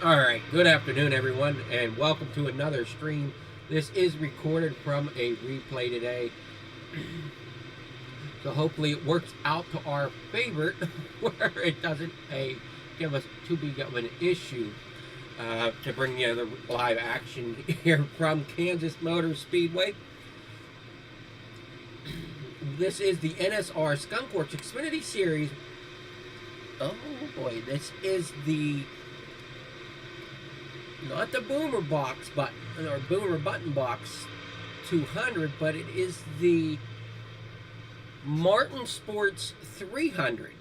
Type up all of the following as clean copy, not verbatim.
Alright, good afternoon everyone, and welcome to another stream. This is recorded from a replay today, so hopefully it works out to our favorite, where it doesn't give us too big of an issue to bring you the live action here from Kansas Motor Speedway. This is the NSR Skunkworks Xfinity Series. Oh boy, this is the not the Boomer box, but or Boomer button box 200, but it is the Martin Sports 300.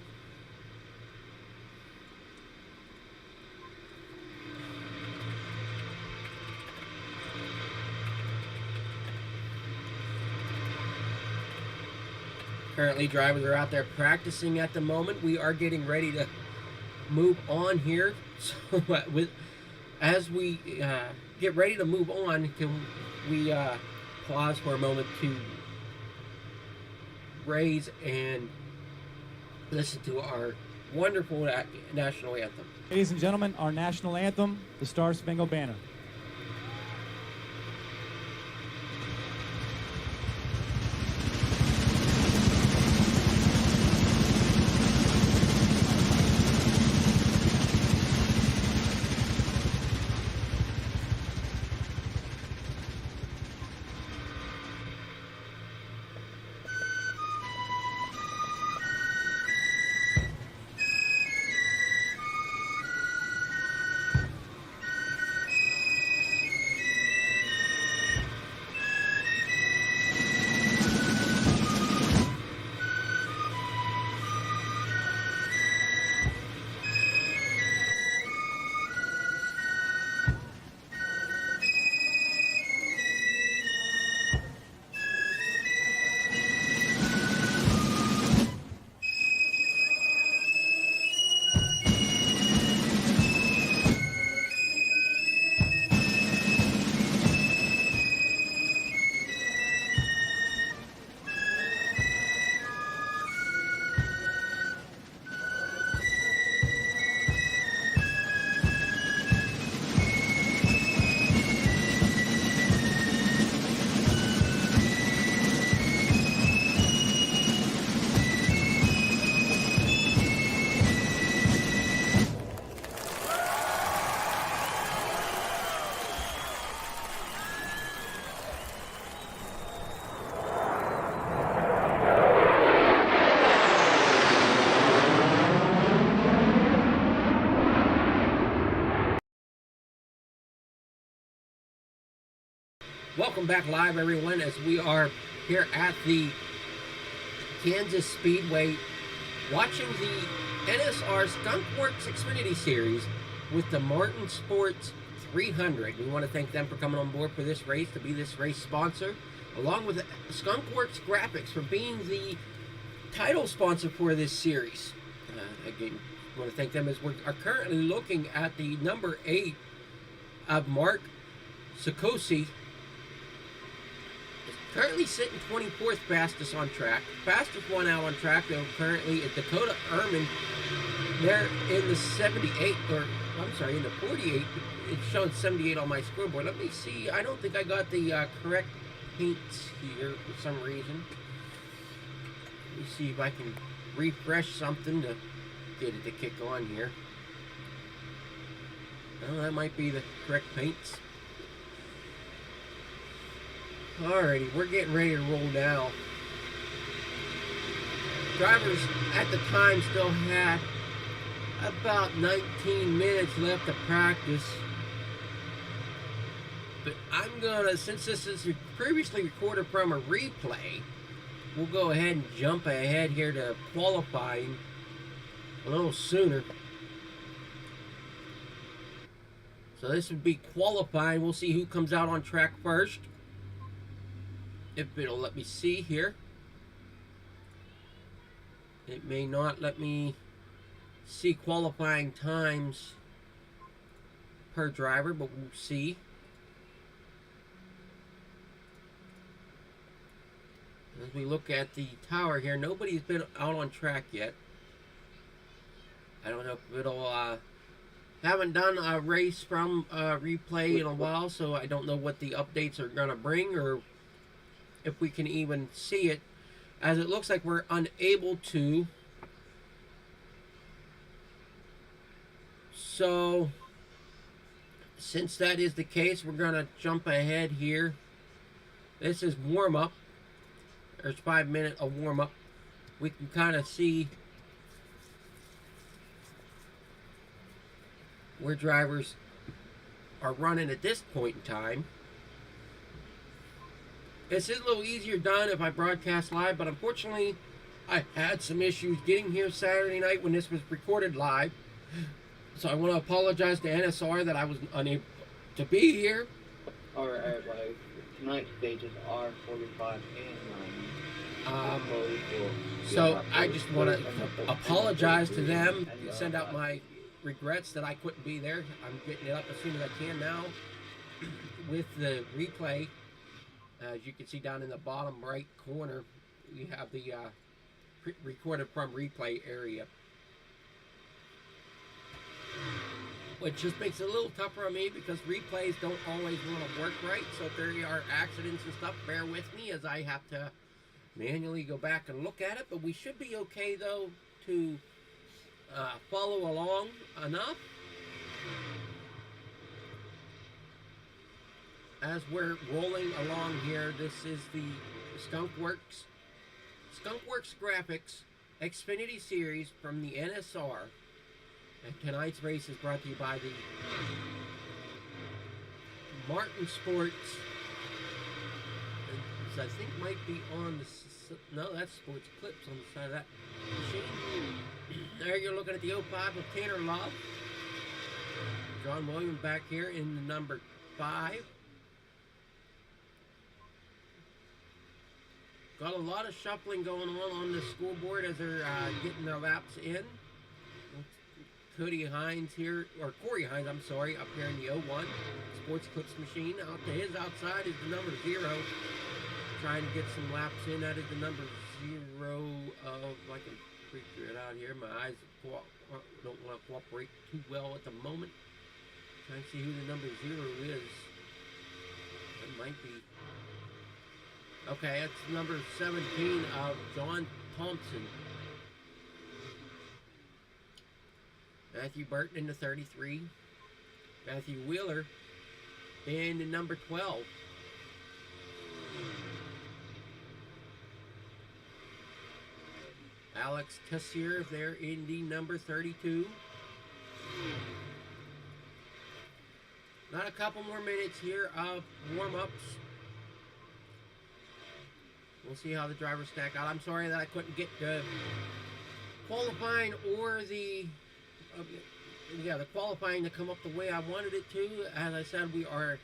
Currently, drivers are out there practicing at the moment. We are getting ready to move on here. So, as we get ready to move on, can we pause for a moment to raise and listen to our wonderful national anthem? Ladies and gentlemen, our national anthem, the Star Spangled Banner. Welcome back live, everyone, as we are here at the Kansas Speedway watching the NSR Skunkworks Xfinity Series with the Martin Sports 300. We want to thank them for coming on board for this race, to be this race sponsor, along with Skunkworks Graphics for being the title sponsor for this series. Again, I want to thank them as we are currently looking at the number 8 of Mark Sikosi. Currently sitting 24th fastest on track. Fastest one out on track, though, currently at Dakota Ehrman. They're in the 78, or I'm sorry, in the 48. It's showing 78 on my scoreboard. Let me see. I don't think I got the correct paints here for some reason. Let me see if I can refresh something to get it to kick on here. Well, that might be the correct paints. Alrighty, we're getting ready to roll now. Drivers at the time still had about 19 minutes left to practice. But I'm gonna, since this is previously recorded from a replay, we'll go ahead and jump ahead here to qualifying a little sooner. So this would be qualifying. We'll see who comes out on track first. If it'll let me see here. It may not let me see qualifying times per driver, but we'll see. As we look at the tower here, nobody's been out on track yet. I don't know if it'll Haven't done a race from replay in a while, so I don't know what the updates are going to bring or if we can even see it, as it looks like we're unable to. So, since that is the case, we're going to jump ahead here. This is warm-up. There's 5 minutes of warm-up. We can kind of see where drivers are running at this point in time. This is a little easier done if I broadcast live, but unfortunately I had some issues getting here Saturday night when this was recorded live. So I want to apologize to NSR that I was unable to be here. Alright, tonight's stages are 45 and 90. So I just want to apologize to them and send out my regrets that I couldn't be there. I'm getting it up as soon as I can now with the replay. As you can see down in the bottom right corner, we have the recorded from replay area, which just makes it a little tougher on me because replays don't always want to work right. So if there are accidents and stuff, bear with me as I have to manually go back and look at it. But we should be okay though to follow along enough. As we're rolling along here, this is the Skunkworks Graphics Xfinity Series from the NSR. And tonight's race is brought to you by the Martin Sports. This I think might be on the, no, that's Sports Clips on the side of that machine. There you're looking at the 05 of Tanner Love. John Williams back here in the number 5. Got a lot of shuffling going on the scoreboard as they're getting their laps in. Cody Hines here, or Corey Hines, I'm sorry, up here in the 01 Sports Clips machine. Out to his outside is the number 0. Trying to get some laps in. That is the number 0 of, I can figure it out here. My eyes don't want to cooperate too well at the moment. Trying to see who the number 0 is. It might be. Okay, that's number 17 of John Thompson. Matthew Burton in the 33. Matthew Wheeler in the number 12. Alex Tessier there in the number 32. Not a couple more minutes here of warm-ups. We'll see how the drivers stack out. I'm sorry that I couldn't get the qualifying or the qualifying to come up the way I wanted it to. As I said, we are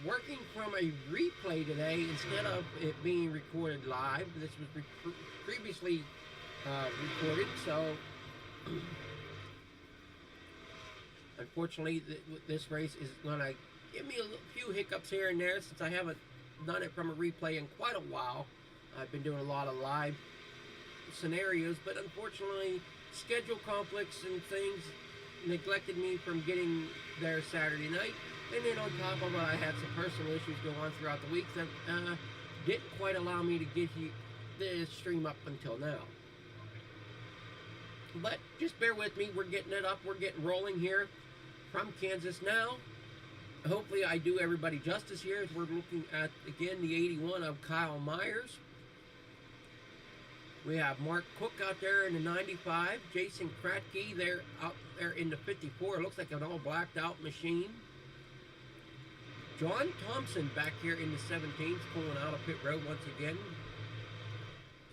working from a replay today instead of it being recorded live. This was previously recorded, so unfortunately this race is going to give me a few hiccups here and there since I haven't done it from a replay in quite a while. I've been doing a lot of live scenarios, but unfortunately schedule conflicts and things neglected me from getting there Saturday night. And then on top of it, I had some personal issues go on throughout the week that didn't quite allow me to get the stream up until now. But just bear with me. We're getting it up. We're getting rolling here from Kansas now. Hopefully I do everybody justice here as we're looking at, again, the 81 of Kyle Myers. We have Mark Cook out there in the 95. Jason Kratke there out there in the 54. It looks like an all blacked out machine. John Thompson back here in the 17th, pulling out of pit road once again.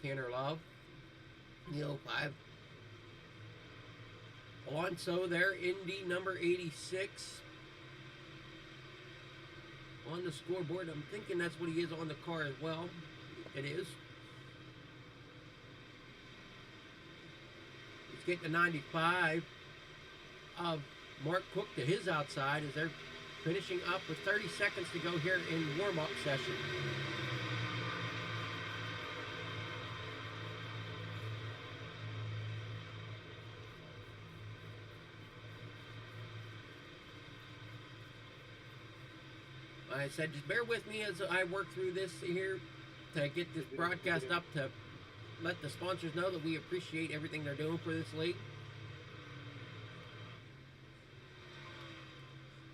Tanner Love, the 05. Alonso there in the number 86. On the scoreboard, I'm thinking that's what he is on the car as well. It is. Let's get the 95 of Mark Cook to his outside as they're finishing up with 30 seconds to go here in warm-up session. I said, just bear with me as I work through this here to get this broadcast up to let the sponsors know that we appreciate everything they're doing for this league.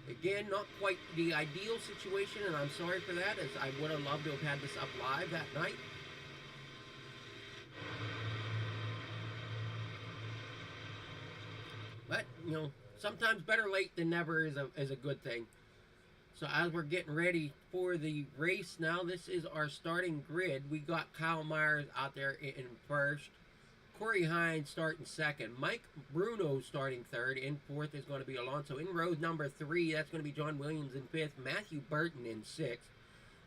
Again, not quite the ideal situation, and I'm sorry for that, as I would have loved to have had this up live that night. But, you know, sometimes better late than never is a good thing. So as we're getting ready for the race now, this is our starting grid. We got Kyle Myers out there in first. Corey Hines starting second. Mike Bruno starting third. In fourth is going to be Alonso. In row number 3, that's going to be John Williams in fifth. Matthew Burton in sixth.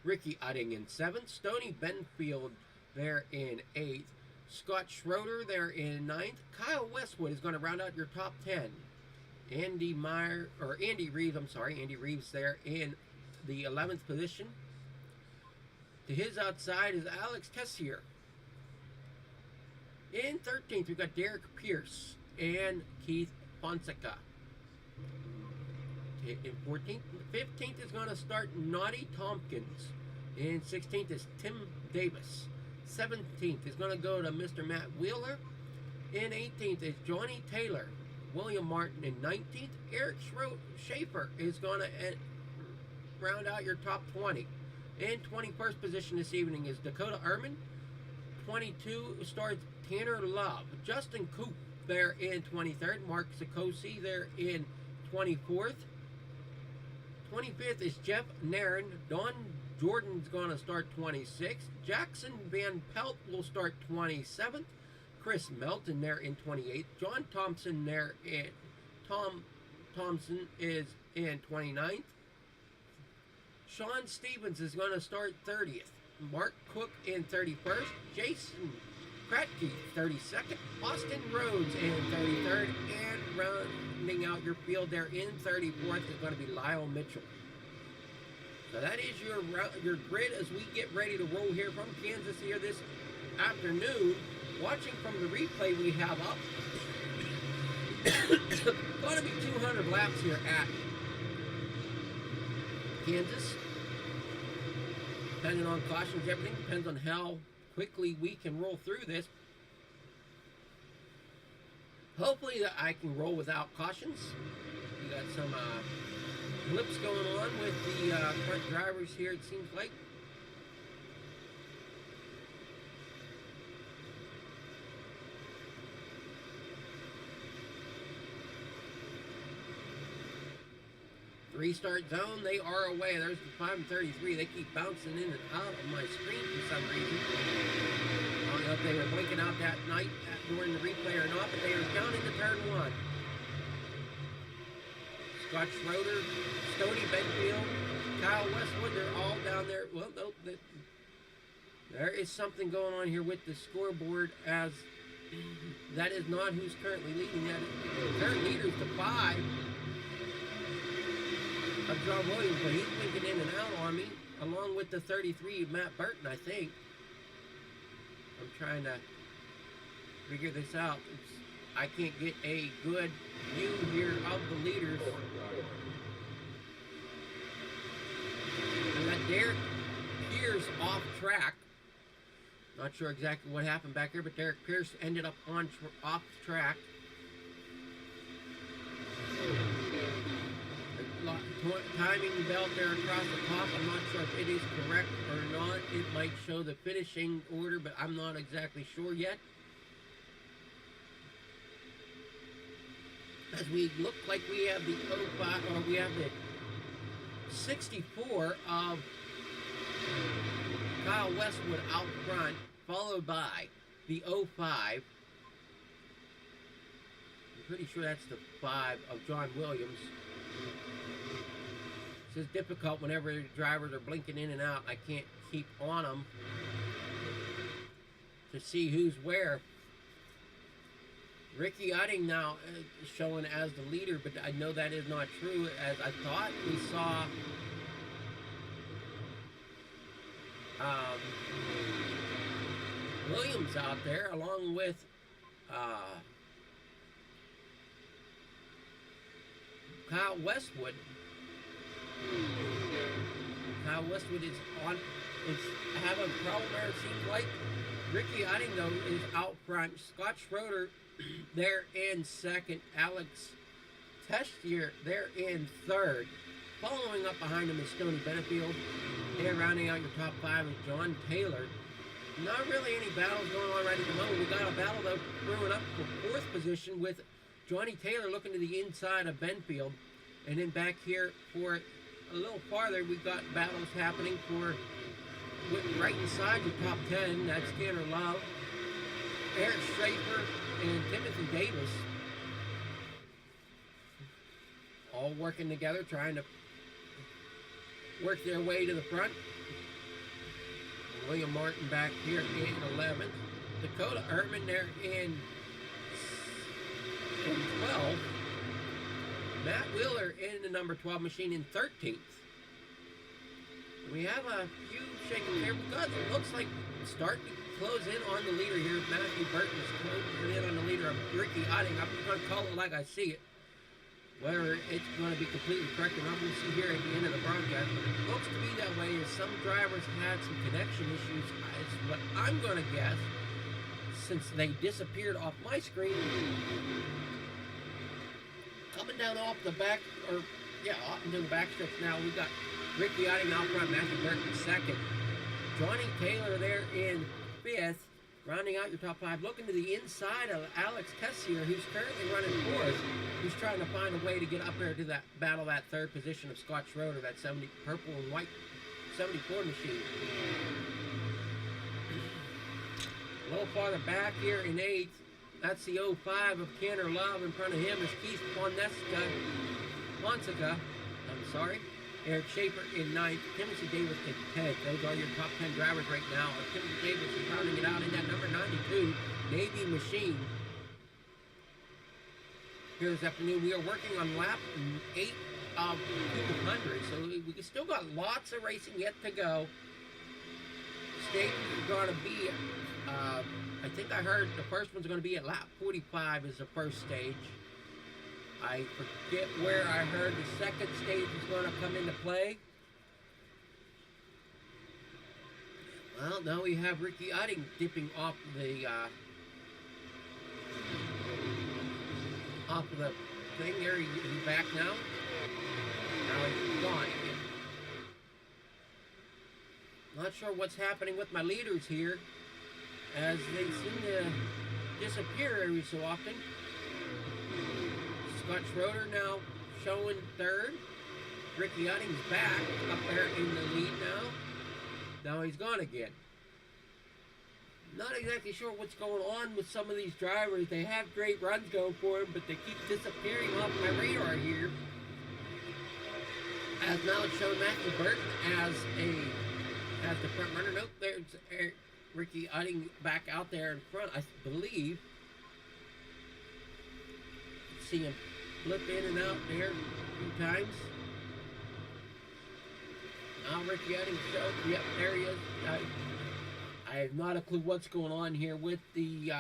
Ricky Utting in seventh. Stoney Benfield there in eighth. Scott Schroeder there in ninth. Kyle Westwood is going to round out your top 10. Andy Reeves there in the 11th position. To his outside is Alex Tessier. In 13th, we've got Derek Pierce and Keith Fonseca. In 14th, 15th is going to start Noddy Tompkins. In 16th is Tim Davis. 17th is going to go to Mr. Matt Wheeler. In 18th is Johnny Taylor. William Martin in 19th. Eric Schaefer is going to round out your top 20. In 21st position this evening is Dakota Ehrman. 22 starts Tanner Love. Justin Coop there in 23rd. Mark Sikosi there in 24th. 25th is Jeff Nairn. Don Jordan's going to start 26th. Jackson Van Pelt will start 27th. Chris Melton there in 28th. John Thompson there in Thompson is in 29th. Sean Stevens is going to start 30th. Mark Cook in 31st. Jason Kratke 32nd. Austin Rhodes in 33rd. And rounding out your field there in 34th is going to be Lyle Mitchell. So that is your grid as we get ready to roll here from Kansas here this afternoon. Watching from the replay we have up, going to be 200 laps here at Kansas. Depending on cautions, everything depends on how quickly we can roll through this. Hopefully that I can roll without cautions. We got some blips going on with the front drivers here, it seems like. Restart zone, they are away. There's the 5:33. They keep bouncing in and out of my screen for some reason. I don't know if they were blinking out that night during the replay or not, but they are down into turn 1. Scott Schroeder, Stoney Benfield, Kyle Westwood, they're all down there. Well, no, there is something going on here with the scoreboard, as that is not who's currently leading. That current leader is the 5. Of John Williams, but he's blinking in and out on me, along with the 33, Matt Burton, I think. I'm trying to figure this out. I can't get a good view here of the leaders. We got Derek Pierce off track. Not sure exactly what happened back here, but Derek Pierce ended up off track. Timing belt there across the top. I'm not sure if it is correct or not. It might show the finishing order, but I'm not exactly sure yet. As we look like we have the 05, or we have the 64 of Kyle Westwood out front, followed by the 05. I'm pretty sure that's the 5 of John Williams. This is difficult whenever the drivers are blinking in and out. I can't keep on them to see who's where. Ricky Utting now is showing as the leader, but I know that is not true, as I thought we saw Williams out there along with Kyle Westwood. Kyle Westwood is having a problem there, it seems like. Ricky Utting, though, is out front. Scott Schroeder there in second. Alex Testier there in third. Following up behind him is Stoney Benefield. And rounding out your top five is John Taylor. Not really any battles going on right at the moment. We got a battle, though, brewing up for fourth position with Johnny Taylor looking to the inside of Benfield. And then back here for a little farther, we've got battles happening for right inside your top 10. That's Tanner Love, Eric Schaefer, and Timothy Davis. All working together, trying to work their way to the front. William Martin back here in 11th. Dakota Erman there in 12th. Matt Wheeler in the number 12 machine in 13th. We have a few shaking here because it looks like starting to close in on the leader here. Matthew Burton is closing in on the leader of Ricky Utting. I'm going to call it like I see it. Whether it's going to be completely correct or not, we'll see here at the end of the broadcast. But it looks to be that way, as some drivers had some connection issues. It's what I'm going to guess, since they disappeared off my screen. Coming down off the back, off into the back stretch now, we got Ricky Utting out front, Matthew Burton second. Johnny Taylor there in fifth. Rounding out your top five, looking to the inside of Alex Tessier, who's currently running fourth, who's trying to find a way to get up there to that battle, that third position of Scott Schroeder, that purple and white 74 machine. A little farther back here in eighth, that's the 05 of Tanner Love. In front of him is Keith Fonseca. Eric Schaefer in ninth, Timothy Davis in 10th. Those are your top 10 drivers right now. Timothy Davis is rounding it out in that number 92 Navy machine. Here this afternoon, we are working on lap 8 of 200, so we still got lots of racing yet to go. Stage is going to be, I think I heard the first one's going to be at lap 45 is the first stage. I forget where I heard the second stage is going to come into play. Well, now we have Ricky Utting dipping off the thing there. He's back now. Now he's gone again. Not sure what's happening with my leaders here, as they seem to disappear every so often. Scott Schroeder now showing third. Ricky Utting's back up there in the lead now. Now he's gone again. Not exactly sure what's going on with some of these drivers. They have great runs going for them, but they keep disappearing off my radar here. As now it's shown Matthew Burton as the front runner. Nope, there's Ricky Utting back out there in front, I believe. See him flip in and out there a few times. Now Ricky Utting shows. Yep, there he is. I have not a clue what's going on here with the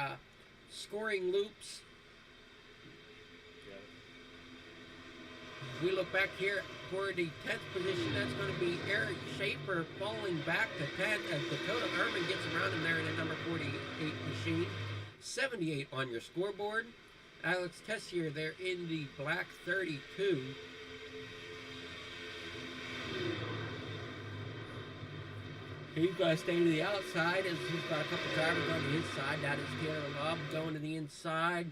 scoring loops. We look back here for the 10th position. That's going to be Eric Schaefer falling back to 10th as Dakota Erman gets around him there in a number 48 machine. 78 on your scoreboard. Alex Tessier there in the black 32. He's going to stay to the outside as he's got a couple drivers on his side. That is Tanner Love going to the inside.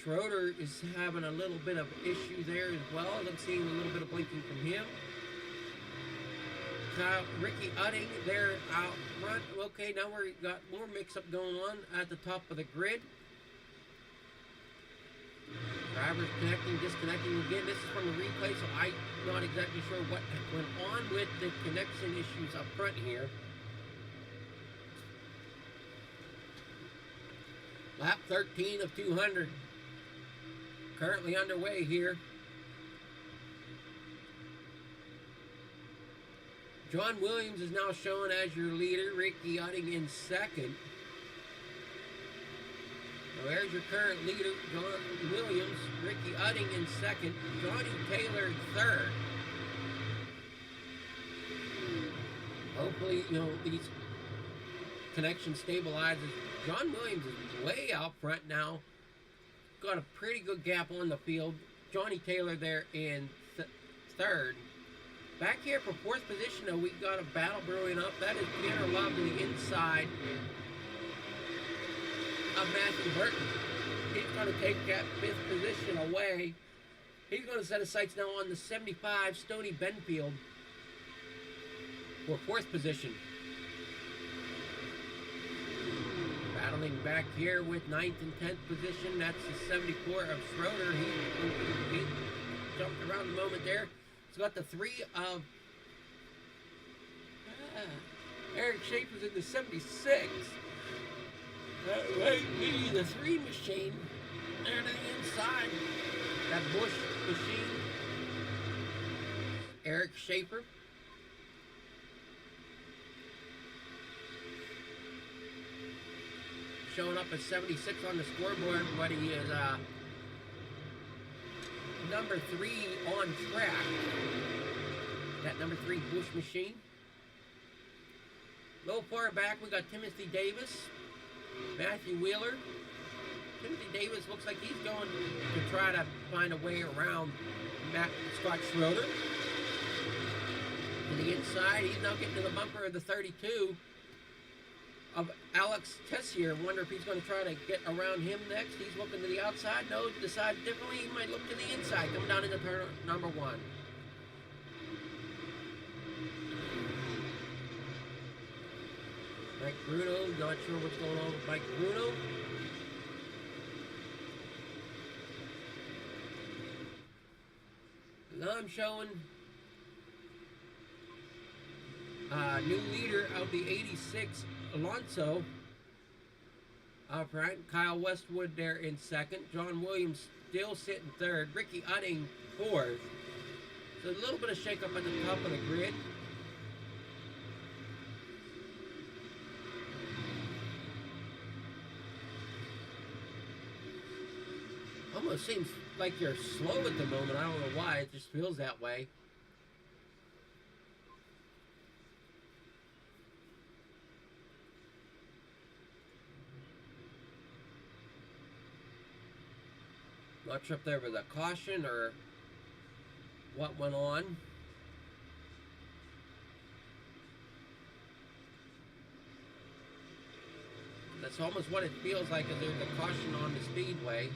Schroeder is having a little bit of issue there as well. I'm seeing a little bit of blinking from him. Ricky Utting there out front. Okay, now we've got more mix-up going on at the top of the grid. Drivers connecting, disconnecting again. This is from the replay, so I'm not exactly sure what went on with the connection issues up front here. Lap 13 of 200. Currently underway here. John Williams is now shown as your leader. Ricky Utting in second. So there's your current leader, John Williams. Ricky Utting in second. Johnny Taylor third. hopefully, these connection stabilizes. John Williams is way out front now. Got a pretty good gap on the field. Johnny Taylor there in third. Back here for fourth position, though, we got a battle brewing up. That is Tanner Love to the inside of Matthew Burton. He's going to take that fifth position away. He's going to set his sights now on the 75, Stoney Benfield, for fourth position. Battling back here with 9th and 10th position. That's the 74 of Schroeder. He jumped around a moment there. He's got the 3 of Eric Schaefer's in the 76. That might be the 3 machine. There to the inside. That Bush machine. Eric Schaefer. Showing up at 76 on the scoreboard, but he is number 3 on track. That number 3 Bush machine. A little far back, we got Timothy Davis, Matthew Wheeler. Timothy Davis looks like he's going to try to find a way around Scott Schroeder. To the inside, he's now getting to the bumper of the 32 of Alex Tessier. Wonder if he's going to try to get around him next. He's looking to the outside. No, decides differently. He might look to the inside. Coming down into turn number 1. Mike Bruno, not sure what's going on with Mike Bruno. Now I'm showing new leader of the 86, Alonso. Up front, Kyle Westwood there in second. John Williams still sitting third. Ricky Utting fourth. So a little bit of shakeup at the top of the grid. Almost seems like you're slow at the moment. I don't know why. It just feels that way. Not sure if there was a caution or what went on. That's almost what it feels like, if there's a caution on the speedway.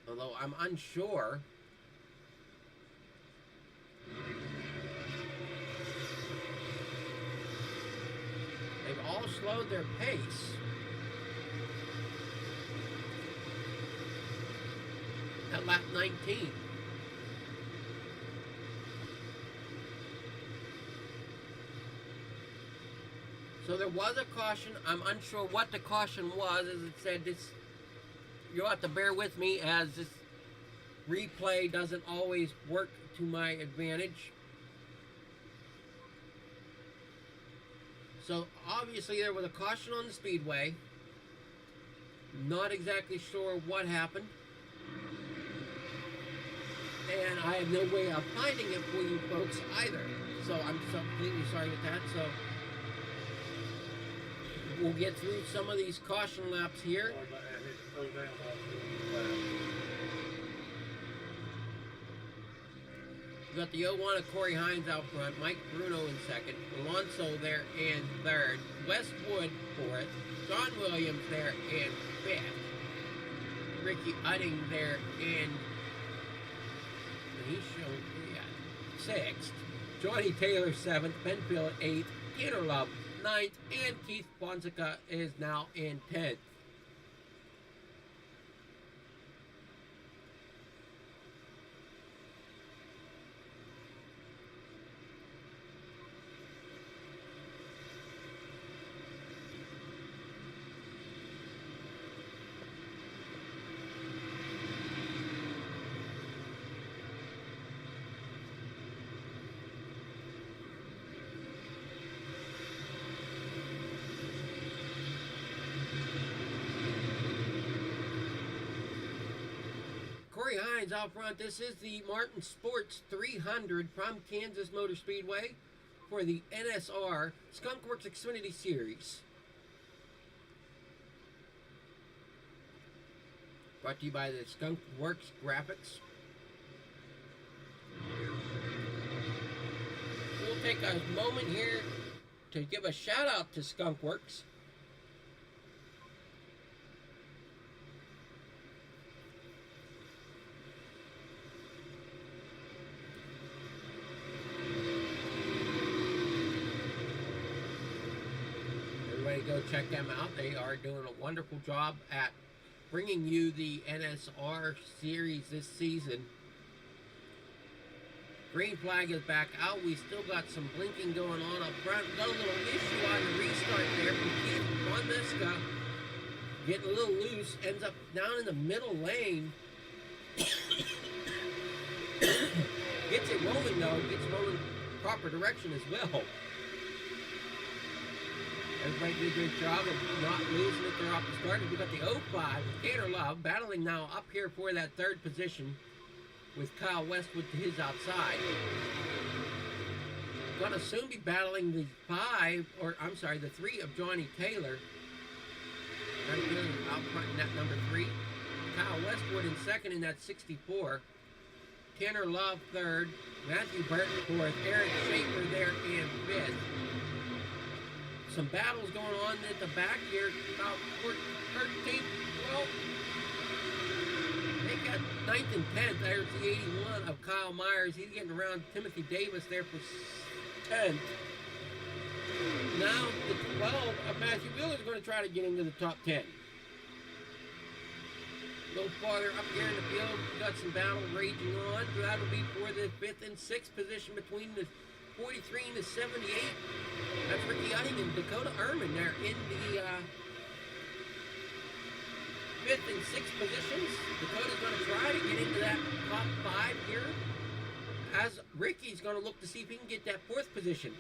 Although I'm unsure. They've all slowed their pace. At lap 19. So there was a caution. I'm unsure what the caution was. As it said, this, you'll have to bear with me as this replay doesn't always work to my advantage. So obviously there was a caution on the speedway. Not exactly sure what happened. And I have no way of finding it for you folks either. So I'm completely sorry with that. So we'll get through some of these caution laps here. We got the 01 of Corey Hines out front, Mike Bruno in second, Alonso there in third, Westwood fourth, John Williams there in fifth, Ricky Utting there in, he's shown, sixth, Johnny Taylor seventh, Benfield eighth, Tanner Love ninth, and Keith Fonseca is now in 10th. Corey Hines out front. This is the Martin Sports 300 from Kansas Motor Speedway for the NSR Skunkworks Xfinity Series. Brought to you by the Skunkworks Graphics. We'll take a moment here to give a shout out to Skunkworks. Everybody go check them out. They are doing a wonderful job at bringing you the NSR series this season. Green flag is back out. We still got some blinking going on up front. We got a little issue on the restart there from Keith Von getting a little loose. Ends up down in the middle lane. Gets it rolling though. Gets rolling proper direction as well. Everybody did a good job of not losing it there off the start. We got the 05 with Tanner Love battling now up here for that third position with Kyle Westwood to his outside. Gonna soon be battling the 3 of Johnny Taylor. Right there out front in that number 3. Kyle Westwood in second in that 64. Tanner Love third. Matthew Burton fourth. Eric Schaefer there in fifth. Some battles going on at the back here. About 13th. Well, they got 9th and 10th. There's the 81 of Kyle Myers. He's getting around Timothy Davis there for 10th. Now the 12 of Matthew Wheeler is going to try to get into the top 10. A little farther up here in the field, we got some battle raging on. That'll be for the 5th and 6th position between the 43 and the 78. That's Ricky Utting and Dakota Ehrman there in the 5th and 6th positions. Dakota's going to try to get into that top 5 here, as Ricky's going to look to see if he can get that 4th position.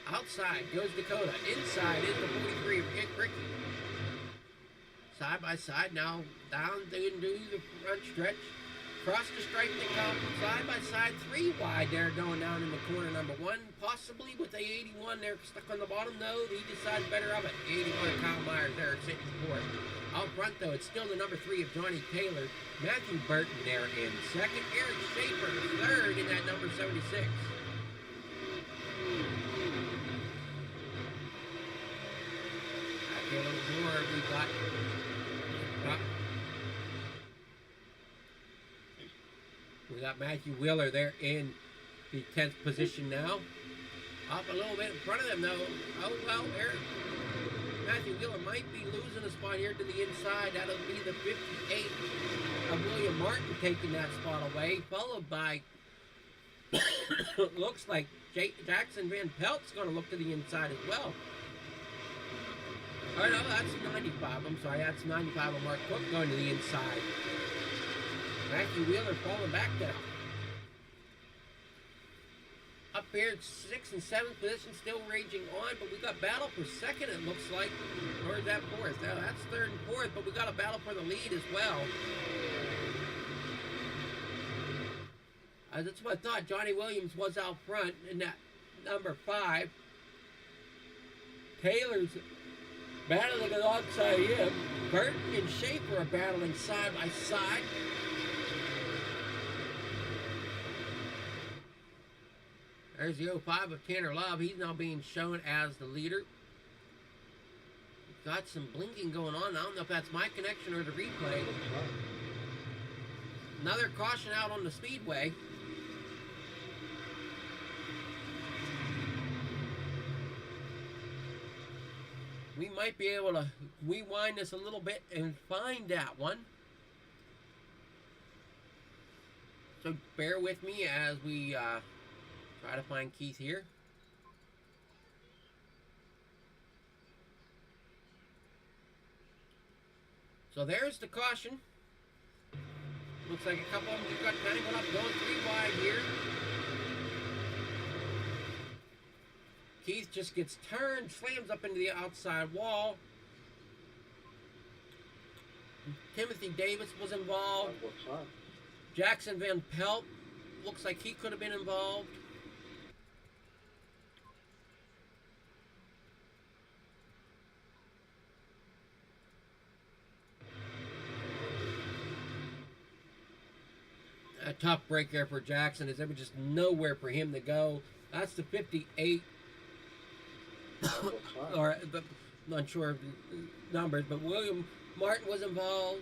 Outside goes Dakota. Inside is the 43 of Ricky. Side by side now, down into the front stretch. Cross the stripe they come side by side, 3 wide there going down in the corner number 1. Possibly with the 81 there stuck on the bottom. No, he decides better of it. 81 of Kyle Myers there sitting 4th. Out front though, it's still the number 3 of Johnny Taylor. Matthew Burton there in second. Eric Schaefer third in that number 76. Back here a little more, we got Matthew Wheeler there in the 10th position now. Up a little bit in front of them though. Oh well, Matthew Wheeler might be losing a spot here to the inside. That'll be the 58 of William Martin taking that spot away, followed by looks like Jackson Van Pelt's going to look to the inside as well. Oh no, that's 95. I'm sorry, that's 95 of Mark Cook going to the inside. Matthew Wheeler falling back down. Up here, 6th and 7th position, still raging on, but we got battle for 2nd, it looks like. Or is that 4th? No, that's 3rd and 4th, but we got a battle for the lead as well. That's what I thought. Johnny Williams was out front in that number 5. Taylor's battling alongside him. Burton and Schaefer are battling side by side. There's the 05 of Tanner Love. He's now being shown as the leader. Got some blinking going on. I don't know if that's my connection or the replay. Another caution out on the speedway. We might be able to rewind this a little bit and find that one. So bear with me as we try to find Keith here. So there's the caution. Looks like a couple of them just got kind of going up, going 3 wide here. Keith just gets turned, slams up into the outside wall. Timothy Davis was involved. Jackson Van Pelt looks like he could have been involved. A tough break there for Jackson, as there was just nowhere for him to go. That's the 58. Or, but not sure of the numbers, but William Martin was involved.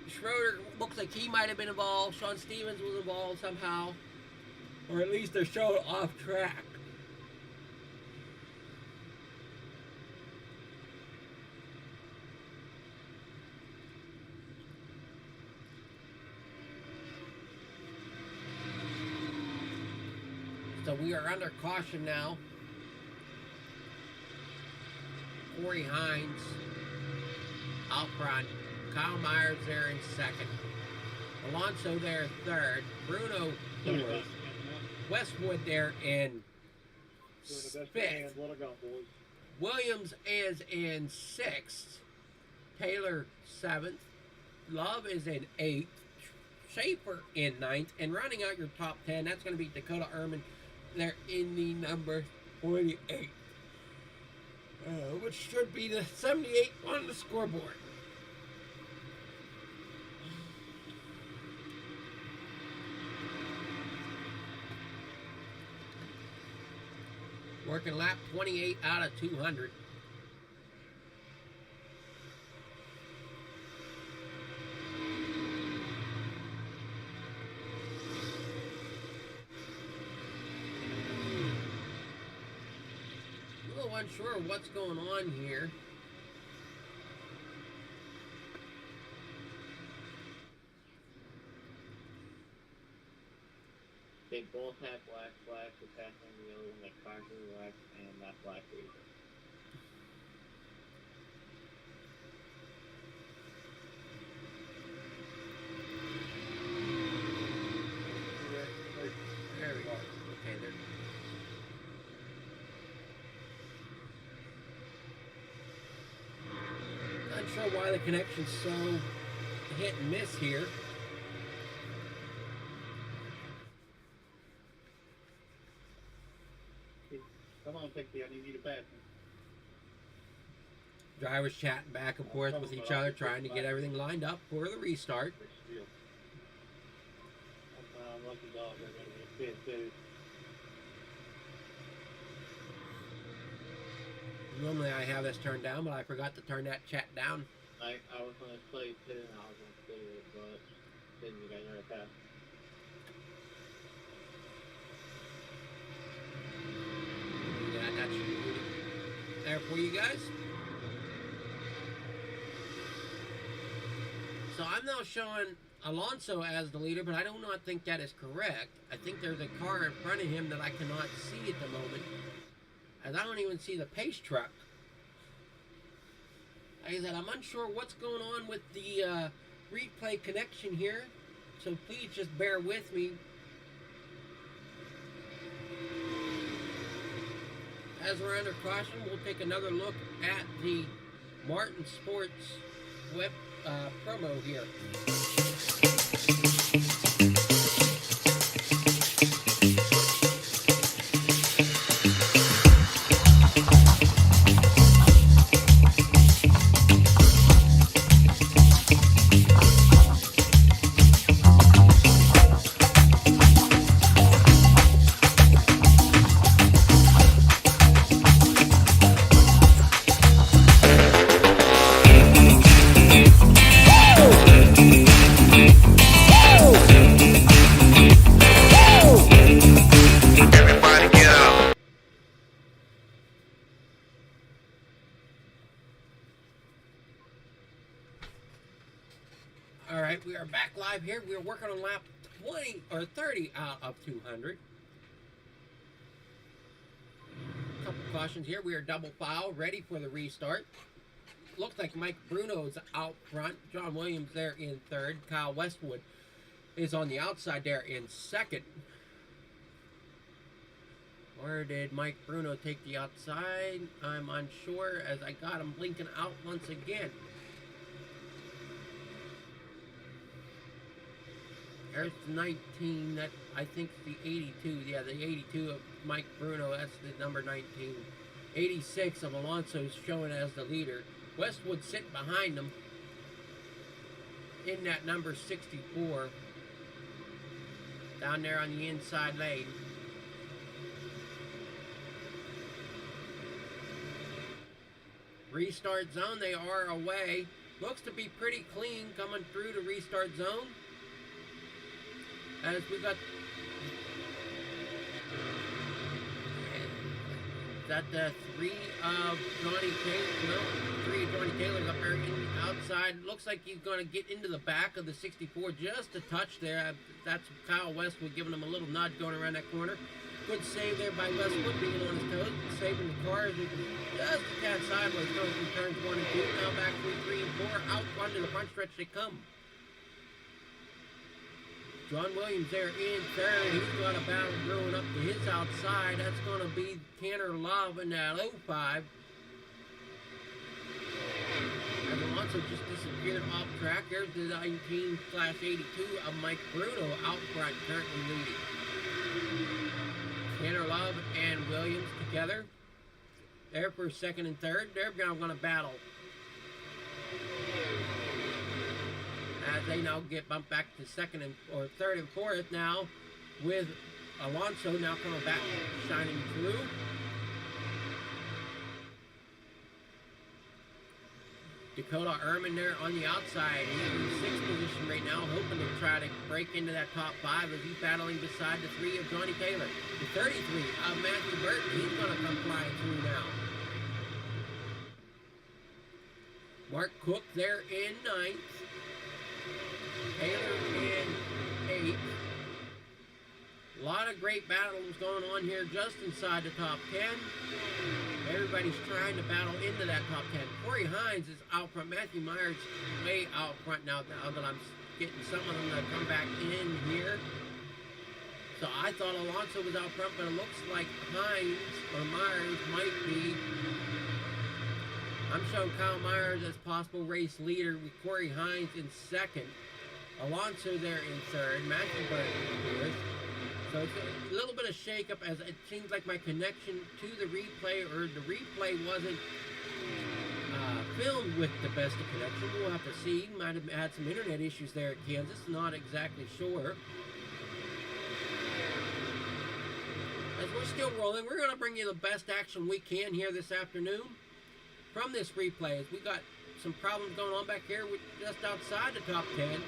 Schroeder looks like he might have been involved. Sean Stevens was involved somehow, or at least they're showing off track. So we are under caution now. Corey Hines out front. Kyle Myers there in second. Alonso there third. Bruno fourth. Westwood there in fifth. Williams is in sixth. Taylor seventh. Love is in eighth. Schaefer in ninth. And rounding out your top 10, that's going to be Dakota Ehrman. They're in the number 48. Which should be the 78 on the scoreboard. Working lap 28 out of 200. A little unsure of what's going on here. They both have black flags, the passing wheel, and the car to the left, and that black reader. There we go. Okay, there. Not sure why the connection's so hit and miss here. Come on, Pixie, I need you to pass me. Drivers chatting back and forth with each other, trying to get everything lined up for the restart. Lucky dog, they're going to be fifth, too. Normally I have this turned down, but I forgot to turn that chat down. I was going to play too, and I was going to play it, but then you guys already passed. Yeah, that should be there for you guys. So I'm now showing Alonso as the leader, but I do not think that is correct. I think there's a car in front of him that I cannot see at the moment, as I don't even see the pace truck. Like I said, I'm unsure what's going on with the replay connection here, so please just bear with me. As we're under caution, we'll take another look at the Martin Sports web promo here. All right, we are back live here. We're working on lap 20 or 30 out of 200. Couple cautions here. We are double file, ready for the restart. Looks like Mike Bruno's out front. John Williams there in third. Kyle Westwood is on the outside there in second. Or did Mike Bruno take the outside? I'm unsure, as I got him blinking out once again. There's the 19. That I think the 82. Yeah, the 82 of Mike Bruno. That's the number 19. 86 of Alonso's showing as the leader. Westwood sitting behind them in that number 64. Down there on the inside lane. Restart zone, they are away. Looks to be pretty clean coming through the restart zone. As we got that three of Johnny Taylor, no, three of Johnny Taylor's up there in the outside. Looks like he's going to get into the back of the 64 just a touch there. That's Kyle Westwood giving him a little nudge going around that corner. Good save there by Westwood, being on his toes, saving the car. Just a tad sideways going through turns 1 and 2. Now back through 3 and 4. Out onto the front stretch they come. John Williams there in third. He's got a battle brewing up to his outside. That's going to be Tanner Love in that 05. And Alonso just disappeared off track. There's the 19/82 of Mike Bruno out front, currently leading. Tanner Love and Williams together. There for second and third. They're now going to battle. As they now get bumped back to second and or third and fourth now, with Alonso now coming back, shining through. Dakota Ehrman there on the outside. He's in sixth position right now, hoping to try to break into that top 5 as he's battling beside the 3 of Johnny Taylor. The 33 of Matthew Burton, he's going to come flying through now. Mark Cook there in 9th. Taylor in 8th. A lot of great battles going on here just inside the top 10. Everybody's trying to battle into that top 10. Corey Hines is out front. Matthew Myers way out front now that I'm getting some of them to come back in here. So I thought Alonso was out front, but it looks like Hines or Myers might be. I'm showing Kyle Myers as possible race leader with Corey Hines in second. Alonso there in third. Matthew Burton in fourth. So it's a little bit of shake-up as it seems like my connection to the replay or the replay wasn't filmed with the best of connection. We'll have to see. Might have had some internet issues there at Kansas. Not exactly sure. As we're still rolling, we're going to bring you the best action we can here this afternoon from this replay. As we got some problems going on back here with just outside the top 10.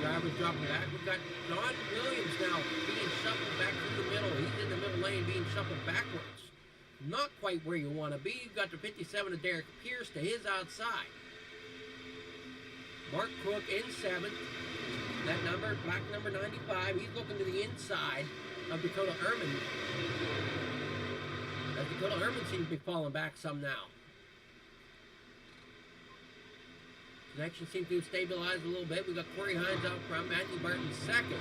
Drivers dropping back. We've got John Williams now being shuffled back through the middle. He's in the middle lane being shuffled backwards. Not quite where you want to be. You've got the 57 of Derek Pierce to his outside. Mark Cook in 7th. That number, black number 95, he's looking to the inside of Dakota Ehrman. As Dakota Ehrman seems to be falling back some now. Connection seems to have stabilized a little bit. We've got Corey Hines out front, Matthew Burton second.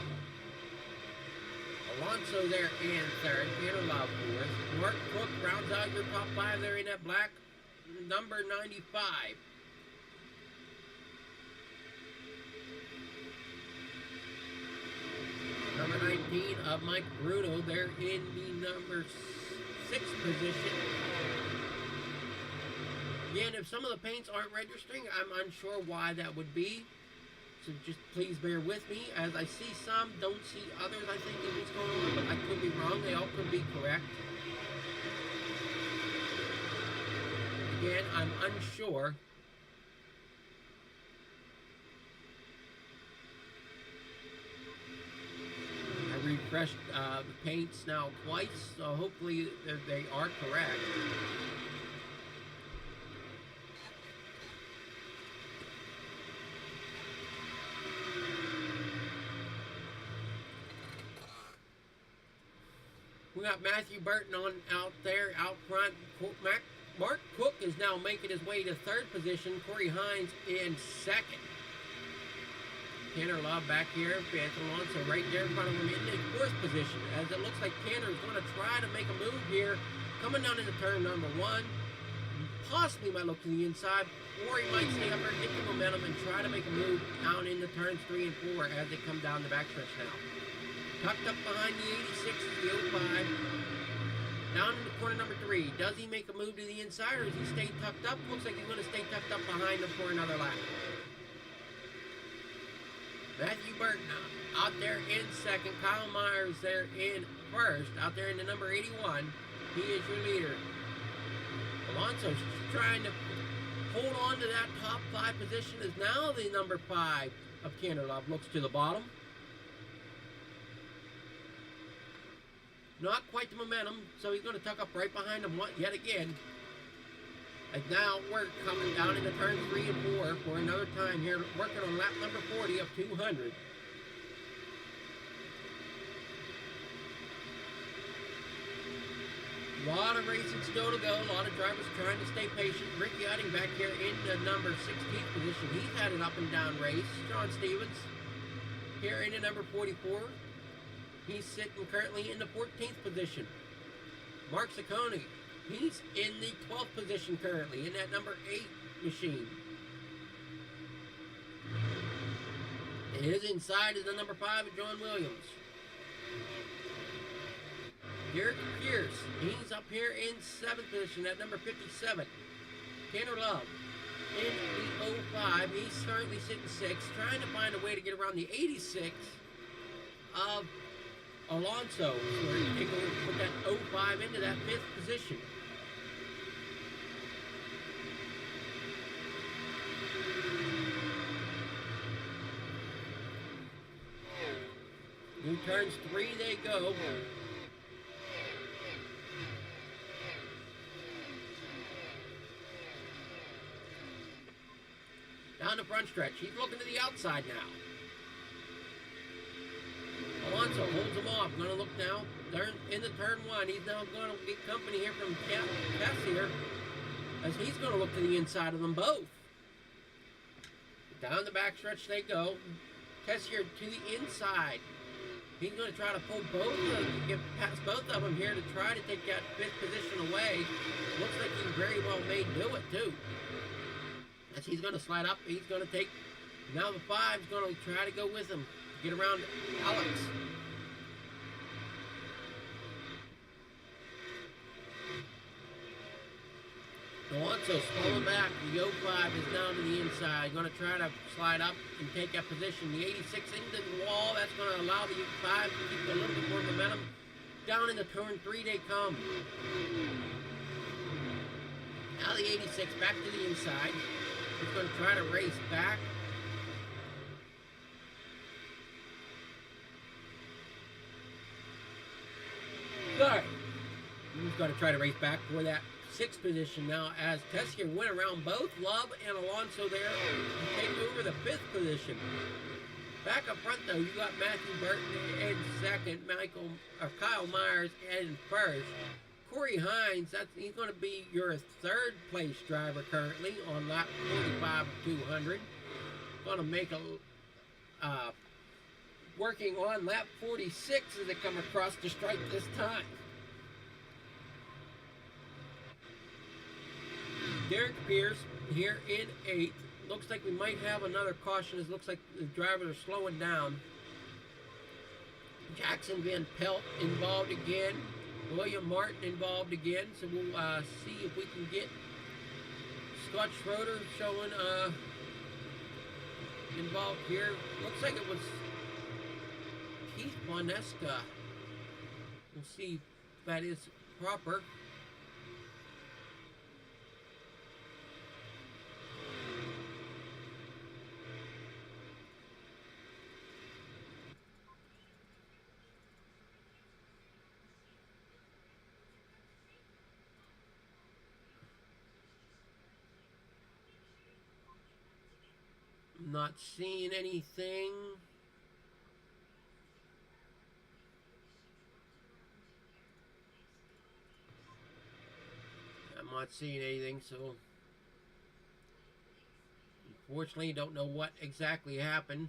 Alonso there in third, Tanner Love fourth. Mark Cook rounds out your top 5 there in that black number 95. Number 19 of Mike Bruno there in the number 6 position. Again, if some of the paints aren't registering, I'm unsure why that would be. So just please bear with me. As I see some, don't see others, I think is what's going on, but I could be wrong. They all could be correct. Again, I'm unsure. I refreshed the paints now twice, so hopefully they are correct. We got Matthew Burton on out there, out front. Mark Cook is now making his way to 3rd position. Corey Hines in 2nd. Tanner Love back here. Anthony Alonso right there in front of him in the 4th position. As it looks like Tanner is going to try to make a move here. Coming down into turn number 1. possibly might look to the inside, or he might stay up there, get the momentum, and try to make a move down into turns 3 and 4 as they come down the backstretch now. Tucked up behind the 86 is the 05. Down into corner number 3. Does he make a move to the inside, or does he stay tucked up? Looks like he's going to stay tucked up behind him for another lap. Matthew Burton out there in second. Kyle Myers there in first. Out there in the number 81. He is your leader. Alonso's trying to hold on to that top 5 position as now the number 5 of Tanner Love looks to the bottom. Not quite the momentum, so he's going to tuck up right behind him yet again. And now we're coming down into turn 3 and 4 for another time here, working on lap number 40 of 200. A lot of racing still to go. A lot of drivers trying to stay patient. Ricky Utting back here in the number 16th position. He's had an up and down race. John Stevens here in the number 44. He's sitting currently in the 14th position. Mark Ciccone, he's in the 12th position currently in that number 8 machine. His inside is the number 5 of John Williams. Derek Pierce, he's up here in 7th position at number 57. Tanner Love in the 05, he's currently sitting 6th, trying to find a way to get around the 86 of Alonso. So we're going to take a look, put that 05 into that 5th position. New turns 3 they go. Down the front stretch. He's looking to the outside now. Alonso holds him off. Going to look now. Into turn 1. He's now going to get company here from Cassier as he's going to look to the inside of them both. Down the backstretch they go. Cassier to the inside. He's going to try to pull both of them, get past both of them here to try to take that 5th position away. Looks like he very well may do it too. As he's going to slide up, he's going to take, now the 5's going to try to go with him, get around Alex. Alonso slowing back, the 05 is down to the inside, going to try to slide up and take that position. The 86 into the wall, that's going to allow the 5 to keep a little bit more momentum. Down into turn 3 they come. Now the 86 back to the inside. He's going to try to race back. Sorry. He's going to try to race back for that 6th position now as Tessier went around both Love and Alonso there to take over the 5th position. Back up front though, you got Matthew Burton in 2nd, Kyle Myers in 1st. Corey Hines, he's going to be your 3rd place driver currently on lap 45 of 200. Going to make a working on lap 46 as they come across the stripe this time. Derek Pierce here in 8th. Looks like we might have another caution. It looks like the drivers are slowing down. Jackson Van Pelt involved again. William Martin involved again, so we'll see if we can get Scott Schroeder showing involved here. Looks like it was Keith Bonesca. We'll see if that is proper. Not seeing anything. I'm not seeing anything, so unfortunately don't know what exactly happened.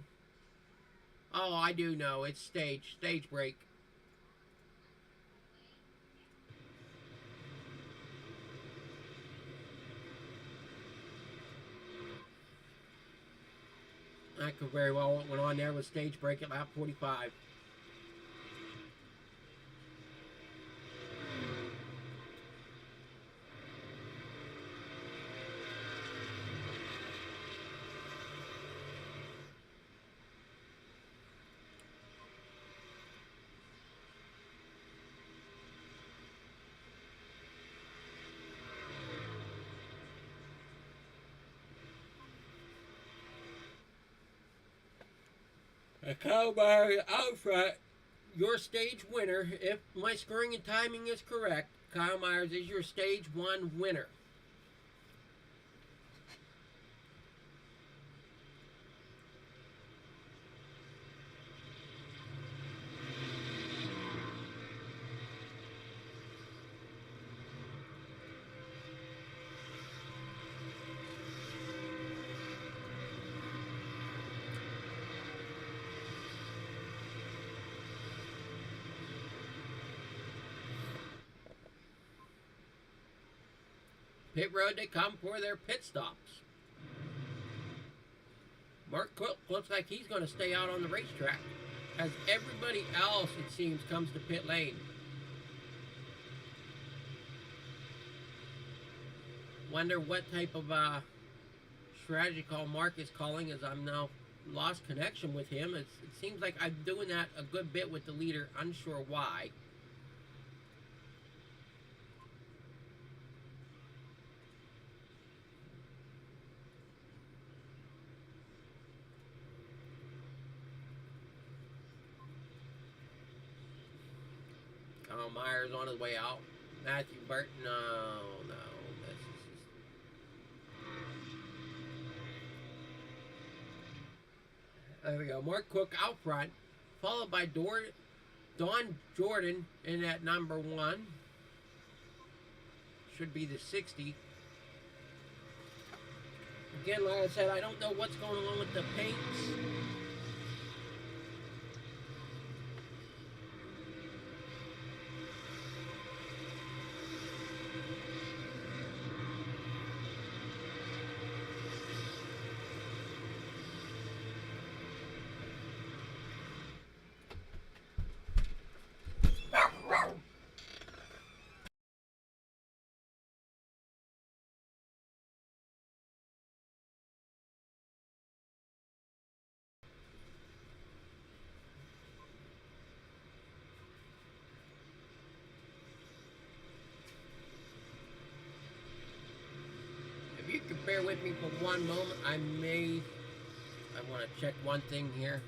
Oh, I do know. It's stage break. That could very well what went on there with stage break at lap 45. Kyle Meyer out front, your stage winner. If my scoring and timing is correct, Kyle Myers is your stage 1 winner. Pit road, they come for their pit stops. Mark Cook looks like he's going to stay out on the racetrack, as everybody else, it seems, comes to pit lane. Wonder what type of strategy call Mark is calling, as I'm now lost connection with him. It seems like I'm doing that a good bit with the leader, unsure why. Kyle Myers on his way out. Matthew Burton, no. This is just... There we go. Mark Cook out front, followed by Don Jordan in at number 1. Should be the 60. Again, like I said, I don't know what's going on with the paints. If you could bear with me for one moment, I want to check one thing here.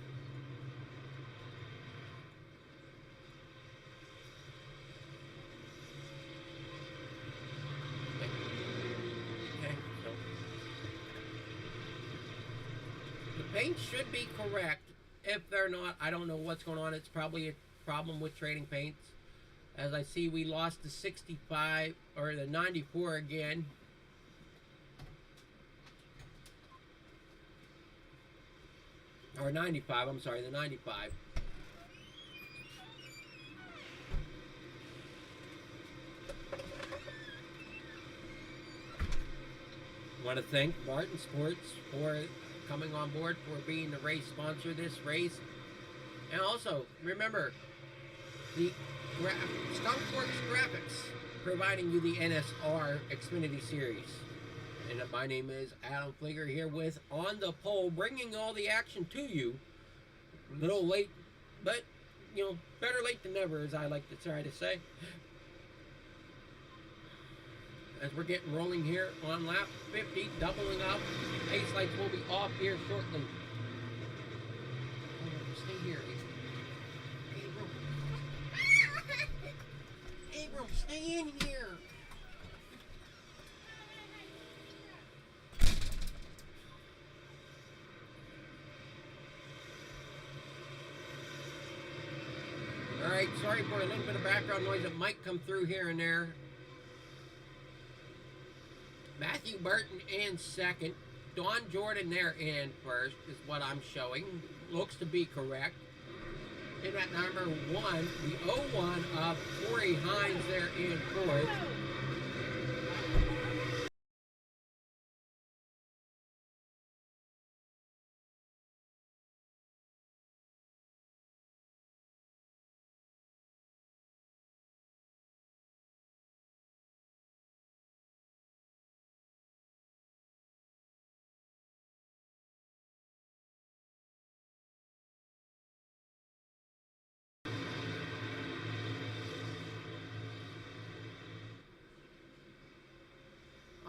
Okay, so the paints should be correct. If they're not, I don't know what's going on. It's probably a problem with trading paints. As I see, we lost the 65 or the 94 again. Or 95, I'm sorry, the 95. I want to thank Martin Sports for coming on board, for being the race sponsor this race. And also, remember, the Skunkworks Graphics providing you the NSR Xfinity Series. And my name is Adam Flieger here with On the Pole, bringing all the action to you. A little late, but, you know, better late than never, as I like to try to say. As we're getting rolling here on lap 50, doubling up. Pace lights will be off here shortly. Stay here, Abram, stay in here. Alright, sorry for a little bit of background noise that might come through here and there. Matthew Burton in second. Don Jordan there in first is what I'm showing. Looks to be correct. In at number 1, the 01 of Corey Hines there in fourth.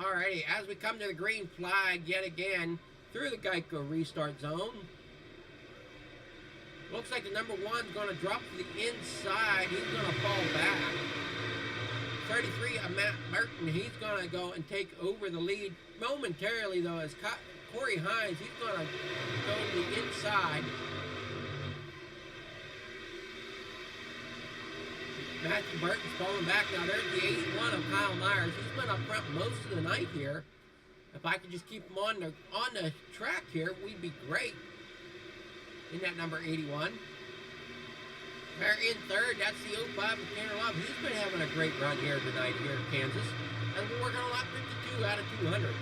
Alrighty, as we come to the green flag yet again through the Geico restart zone. Looks like the number one's going to drop to the inside. He's going to fall back. 33 of Matt Burton. He's going to go and take over the lead momentarily, though, as Corey Hines, he's going to go to the inside. Matthew Burton's falling back now. There's the 81 of Kyle Myers. He's been up front most of the night here. If I could just keep him on the track here, we'd be great. In that number 81. They're in third. That's the 05 of Tanner Love. He's been having a great run here tonight here in Kansas. And we're working on lap 52 out of 200.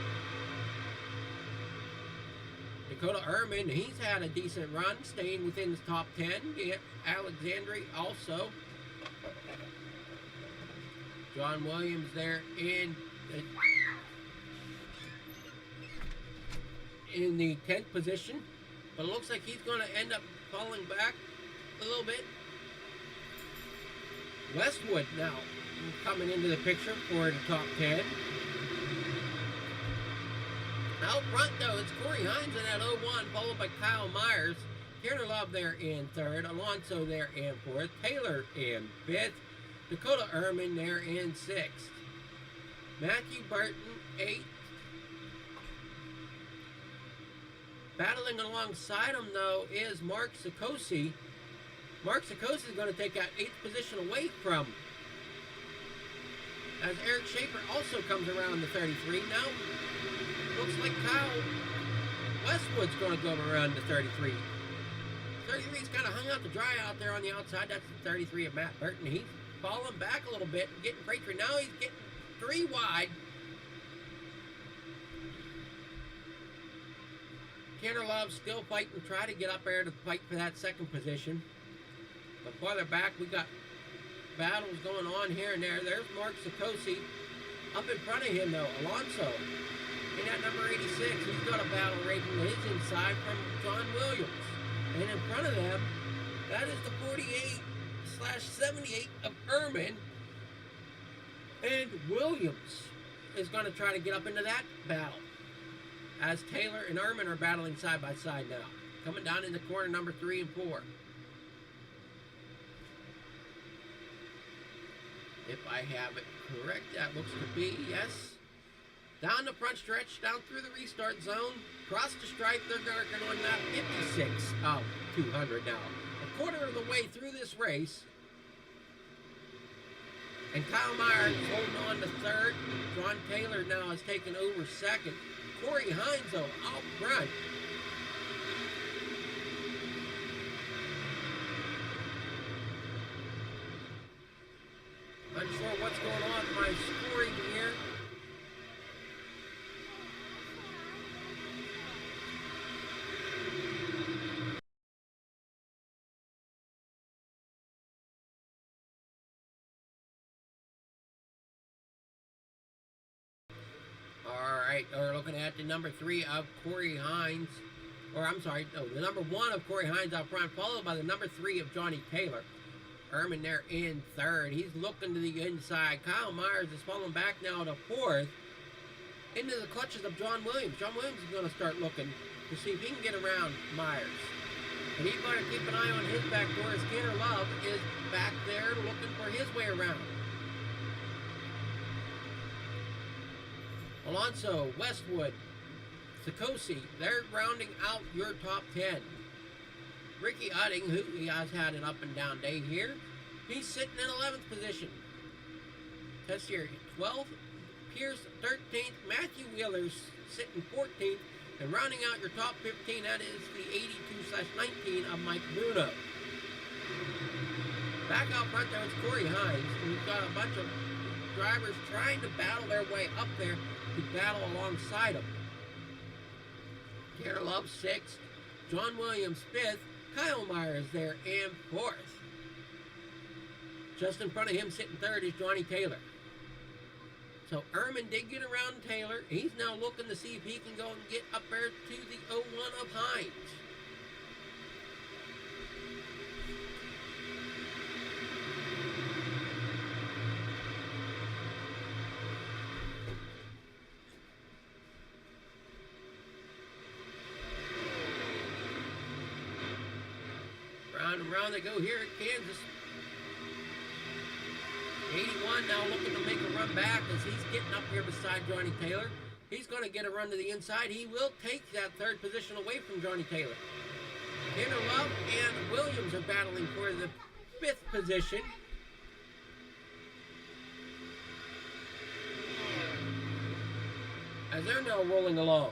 Dakota Ehrman, he's had a decent run, staying within the top 10. Alexandria also. John Williams there in the 10th position. But it looks like he's going to end up falling back a little bit. Westwood now coming into the picture for the top 10. Out front, though, it's Corey Hines in that 01, followed by Kyle Myers. Tanner Love there in third. Alonso there in fourth. Taylor in fifth. Dakota Ehrman there in sixth. Matthew Burton, eighth. Battling alongside him, though, is Mark Sikosi. Mark Sikosi is going to take that 8th position away from, as Eric Schaefer also comes around the 33. Now, looks like Kyle Westwood's going to go around the 33. 33's kind of hung out to dry out there on the outside. That's the 33 of Matt Burton. He's falling back a little bit, getting breakthrough. Now he's getting 3 wide. Tanner Love still fighting to try to get up there to fight for that 2nd position. But farther back, we got battles going on here and there. There's Mark Sikosi. Up in front of him, though, Alonso. In that number 86, he's got a battle raging to his inside from John Williams. And in front of them, that is the 48/78 of Ehrman. And Williams is going to try to get up into that battle, as Taylor and Ehrman are battling side by side now. Coming down in the corner, number 3 and 4. If I have it correct, that looks to be, yes. Down the front stretch, down through the restart zone. Across the stripe, they're working on that 56 of 200 now. A quarter of the way through this race. And Kyle Myers is holding on to third. John Taylor now has taken over second. Corey Hines, though, out front. Unsure what's going on with my scoring here. Alright, we're looking at the number 3 of Corey Hines. Or, I'm sorry, no, the number 1 of Corey Hines out front, followed by the number 3 of Johnny Taylor. Ehrman there in third. He's looking to the inside. Kyle Myers is falling back now to 4th. Into the clutches of John Williams. John Williams is going to start looking to see if he can get around Myers. And he better keep an eye on his back door, as Tanner Love is back there looking for his way around. Alonso, Westwood, Sikosi, they're rounding out your top 10. Ricky Udding, who he has had an up and down day here, he's sitting in 11th position. Tessier 12th, Pierce 13th, Matthew Wheeler's sitting 14th, and rounding out your top 15, that is the 82/19 of Mike Bruno. Back out front there is Corey Hines, and we've got a bunch of drivers trying to battle their way up there to battle alongside him. Tanner Love 6th, John Williams 5th, Kyle Myers there in 4th. Just in front of him, sitting 3rd, is Johnny Taylor. So Ehrman did get around Taylor. He's now looking to see if he can go and get up there to the 01 of Hines. Round and round they go here at Kansas. 81 now looking to make a run back as he's getting up here beside Johnny Taylor. He's going to get a run to the inside. He will take that third position away from Johnny Taylor. Tanner Love and Williams are battling for the fifth position. As they're now rolling along.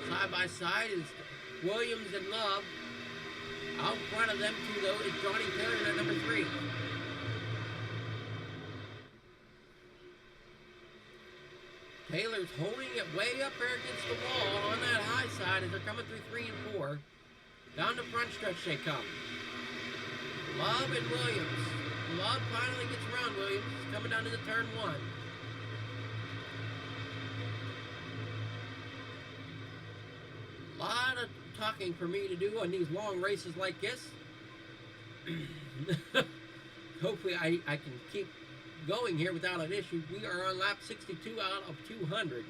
Side by side is Williams and Love. Out front of them two, though, is Johnny Taylor at number 3. Taylor's holding it way up there against the wall on that high side as they're coming through 3 and 4. Down the front stretch they come. Love and Williams. Love finally gets around Williams. He's coming down into turn 1. A lot of talking for me to do on these long races like this. Hopefully I can keep going here without an issue. We are on lap 62 out of 200.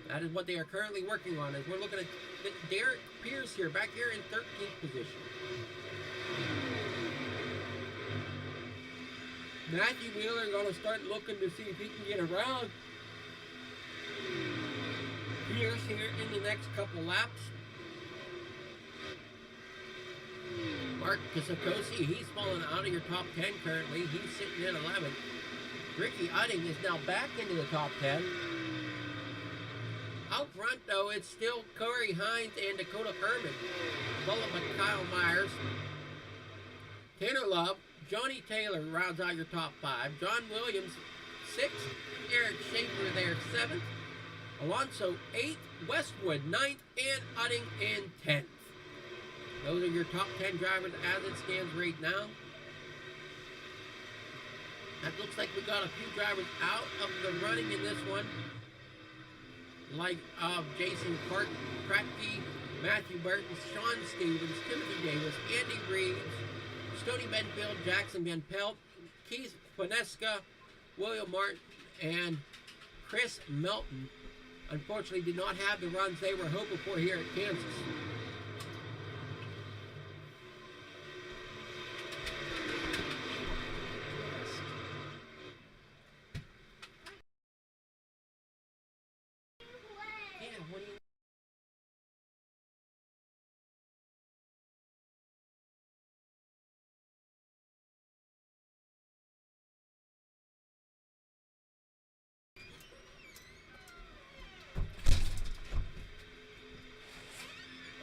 That is what they are currently working on as we're looking at Derek Pierce here, back here in 13th position. Matthew Wheeler going to start looking to see if he can get around Pierce here in the next couple laps. Mark Kisakosi, he's fallen out of your top 10 currently. He's sitting in 11th. Ricky Udding is now back into the top 10. Out front, though, it's still Corey Hines and Dakota Herman, followed by Kyle Myers. Tanner Love, Johnny Taylor rounds out your top 5. John Williams, 6th. Eric Schaefer there, 7th. Alonso, 8th. Westwood, 9th. And Udding in 10th. Those are your top 10 drivers as it stands right now. That looks like we got a few drivers out of the running in this one. Like Jason Kratke, Matthew Burton, Sean Stevens, Timothy Davis, Andy Reeves, Stoney Benfield, Jackson Van Pelt, Keith Finesca, William Martin, and Chris Melton. Unfortunately, did not have the runs they were hoping for here at Kansas.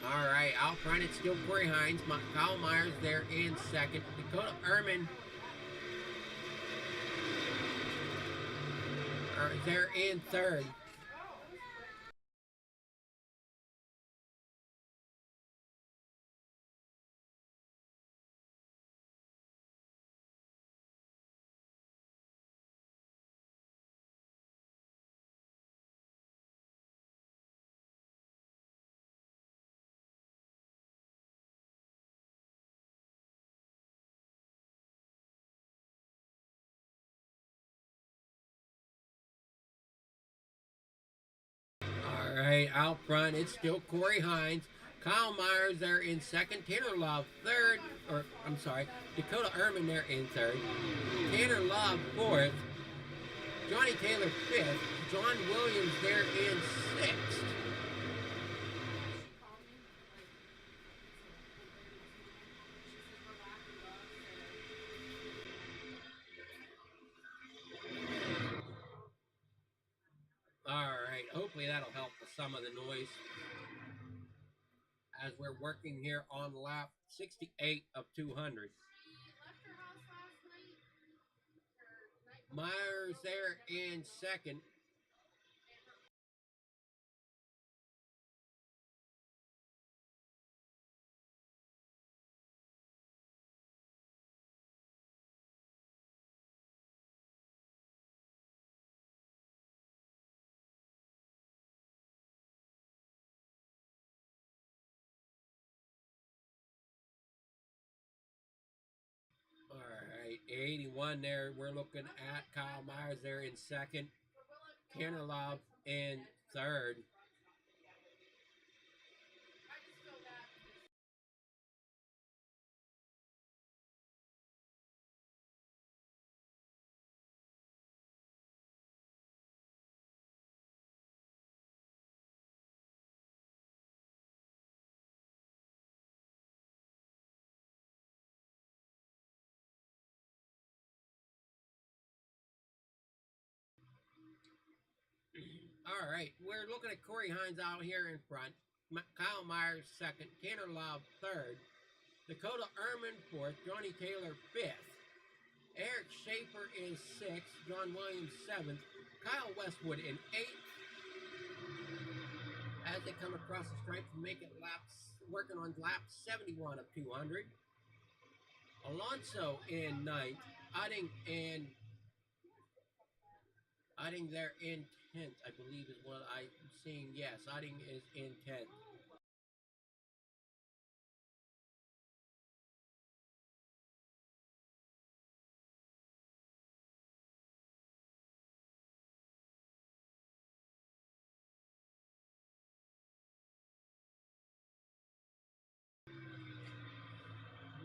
Alright, out front it's still Corey Hines. Kyle Myers there in 2nd. Dakota Ehrman there in 3rd. Alright, out front, it's still Corey Hines. Kyle Myers there in 2nd. Tanner Love 3rd. Or, I'm sorry, Dakota Ehrman there in 3rd. Tanner Love 4th. Johnny Taylor 5th. John Williams there in 6th. Alright, hopefully that'll help with some of the noise as we're working here on lap 68 of 200. Myers there in 2nd. Alright, 81 there. We're looking at Kyle Myers there in 2nd. Tanner Love in third. All right, we're looking at Corey Hines out here in front. Kyle Myers second, Tanner Lobb third, Dakota Ehrman fourth, Johnny Taylor fifth, Eric Schaefer is sixth, John Williams seventh, Kyle Westwood in eighth. As they come across the stripe to make it laps, working on lap 71 of 200. Alonso in ninth, Udding there in 10th, I believe is what I'm seeing. Yes, Udding is in 10th.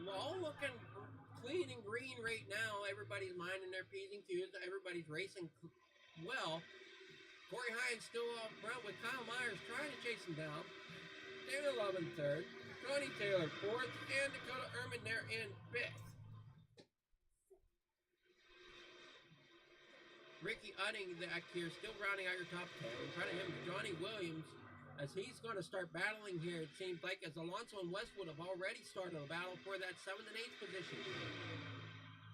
All looking clean and green right now. Everybody's minding their P's and Q's. Everybody's racing well. Corey Hines still up front with Kyle Myers trying to chase him down. Taylor Love in third. Johnny Taylor fourth. And Dakota Ehrman there in fifth. Ricky Udding back here still rounding out your top 10. In front of him, Johnny Williams, as he's going to start battling here, it seems like, as Alonso and Westwood have already started a battle for that 7th and 8th position.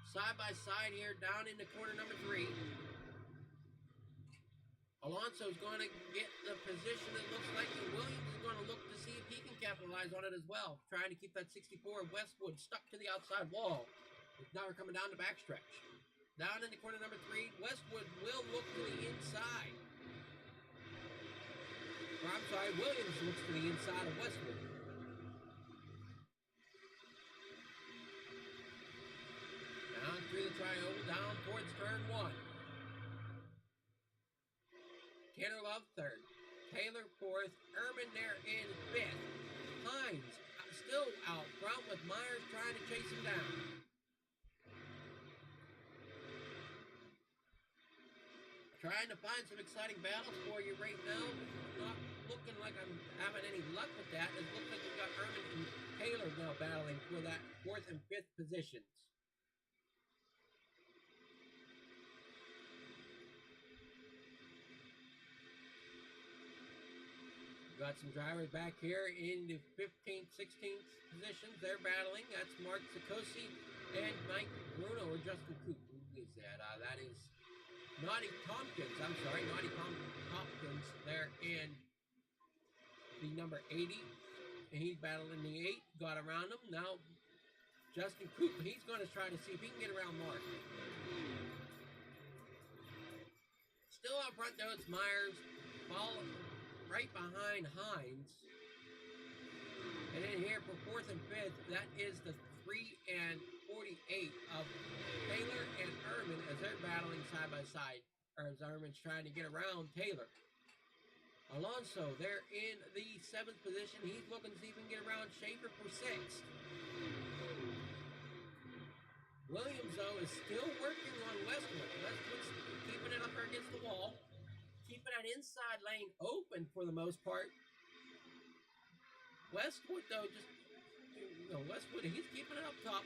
Side by side here, down into corner number 3. Alonso's going to get the position it looks like, and Williams is going to look to see if he can capitalize on it as well, trying to keep that 64. Westwood stuck to the outside wall. Now we're coming down the backstretch. Down into corner number 3, Westwood will look to the inside. Or, I'm sorry, Williams looks to the inside of Westwood. Down through the tri-oval, down towards turn 1. Tanner Love third. Taylor fourth. Ehrman there in fifth. Hines still out front with Myers trying to chase him down. Trying to find some exciting battles for you right now. Not looking like I'm having any luck with that. It looks like we've got Ehrman and Taylor now battling for that 4th and 5th positions. Got some drivers back here in the 15th, 16th positions. They're battling. That's Mark Sikosi and Mike Bruno or Justin Coop. Who is that? That is Naughty Tompkins. I'm sorry, Naughty Tompkins there in the number 80. And he's battling the 8. Got around him. Now, Justin Coop, he's going to try to see if he can get around Mark. Still out front, though, it's Myers. Following right behind Hines. And then here for 4th and 5th, that is the 3 and 48 of Taylor and Ehrman as they're battling side by side. Or as Ehrman's trying to get around Taylor. Alonso, they're in the 7th position. He's looking to see if he can get around Schaefer for 6th. Williams, though, is still working on Westwood. Westwood's keeping it up against the wall. Keeping that inside lane open for the most part. Westwood, though, Westwood, he's keeping it up top.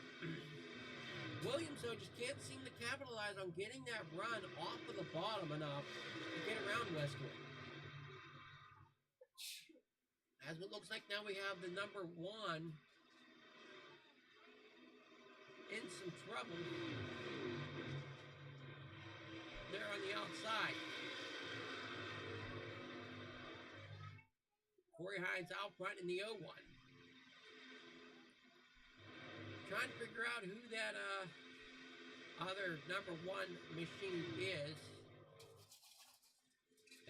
Williams, though, just can't seem to capitalize on getting that run off of the bottom enough to get around Westwood. As it looks like now we have the number 1 in some trouble. There on the outside. Corey Hines out front in the 01. Trying to figure out who that other number 1 machine is.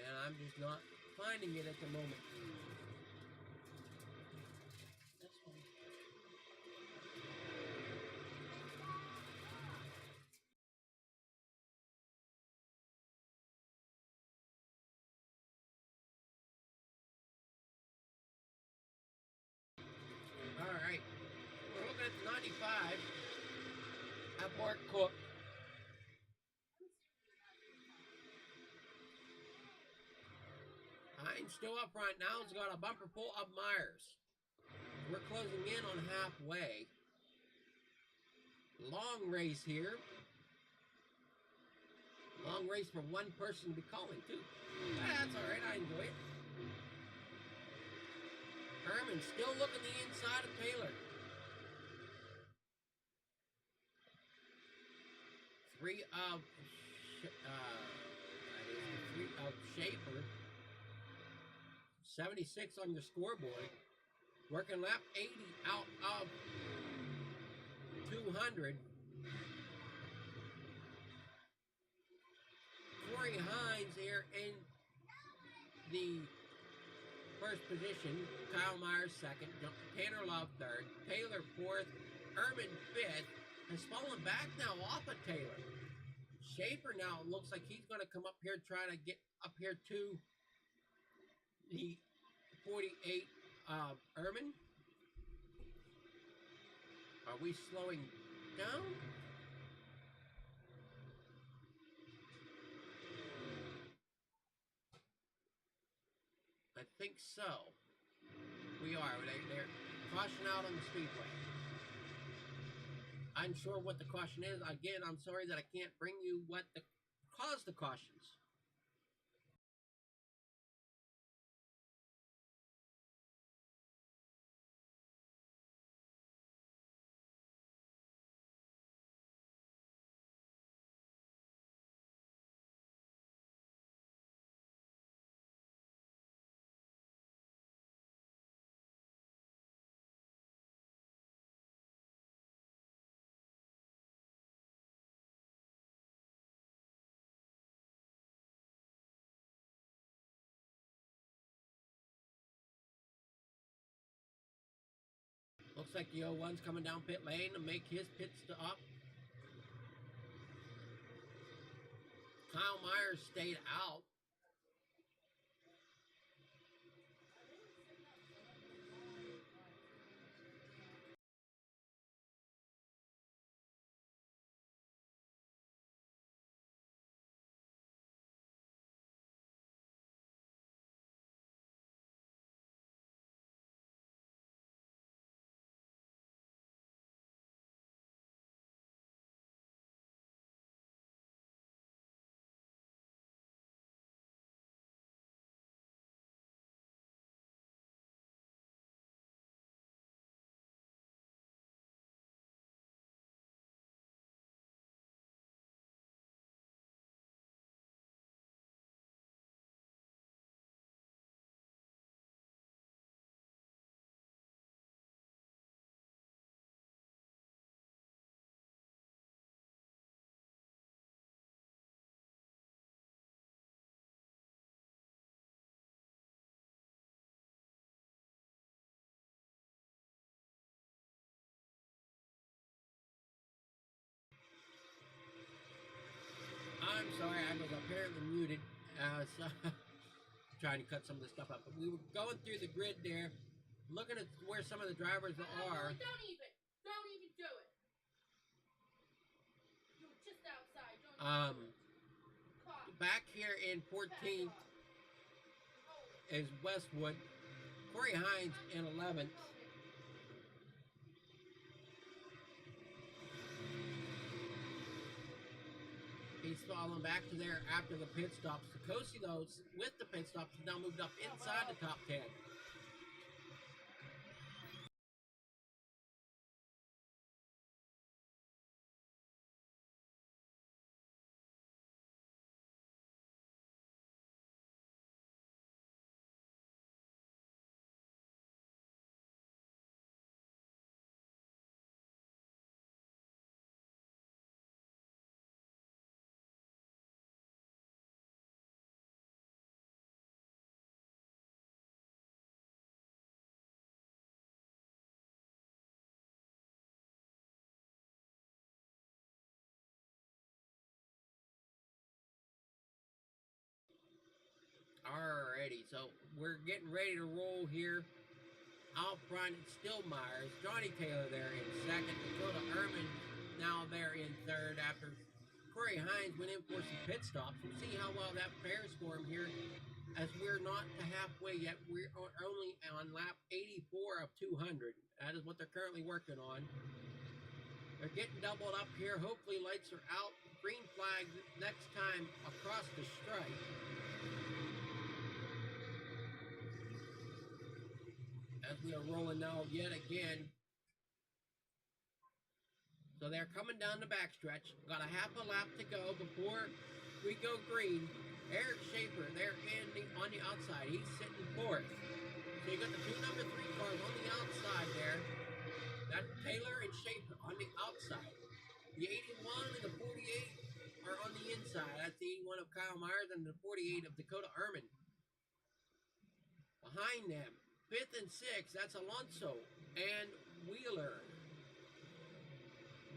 And I'm just not finding it at the moment. Mark Cook. Hines still up front. Now he's got a bumper pull of Myers. We're closing in on halfway. Long race here. Long race for one person to be calling, too. That's all right. I enjoy it. Herman still looking the inside of Taylor. Three of Schaefer. 76 on your scoreboard. Working lap 80 out of 200. Corey Hines here in the first position. Kyle Myers second. Tanner Love third. Taylor fourth. Erman fifth. Has fallen back now off of Taylor. Schaefer now looks like he's going to come up here trying to get up here to the 48 Erman. Are we slowing down? I think so. We are. They're caution out on the speedway. Unsure what the caution is. Again, I'm sorry that I can't bring you what caused the cautions. Looks like the 01's coming down pit lane to make his pit stop. Kyle Myers stayed out. I'm sorry, I was apparently muted. So trying to cut some of this stuff up. But we were going through the grid there, looking at where some of the drivers are. Don't even do it. You're just outside. Back here in 14th is Westwood. Corey Hines in 11th. He's falling back to there after the pit stops. Sikosi, though, with the pit stops, has now moved up inside the top 10. Alrighty, so we're getting ready to roll here. Out front, it's still Myers. Johnny Taylor there in second. Dakota Erman now there in third after Corey Hines went in for some pit stops. We'll see how well that fares for him here, as we're not to halfway yet. We're only on lap 84 of 200. That is what they're currently working on. They're getting doubled up here. Hopefully lights are out. Green flag next time across the stripe. As we are rolling now yet again. So they're coming down the backstretch. Got a half a lap to go before we go green. Eric Schaefer, they're on the outside. He's sitting fourth. So you got the two number 3 cars on the outside there. That's Taylor and Schaefer on the outside. The 81 and the 48 are on the inside. That's the 81 of Kyle Myers and the 48 of Dakota Ehrman. Behind them, 5th and 6th, that's Alonso and Wheeler.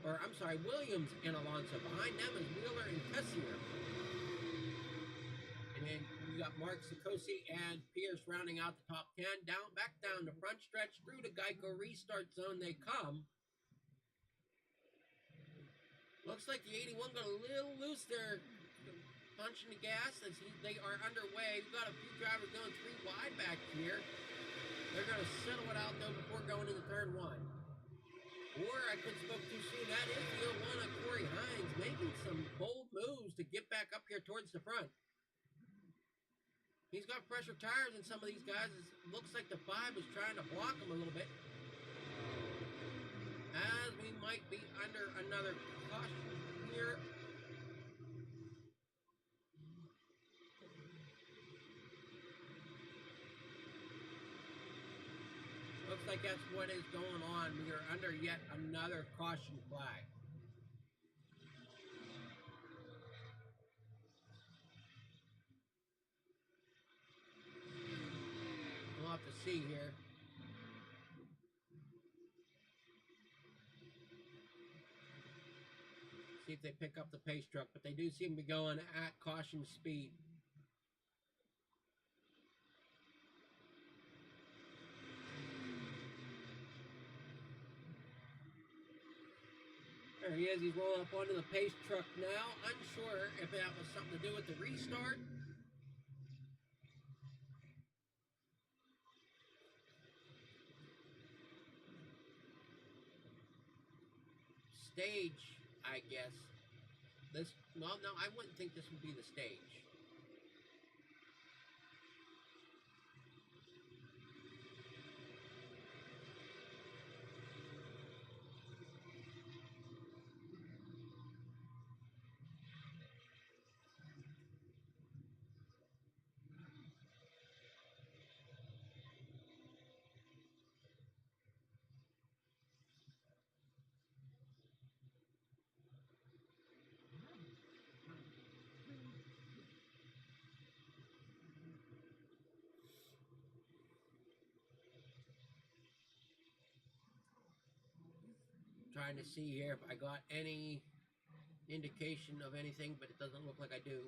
Or, I'm sorry, Williams and Alonso. Behind them is Wheeler and Tessier. And then we got Mark Sikosi and Pierce rounding out the top 10. Back down the front stretch through the Geico restart zone they come. Looks like the 81 got a little loose there, punching the gas as they are underway. We've got a few drivers going 3 wide back here. They're going to settle it out though before going into turn 1. Or I could spoke too soon. That is the 01 of Corey Hines making some bold moves to get back up here towards the front. He's got pressure tires in some of these guys. It looks like the 5 is trying to block him a little bit. As we might be under another caution here. Looks like that's what is going on. We are under yet another caution flag. We'll have to see here. See if they pick up the pace truck, but they do seem to be going at caution speed. There he is. He's rolling up onto the pace truck now. Unsure if that was something to do with the restart. Stage, I guess. This, well, no, I wouldn't think this would be the stage. Trying to see here if I got any indication of anything, but it doesn't look like I do.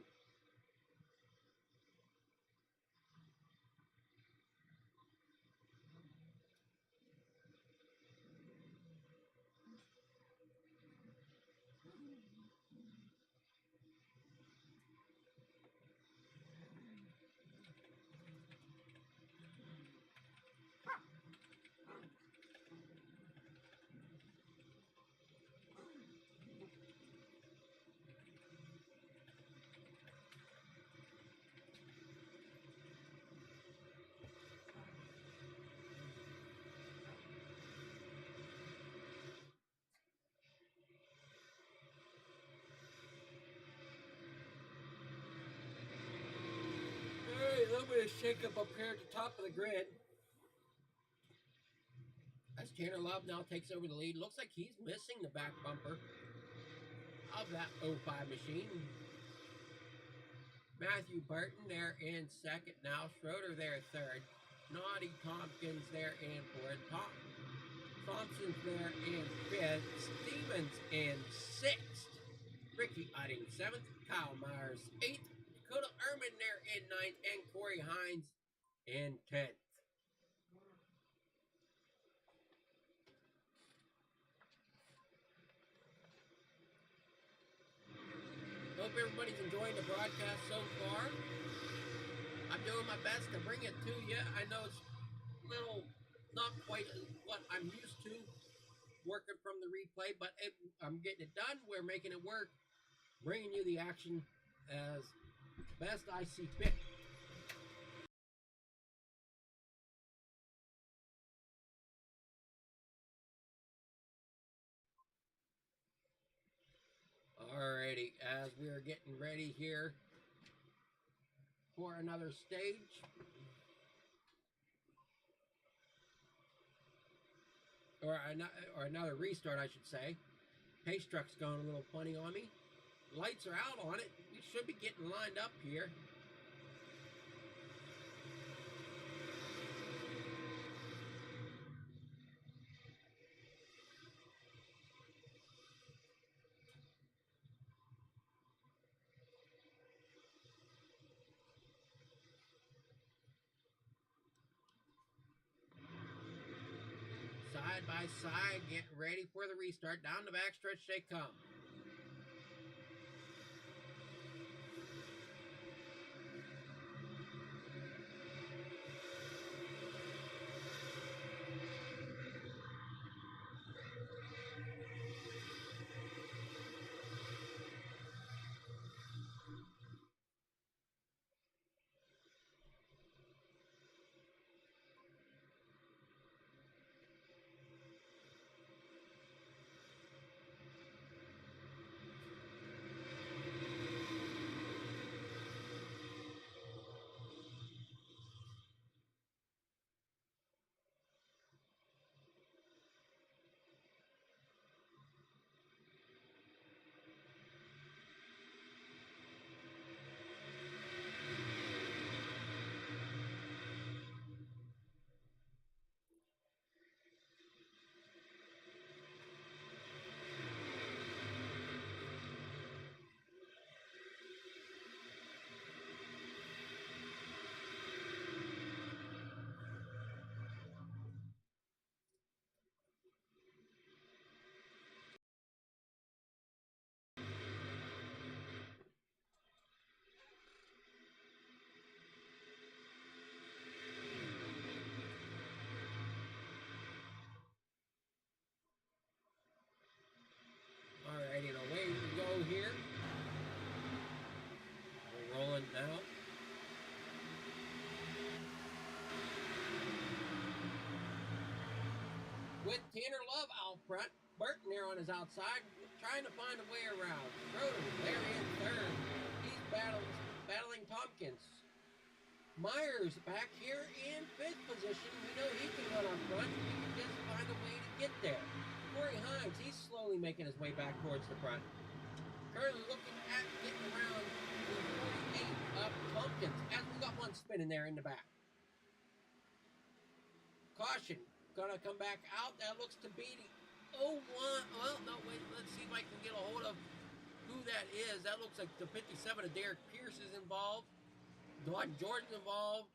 A little bit of shakeup up here at the top of the grid. As Tanner Love now takes over the lead. Looks like he's missing the back bumper of that 05 machine. Matthew Burton there in second now. Schroeder there third. Naughty Tompkins there in fourth. Thompson's there in fifth. Stevens in sixth. Ricky Utting seventh. Kyle Myers eighth. Dakota Ehrman there in ninth. And Corey Hines in 10th. enjoying the broadcast so far. I'm doing my best to bring it to you. I know it's a little, not quite what I'm used to working from the replay, but I'm getting it done. We're making it work, bringing you the action as best I see fit. Alrighty, as we are getting ready here for another stage. Or another restart, I should say. Pace truck's going a little funny on me. Lights are out on it. We should be getting lined up here. Side by side, getting ready for the restart. Down the backstretch they come. Alrighty, and away we go here. We're rolling now. With Tanner Love out front, Burton there on his outside, trying to find a way around. Schroeder there in third. He's battling Tompkins. Myers back here in fifth position. We know he can run up front. He can just find a way to get there. Corey Hines, he's slowly making his way back towards the front. Currently looking at getting around the 48 of Tompkins as we got one spinning there in the back. Caution, gonna come back out. That looks to be the 01. Well, no, wait, let's see if I can get a hold of who that is. That looks like the 57 of Derek Pierce is involved. Don Jordan's involved.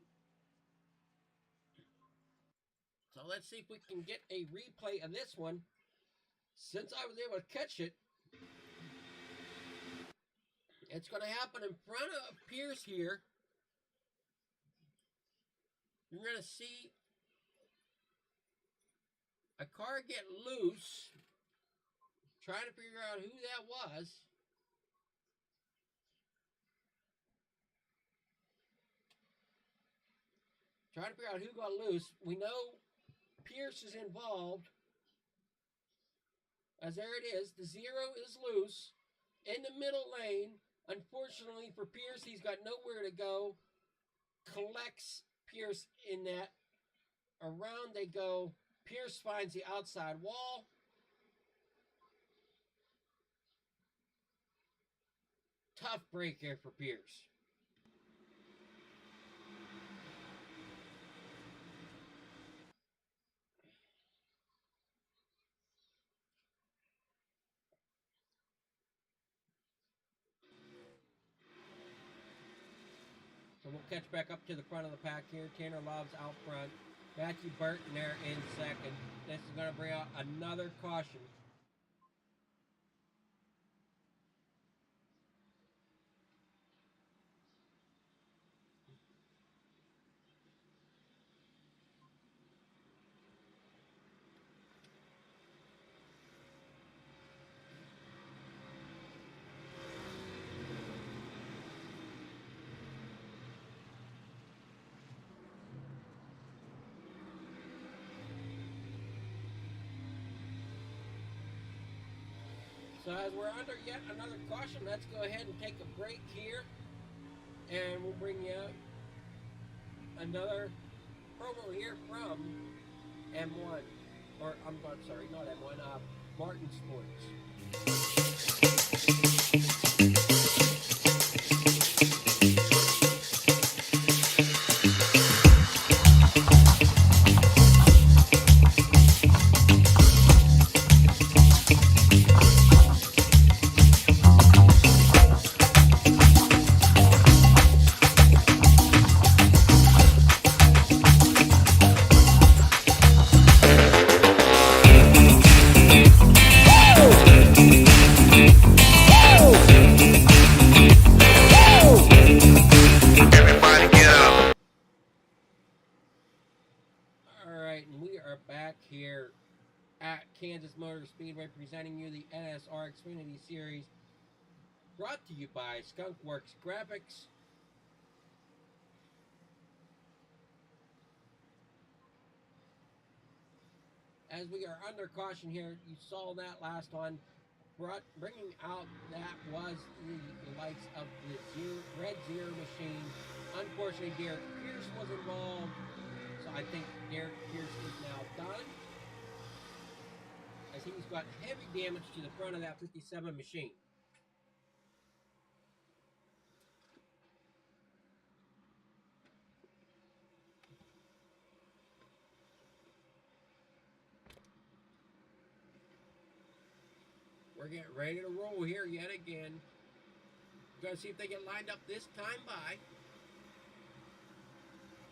So let's see if we can get a replay of this one. Since I was able to catch it, it's going to happen in front of Pierce here. You're going to see a car get loose. Trying to figure out who that was. Trying to figure out who got loose. We know Pierce is involved. As there it is, the 0 is loose in the middle lane. Unfortunately for Pierce, he's got nowhere to go. Collects Pierce in that. Around they go. Pierce finds the outside wall. Tough break here for Pierce. So we'll catch back up to the front of the pack here. Tanner Love's out front. Matthew Burton there in second. This is going to bring out another caution. So as we're under yet another caution, let's go ahead and take a break here, and we'll bring you another promo here from M1, or I'm sorry, not M1, Martin Sports. Alright, and we are back here at Kansas Motor Speedway presenting you the NSR Xfinity Series, brought to you by Skunkworks Graphics. As we are under caution here, you saw that last one. Bringing out that was the likes of the Red Zero machine. Unfortunately, Derek Pierce was involved, so I think Derek Pierce is now done, as he's got heavy damage to the front of that 57 machine. We're getting ready to roll here yet again. We're going to see if they get lined up this time by,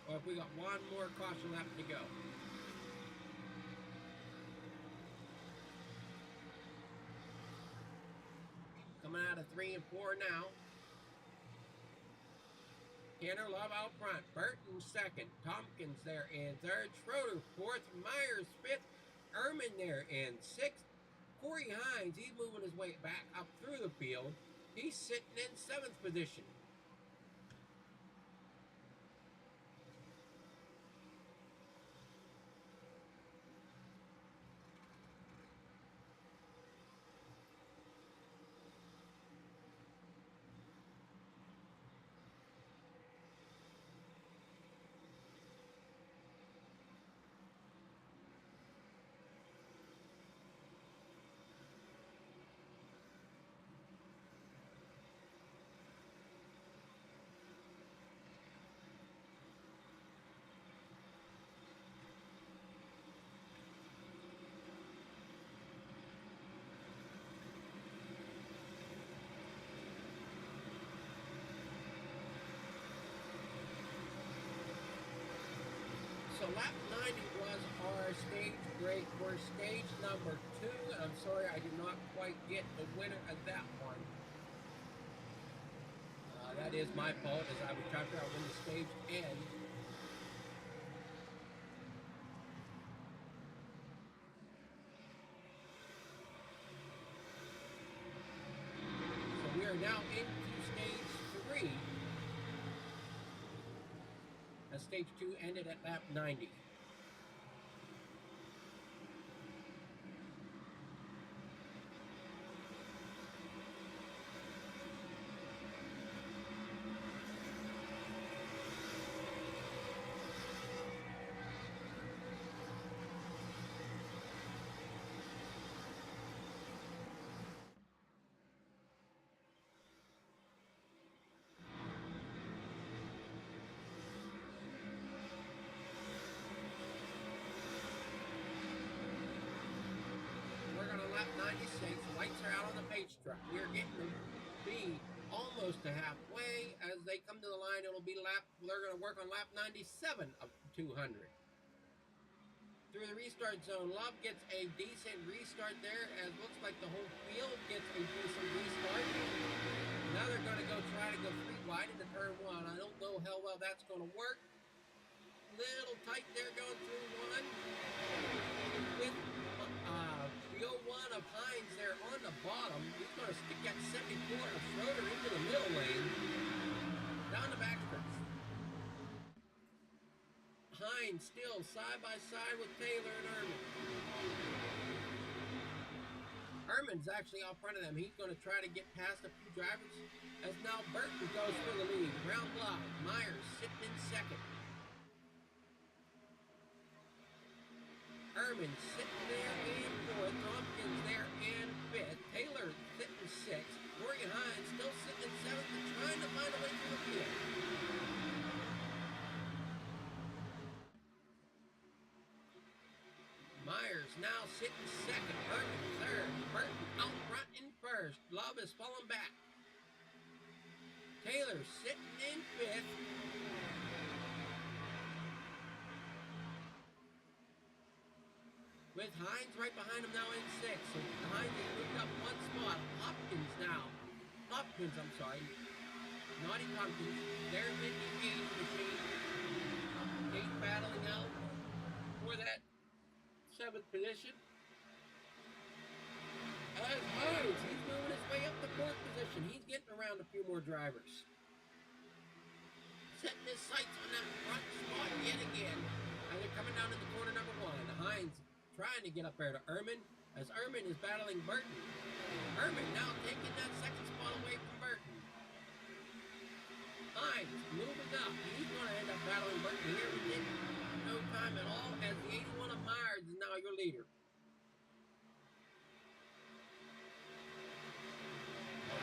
or if we got one more caution lap to go. Coming out of 3 and 4 now. Tanner Love out front. Burton second. Tompkins there in third. Schroeder fourth. Myers fifth. Ehrman there in sixth. Corey Hines, he's moving his way back up through the field. He's sitting in 7th position. So lap 90 was our stage break for stage number 2. I'm sorry I did not quite get the winner of that one. That is my fault, as I was trying to figure out when the stage ends. So we are now into stage 3. As stage 2 ended at lap 90. Lap 96, lights are out on the pace truck. We are getting to be almost to halfway. As they come to the line, they're going to work on lap 97 of 200. Through the restart zone, Love gets a decent restart there, as looks like the whole field gets a decent restart. Now they're going to try to go 3 wide into turn 1. I don't know how well that's going to work. Little tight there going through 1. With the 01 of Hines there on the bottom. He's going to stick that 74 of Schroeder into the middle lane. Down the backstretch. Hines still side by side with Taylor and Ehrman. Herman's actually out front of them. He's going to try to get past a few drivers as now Burton goes for the lead. Round block. Myers sitting in second. Herman sitting there in fourth. Tompkins there in fifth. Taylor sitting sixth. Corey Hines still sitting in seventh and trying to find a way through the field. Myers now sitting second. Herman third. Burton out front in first. Love is falling back. Taylor sitting in fifth. With Hines right behind him now in sixth. So Hines has moved up one spot. Hopkins, I'm sorry. Naughty Pumpkins. They're in the eighth machine. Eight battling out for that seventh position. As Hines, he's moving his way up to fourth position. He's getting around a few more drivers. Setting his sights on that front spot yet again. And they're coming down to the corner number one. Hines trying to get up there to Ehrman as Ehrman is battling Burton. Ehrman now taking that second spot away from Burton. Hines moving up. He's going to end up battling Burton here within no time at all as the 81 of Myers is now your leader.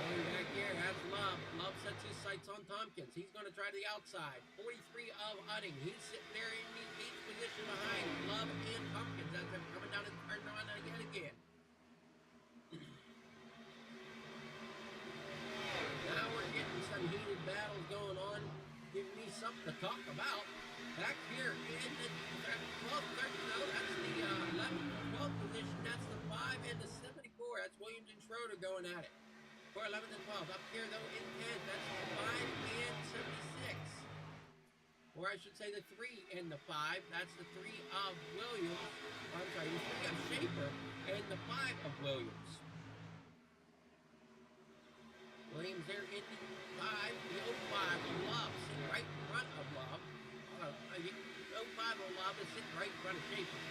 Going back here, that's Love. Love sets his sights on Tompkins. He's going to try to the outside. 43 of Udding. He's sitting there in the 8th position behind Love and Tompkins as they're coming down and turning on again. Now we're getting some heated battles going on. Giving me something to talk about. Back here in the 12th, 13th, no, that's the 11th, 12th position. That's the 5 and the 74. That's Williams and Schroeder going at it. For 11th and 12th. Up here, though, in 10th, that's the 5 and 76. Or I should say the 3 and the 5. That's the 3 of Williams. Or, I'm sorry, the 3 of Schaefer and the 5 of Williams. Williams there in the 5. The 05 of Love sitting right in front of Love. The 05 of Love is sitting right in front of Schaefer.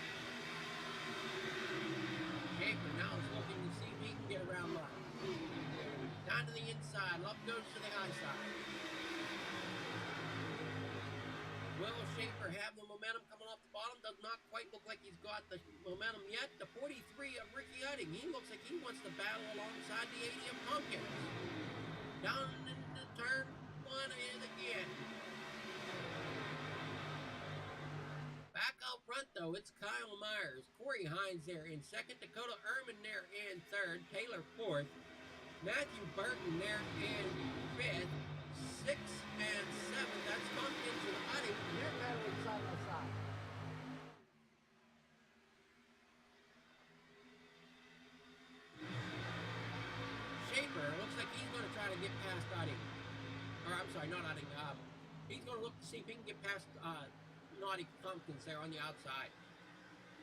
Schaefer now is looking to see if he can get around Love. Down to the inside. Love goes to the high side. Will Schaefer have the momentum coming off the bottom? Does not quite look like he's got the momentum yet. The 43 of Ricky Udding. He looks like he wants to battle alongside the 80 of Tompkins. Down into turn one and again. Back out front, though, it's Kyle Myers. Corey Hines there in second. Dakota Ehrman there in third. Taylor fourth. Matthew Burton there in fifth. 6 and 7. That's Tompkins and Udding. They're battling side by side. Schaefer looks like he's going to try to get past Udding. Or, I'm sorry, not Udding. He's going to look to see if he can get past Naughty Tompkins there on the outside.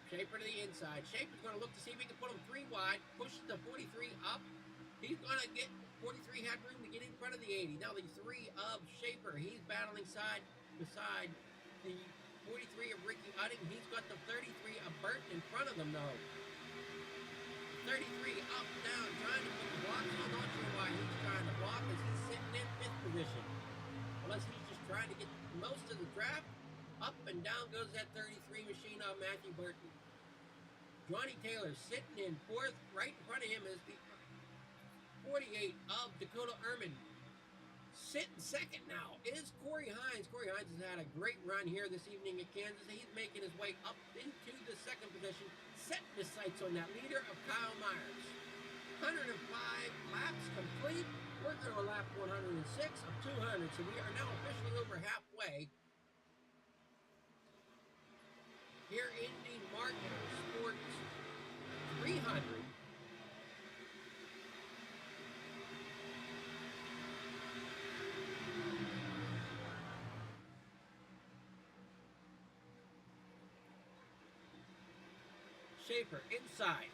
Schaefer to the inside. Schaefer's going to look to see if he can put him 3 wide. Push the 43 up. He's going to get 43 had room to get in front of the 80. Now the 3 of Schaefer. He's battling side beside the 43 of Ricky Udding. He's got the 33 of Burton in front of them, though. 33 up, down, trying to put the blocks on. Not sure why he's trying to block as he's sitting in 5th position. Unless he's just trying to get most of the draft. Up and down goes that 33 machine of Matthew Burton. Johnny Taylor sitting in 4th. Right in front of him is the 48 of Dakota Ehrman. Sitting second now is Corey Hines. Corey Hines has had a great run here this evening at Kansas. He's making his way up into the 2nd position, setting his sights on that leader of Kyle Myers. 105 laps complete. We're going to lap 106 of 200, so we are now officially over halfway here in the Martin Sports 300. Schaefer inside.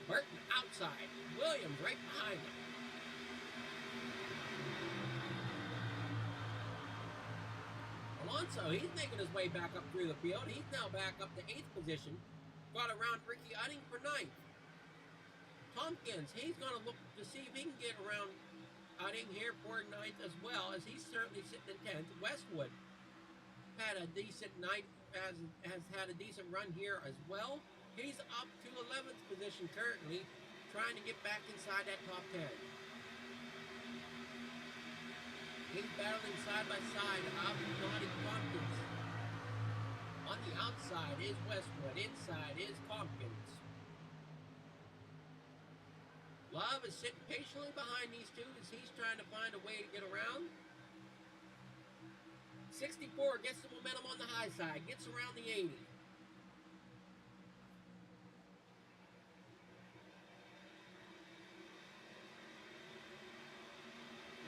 Burton outside. Williams right behind him. Alonso, he's making his way back up through the field. He's now back up to 8th position. got around Ricky Utting for 9th. Tompkins, he's going to look to see if he can get around Utting here for 9th as well, as he's certainly sitting in 10th. Westwood had a decent night, has had a decent run here as well. He's up to 11th position currently, trying to get back inside that top 10. He's battling side by side up Naughty Tompkins. On the outside is Westwood, inside is Tompkins. Love is sitting patiently behind these two as he's trying to find a way to get around. 64 gets the momentum on the high side, gets around the 80.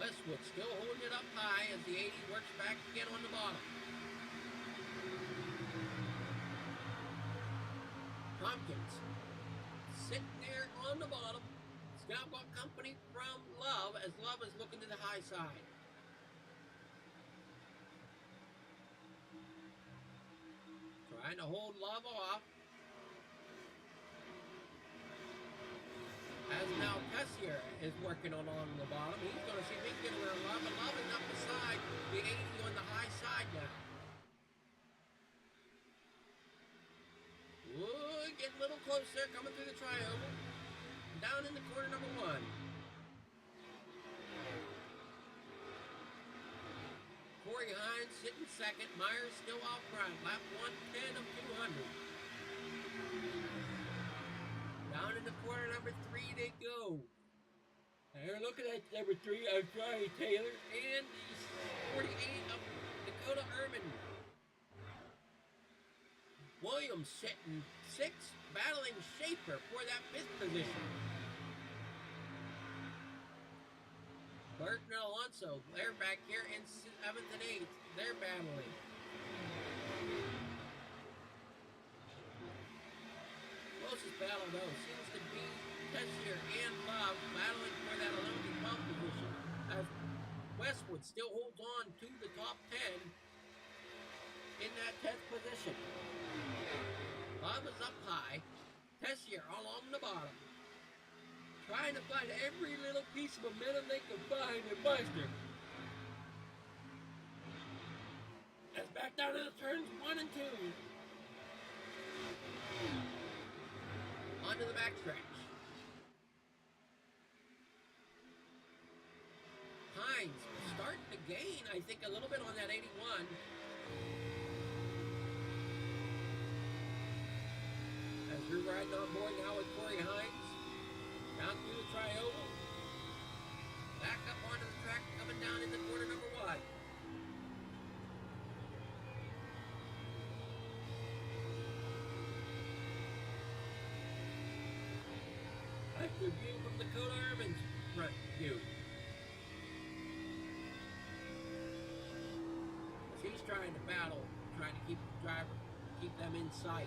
Westwood still holding it up high as the 80 works back again on the bottom. Tompkins sitting there on the bottom. He's now got company from Love as Love is looking to the high side. Trying to hold Love off. As now Tessier is working on the bottom. He's going to see if he can get around Love, but Love is up beside the 80 on the high side now. Ooh, getting a little closer, coming through the trioval. Down in the corner number 1. Corey Hines sitting second. Myers still out front. Lap 110 of 200. Down in the corner number 3 they go. And they're looking at number 3 of Johnny Taylor and the 48 of Dakota Erman. Williams sitting 6th, battling Schaefer for that 5th position. Burton and Alonso, they're back here in 7th and 8th. They're battling. Closest battle, though, seems to be Tessier and Love battling for that 11th and 12th position. As Westwood still holds on to the top 10 in that 10th position. Love is up high. Tessier along the bottom. Trying to find every little piece of momentum they can find in Meister. As back down to the turns 1 and 2. Onto the backstretch. Hines starting to gain, I think, a little bit on that 81. As you're riding on board now with Corey Hines. Down through the trioval. Back up onto the track, coming down into corner number 1. That's the view from Dakota Erman's front view. As he's trying to battle, trying to keep the driver, keep them in sight.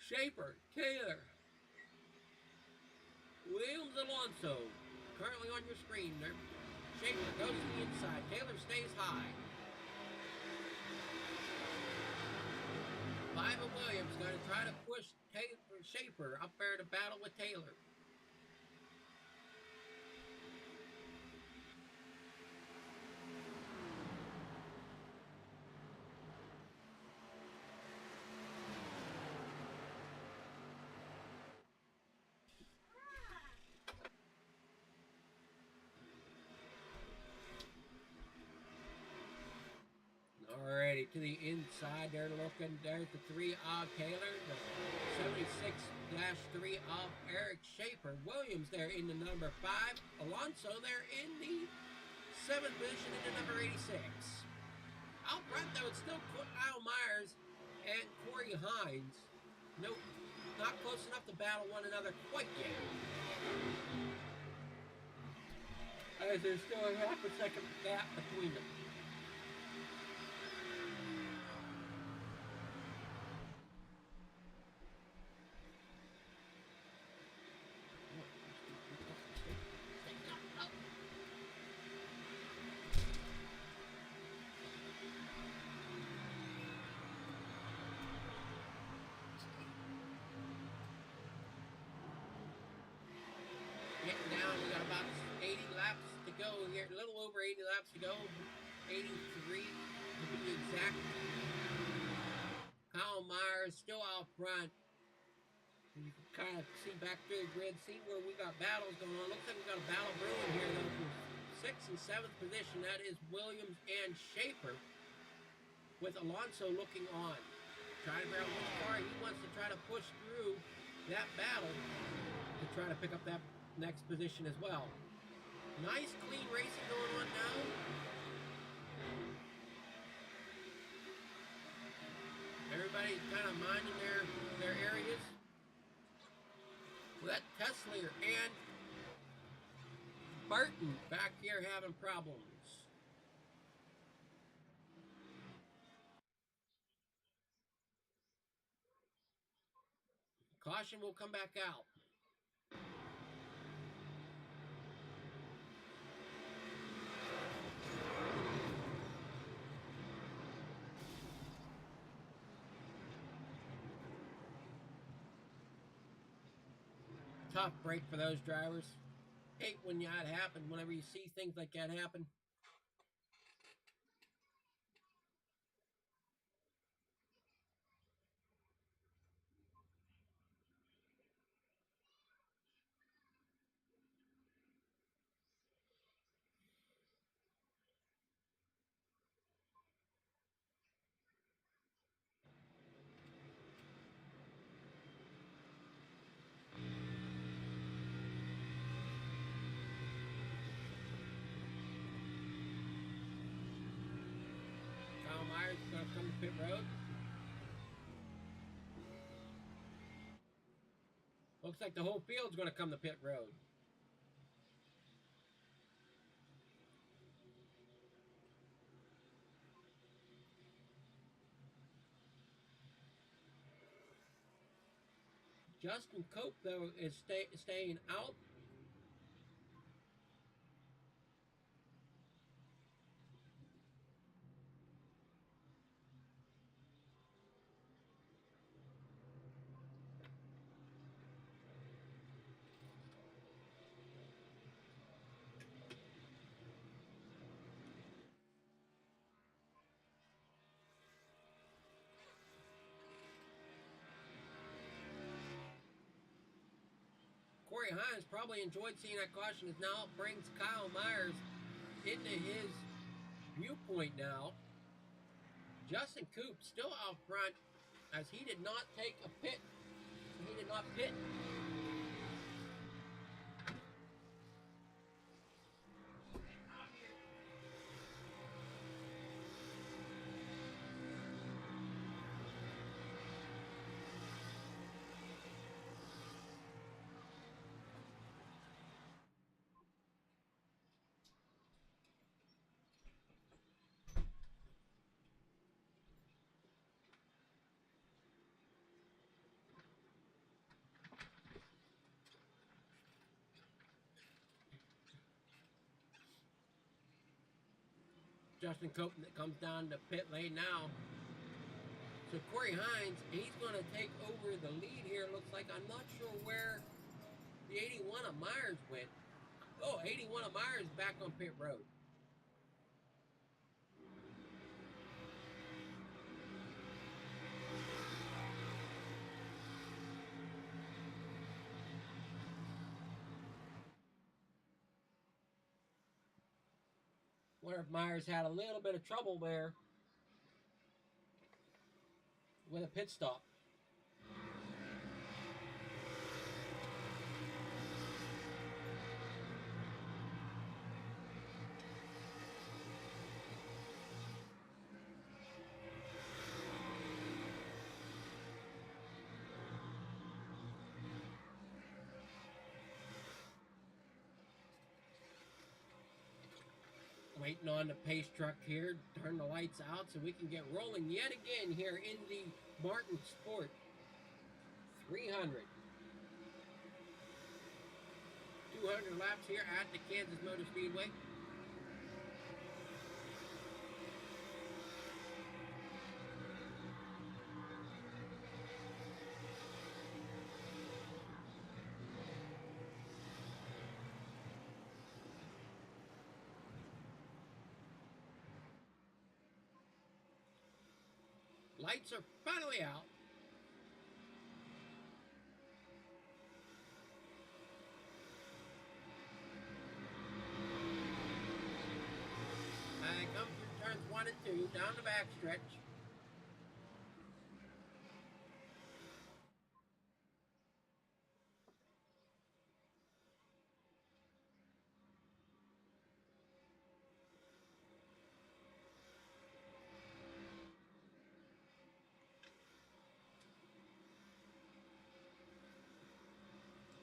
Schaefer, Taylor, Williams, Alonso, currently on your screen there. Schaefer goes to the inside. Taylor stays high. 5 of Williams going to try to push Schaefer up there to battle with Taylor. Alrighty, to the inside, they're looking. There's the 3 of Taylor, the 76-3 of Eric Schaefer. Williams there in the number 5. Alonso there in the 7th position in the number 86. Out front, though, it's still Kyle Myers and Corey Hines. Nope, not close enough to battle one another quite yet. as there's still a half a second gap between them. Getting down, we got about 80 laps to go here, a little over 80 laps to go, 83 to be exact. Kyle Myers still out front. You can kind of see back through the grid, see where we got battles going on. Looks like we got a battle brewing here though for 6th and 7th position. That is Williams and Schaefer, with Alonso looking on. Trying to figure out which car he wants to try to push through that battle to try to pick up that next position as well. Nice clean racing going on now. Everybody kind of minding their areas. We got Kessler and Burton back here having problems. Caution will come back out. Tough break for those drivers. Hate when that happens, whenever you see things like that happen. Kyle Myers is going to come to pit road. Looks like the whole field's going to come to pit road. Justin Cope, though, is staying out. Corey Hines probably enjoyed seeing that caution, as now brings Kyle Myers into his viewpoint now. Justin Coop still out front, as he did not take a pit. He did not pit. Justin Cope comes down the pit lane now. So Corey Hines, he's going to take over the lead here. Looks like, I'm not sure where the 81 of Myers went. Oh, 81 of Myers back on pit road. Wonder if Myers had a little bit of trouble there with a pit stop. Waiting on the pace truck here, turn the lights out so we can get rolling yet again here in the Martin Sport 300. 200 laps here at the Kansas Motor Speedway. Lights are finally out. I come through turns 1 and 2, down the back stretch.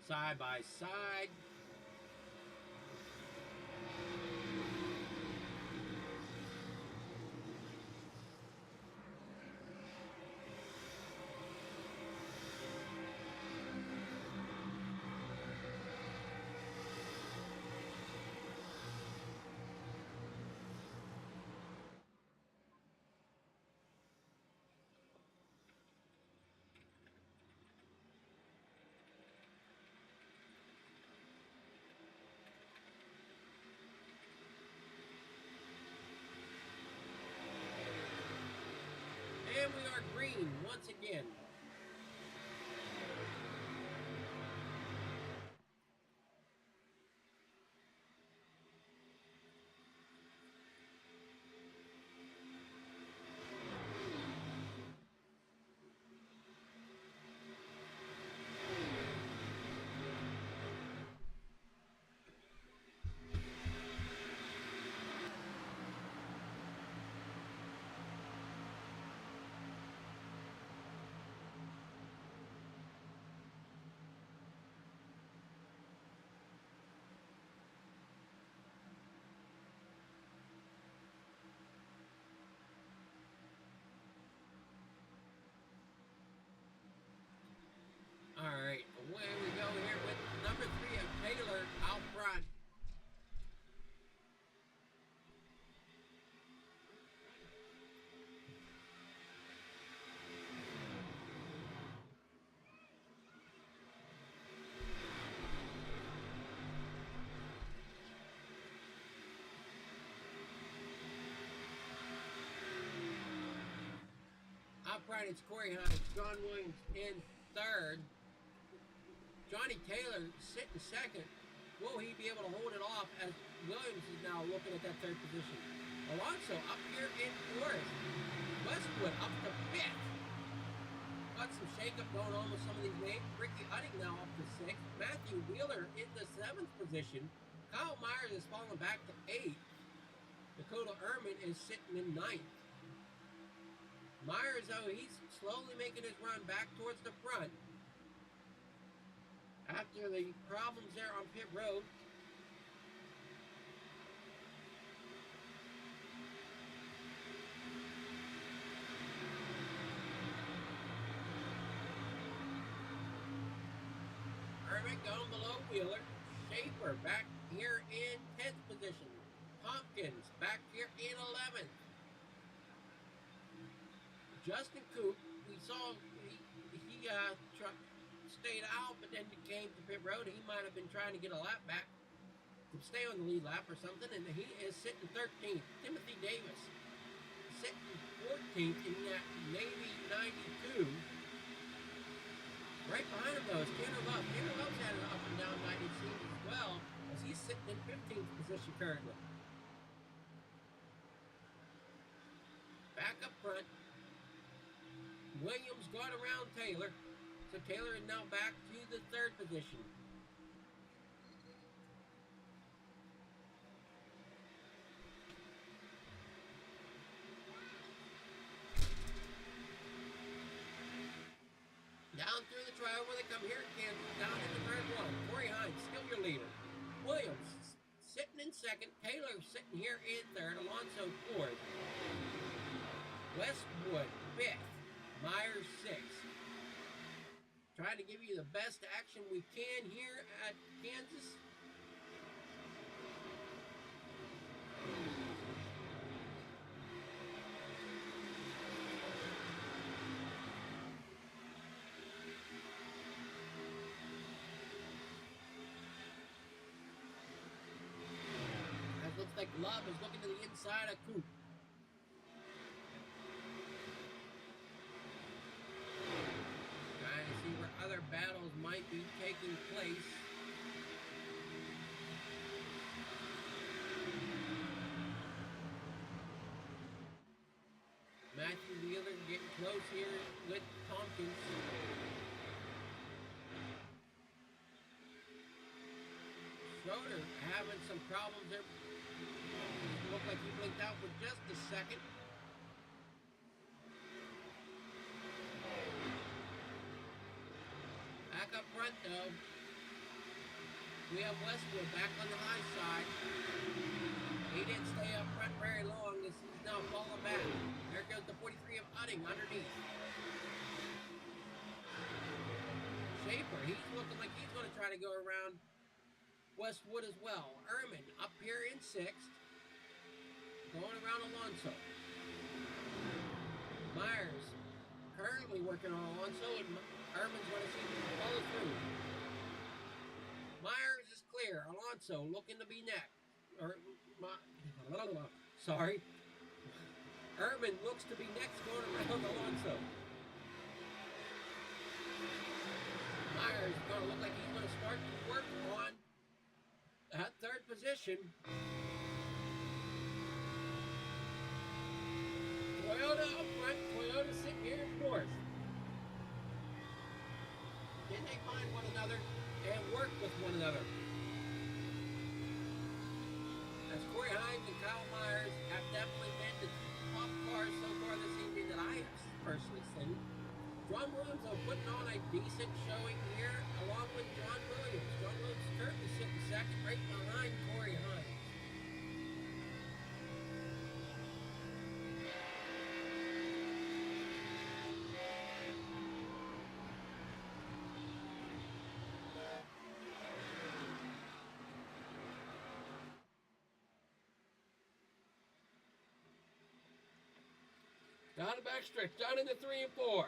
Side by side. And we are green once again. All right, away we go here with number 3 of Taylor out front. Out front, it's Corey Hines, John Williams in third. Johnny Taylor sitting second. Will he be able to hold it off as Williams is now looking at that third position? Alonso up here in fourth. Westwood up to fifth. Got some shakeup going on with some of these names. Ricky Hutting now up to sixth. Matthew Wheeler in the seventh position. Kyle Myers is falling back to eighth. Dakota Ehrman is sitting in ninth. Myers, though, he's slowly making his run back towards the front. After the problems there on pit road. Ehrman going below Wheeler. Schaefer back here in 10th position. Tompkins back here in 11th. Justin Coop, we saw he stayed out, but then came to pit road. He might have been trying to get a lap back to stay on the lead lap or something, and he is sitting 13th. Timothy Davis sitting 14th in that Navy 92. Right behind him, though, is Tanner Love. Tanner Love's had an up and down night, it seems, as well, as he's sitting in 15th position currently. Back up front, Williams got around Taylor, so Taylor is now back to the third position. Down through the trioval they come here at Kansas, down into turn one. Corey Hines, still your leader. Williams sitting in second. Taylor sitting here in third. Alonso fourth. Westwood fifth. Myers sixth. Trying to give you the best action we can here at Kansas. That looks like Love is looking to the inside of Coop. Trying to see where other battles might be taking place. Matthew Wheeler getting close here with Tompkins. Schroeder having some problems there. Looked like he blinked out for just a second. Back up front though. We have Westwood back on the high side. He didn't stay up front very long. He's now falling back. There goes the 43 of Utting underneath. Schaefer, he's looking like he's going to try to go around Westwood as well. Ehrman up here in sixth. Going around Alonso. Myers currently working on Alonso, and Ehrman's going to see him follow through. Myers is clear. Alonso looking to be next. Sorry. Ehrman looks to be next going around Alonso. Myers is going to look like he's going to start to work on that third position. Toyota up front. Toyota sitting here in fourth. Can they find one another and work with one another? As Corey Hines and Kyle Myers have definitely been the top cars so far this evening that I have personally seen. John Williams are putting on a decent showing here along with John Williams. John Williams currently sitting second right behind Corey Hines. Down the backstretch, down into 3 and 4.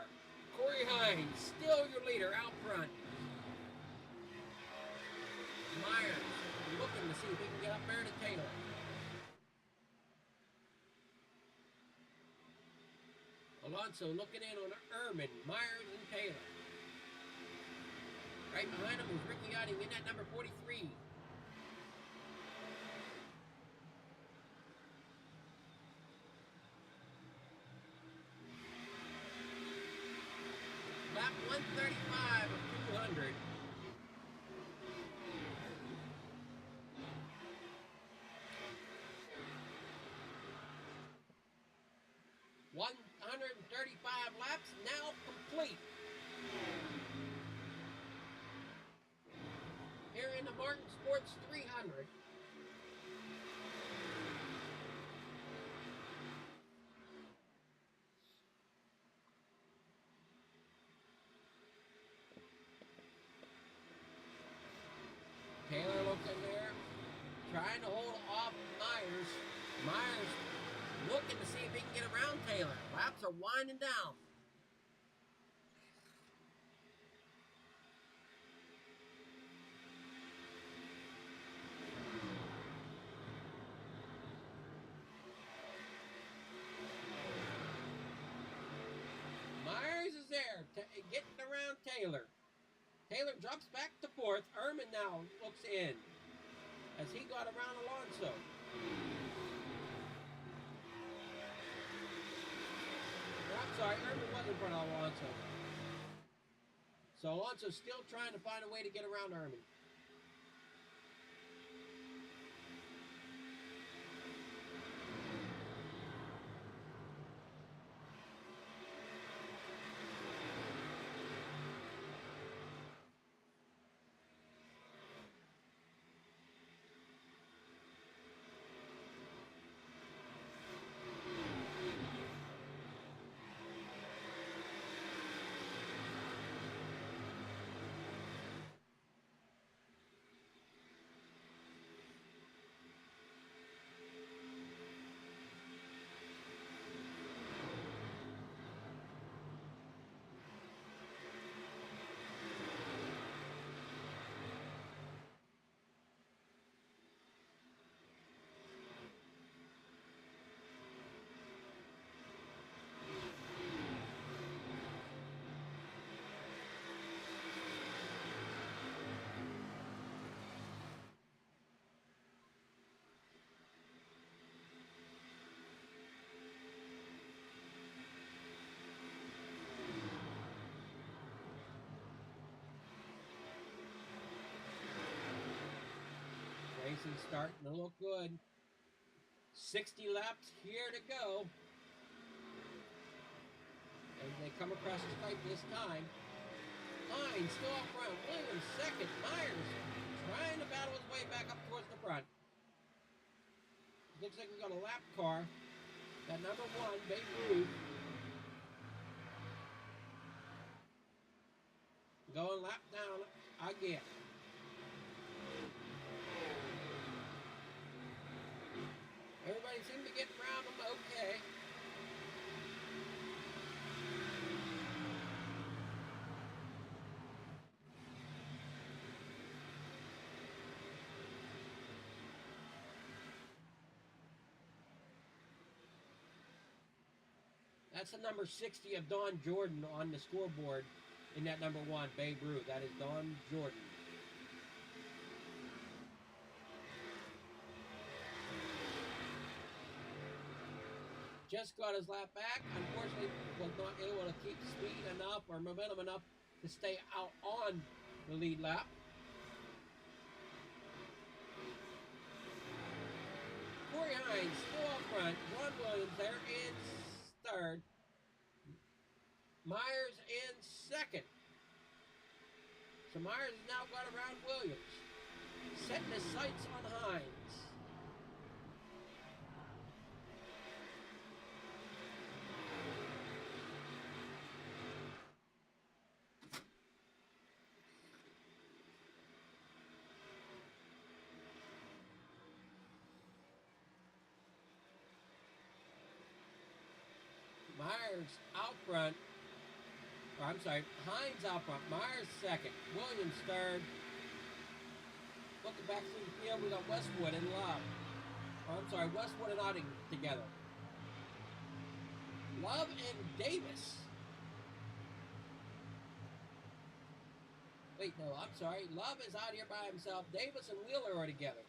Corey Hines, still your leader out front. Myers looking to see if he can get up there to Taylor. Alonso looking in on Ehrman, Myers, and Taylor. Right behind him is Ricky Utting in that number 43. Lap 135 of 200. $135 laps now complete. Here in the Martin Sports 300. Taylor looking there, trying to hold off Myers. Myers looking to see if he can get around Taylor. Laps are winding down. Myers is there, getting around Taylor. Taylor drops back to fourth. Ehrman now looks in as he got around Alonso. I'm sorry, Ehrman was in front of Alonso. So Alonso's still trying to find a way to get around Ehrman. racing starting to look good. 60 laps here to go. And they come across the stripe this time. Hines still up front. Williams second. Myers trying to battle his way back up towards the front. Looks like we got a lap car. That number 1, Babe Ruth. Going lap down again. Everybody seemed to get around them okay. That's the number 60 of Don Jordan on the scoreboard in that number 1, Babe Ruth. That is Don Jordan. Just got his lap back. Unfortunately, was not able to keep speed enough or momentum enough to stay out on the lead lap. Corey Hines still up front. Ron Williams there in third. Myers in second. So Myers has now got around Williams. Setting his sights on Hines. Myers out front. Or I'm sorry, Hines out front. Myers second. Williams third. Looking back through the field, we got Westwood and Love. Or I'm sorry, Westwood and Otting together. Love and Davis. Wait, no, I'm sorry. Love is out here by himself. Davis and Wheeler are together.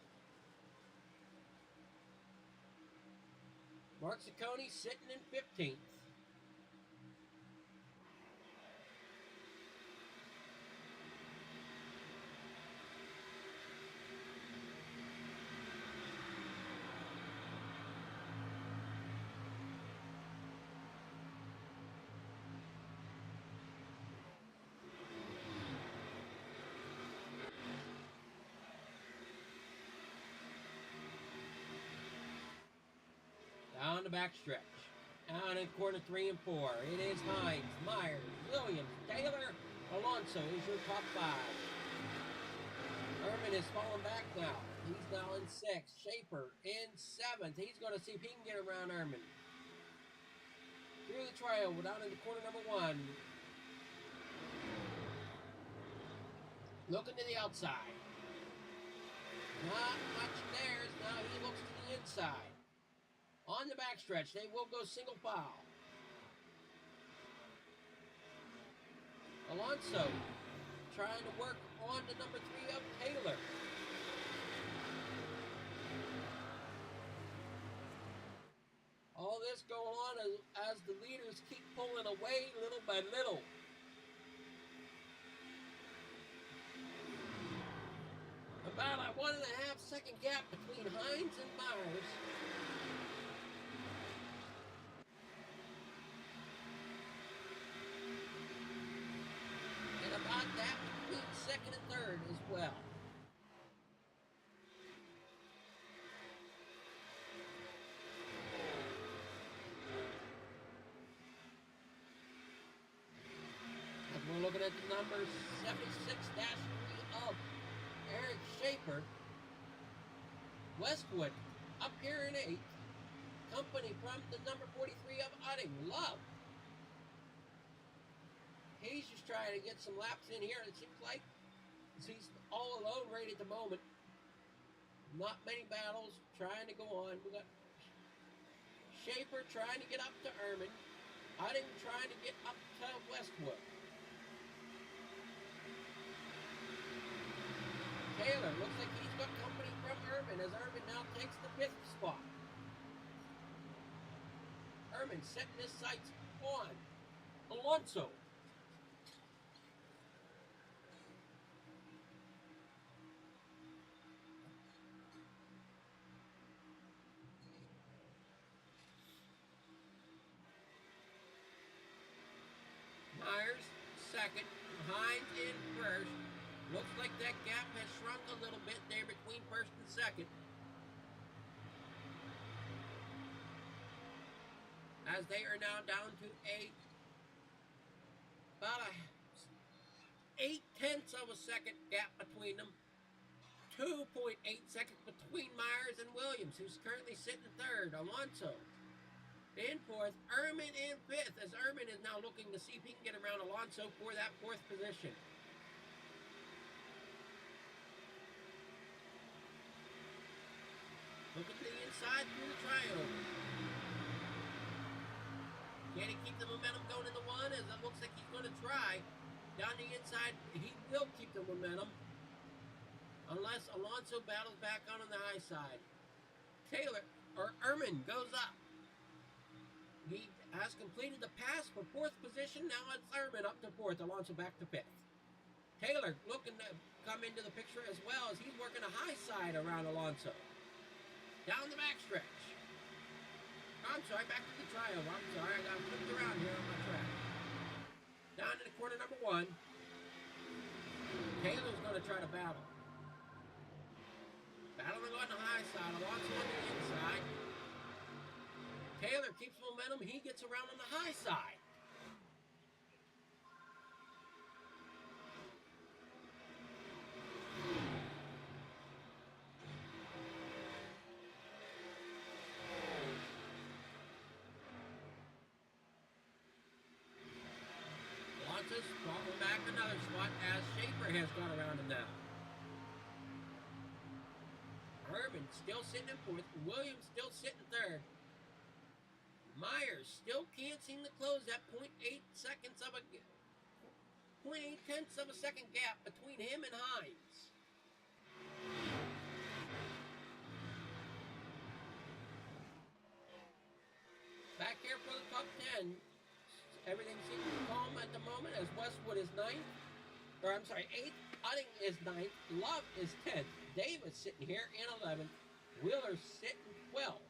Mark Ciccone sitting in 15th. Down the backstretch. Down in corner 3 and 4. It is Hines, Myers, Williams, Taylor, Alonso is your top 5. Herman is falling back now. He's now in 6th. Schaefer in 7th. He's going to see if he can get around Herman. Through the trail, we're down into corner number 1. Looking to the outside. Not much there. Now he looks to the inside. On the backstretch, they will go single file. Alonso trying to work on the number 3 of Taylor. All this going on as the leaders keep pulling away little by little. About a 1.5 second gap between Hines and Myers. And about that between 2nd and 3rd as well. As we're looking at the number 76-3 of Eric Schaefer. Westwood up here in 8th. Company from the number 43 of Otting, Love. He's just trying to get some laps in here, it seems like. He's all alone right at the moment. Not many battles trying to go on. We got Schaefer trying to get up to Herman. Otting trying to get up to Westwood. Taylor looks like he's got company from Herman as Herman now takes the 5th spot. Herman setting his sights on Alonso. second, Hines in first. Looks like that gap has shrunk a little bit there between first and second. As they are now down to about a 0.8 of a second gap between them. 2.8 seconds between Myers and Williams, who's currently sitting third. Alonso in fourth. Ehrman in fifth, as Ehrman is now looking to see if he can get around Alonso for that fourth position. Looking to the inside through the triover. Can he keep the momentum going in the one? As it looks like he's going to try. Down the inside, he will keep the momentum. Unless Alonso battles back on the high side. Ehrman goes up. He has completed the pass for fourth position. Now it's Ehrman up to fourth. Alonso back to fifth. Taylor looking to come into the picture as well as he's working a high side around Alonso. Down the backstretch. I'm sorry, back to the trial. I'm sorry, I got flipped around here on my track. Down to the corner number one. Taylor's going to try to battle. Battling on the high side. Alonso on the inside. Taylor keeps momentum. He gets around on the high side. Alonso's falling back another spot as Schaefer has gone around him now. Ehrman still sitting in fourth. Williams still sitting third. Myers still can't seem to close that 0.8 tenths of a second gap between him and Hines. Back here for the top 10. Everything seems to be calm at the moment as Westwood is 8th. Utting is 9th. Love is 10th. Davis sitting here in 11th. Wheeler sitting 12th.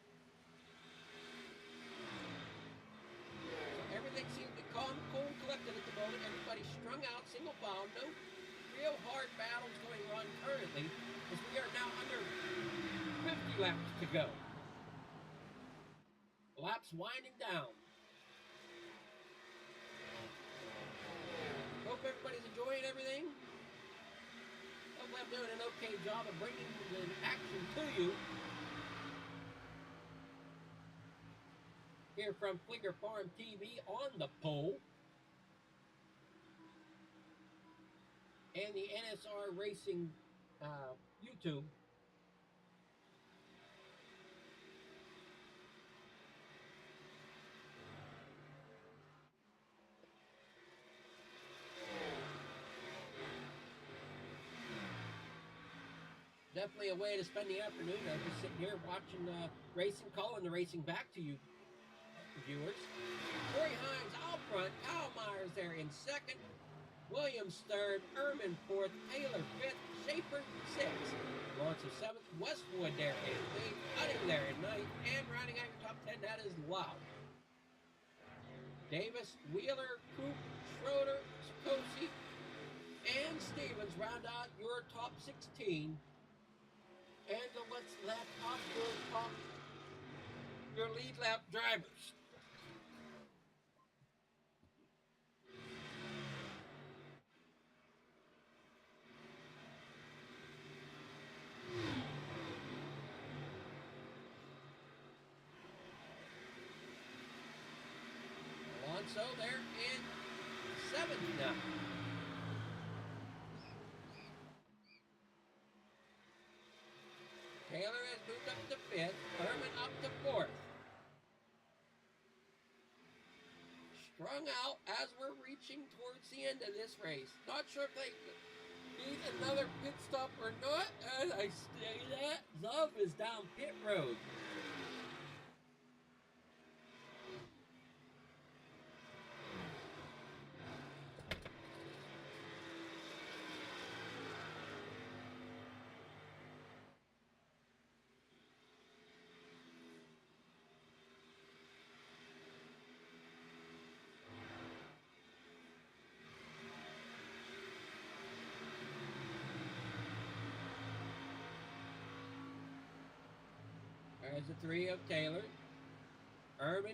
So everything seems to be calm, cool, and collected at the moment. Everybody's strung out, single file. No real hard battles going on currently, as we are now under 50 laps to go. Laps winding down. Hope everybody's enjoying everything. Hopefully I'm doing an okay job of bringing the action to you. Here from Flicker Farm TV on the pole. And the NSR Racing YouTube. Definitely a way to spend the afternoon. I'm just sitting here watching the racing, calling the racing back to you viewers. Corey Hines out front, Kyle Myers there in second, Williams third, Ehrman fourth, Taylor fifth, Schaefer sixth, Alonso seventh, Westwood there in eighth, Utting there in ninth, and rounding out your top 10, that is Loud. Davis, Wheeler, Coop, Schroeder, Sikosi, and Stevens round out your top 16. And let's lap up your lead lap drivers. Alonso there in seventh now. Taylor has moved up to fifth. Ehrman up to fourth. Strung out as we're reaching towards the end of this race. Not sure if they need another pit stop or not. As I say that, Love is down pit road. There's the three of Taylor, Urban,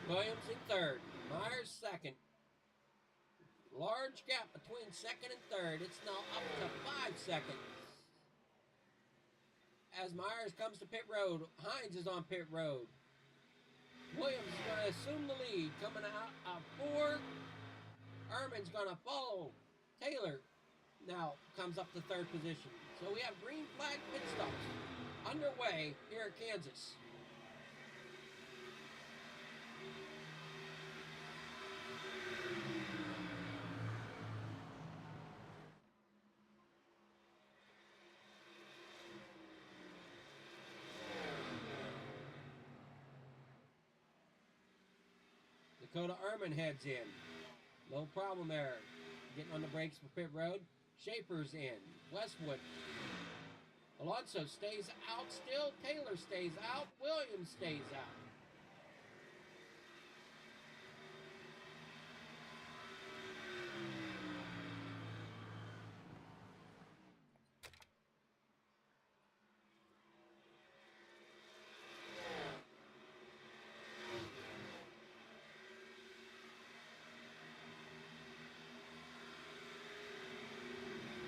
Williams in third, Myers second. Large gap between second and third. It's now up to 5 seconds. As Myers comes to pit road, Hines is on pit road. Williams is going to assume the lead, coming out of 4. Ehrman's going to follow. Taylor now comes up to third position. So we have green flag pit stops underway here at Kansas. Dakota Ehrman heads in. No problem there. Getting on the brakes for pit road. Schaefer's in. Westwood. Alonso stays out still. Taylor stays out. Williams stays out.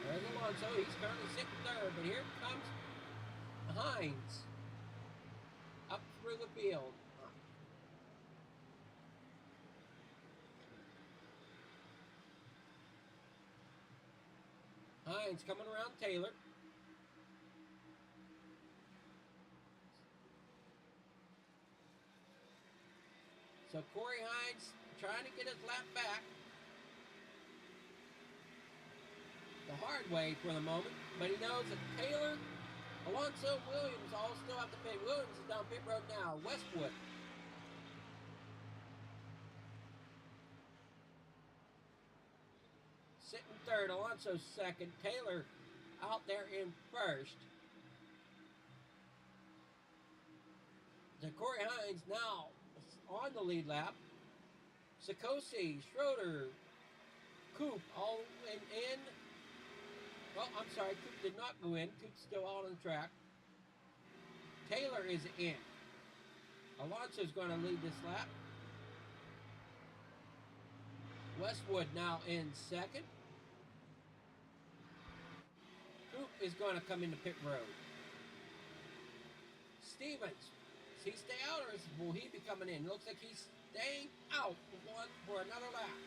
There's Alonso. He's currently sitting third, but here comes Hines up through the field. Hines coming around Taylor. So Corey Hines trying to get his lap back the hard way for the moment, but he knows that Taylor, Alonso, Williams all still have to pit. Williams is down pit road now. Westwood. Sitting third. Alonso second. Taylor out there in first. So Corey Hines now on the lead lap. Sikosi, Schroeder, Coop all in. Well, I'm sorry, Coop did not go in. Coop's still out on the track. Taylor is in. Alonso's going to lead this lap. Westwood now in second. Coop is going to come into pit road. Stevens, does he stay out or will he be coming in? Looks like he's staying out for another lap.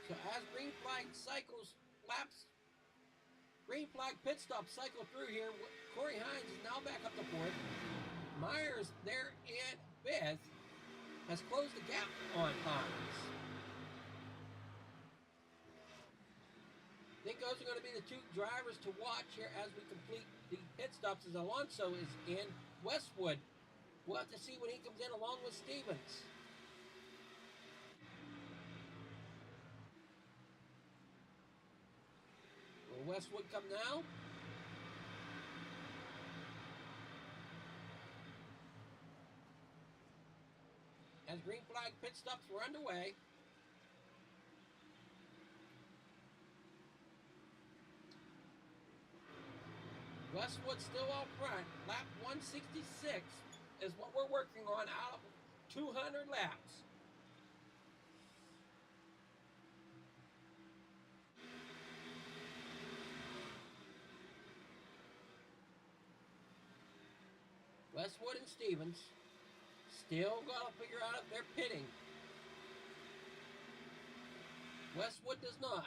So as green flag green flag pit stops cycle through here, Corey Hines is now back up to fourth. Myers there in fifth has closed the gap on Hines. I think those are going to be the two drivers to watch here as we complete the pit stops as Alonso is in. Westwood, we'll have to see when he comes in along with Stevens. Will Westwood come now? As green flag pit stops were underway. Westwood still out front. Lap 166 is what we're working on out of 200 laps. Westwood and Stevens still got to figure out if they're pitting. Westwood does not.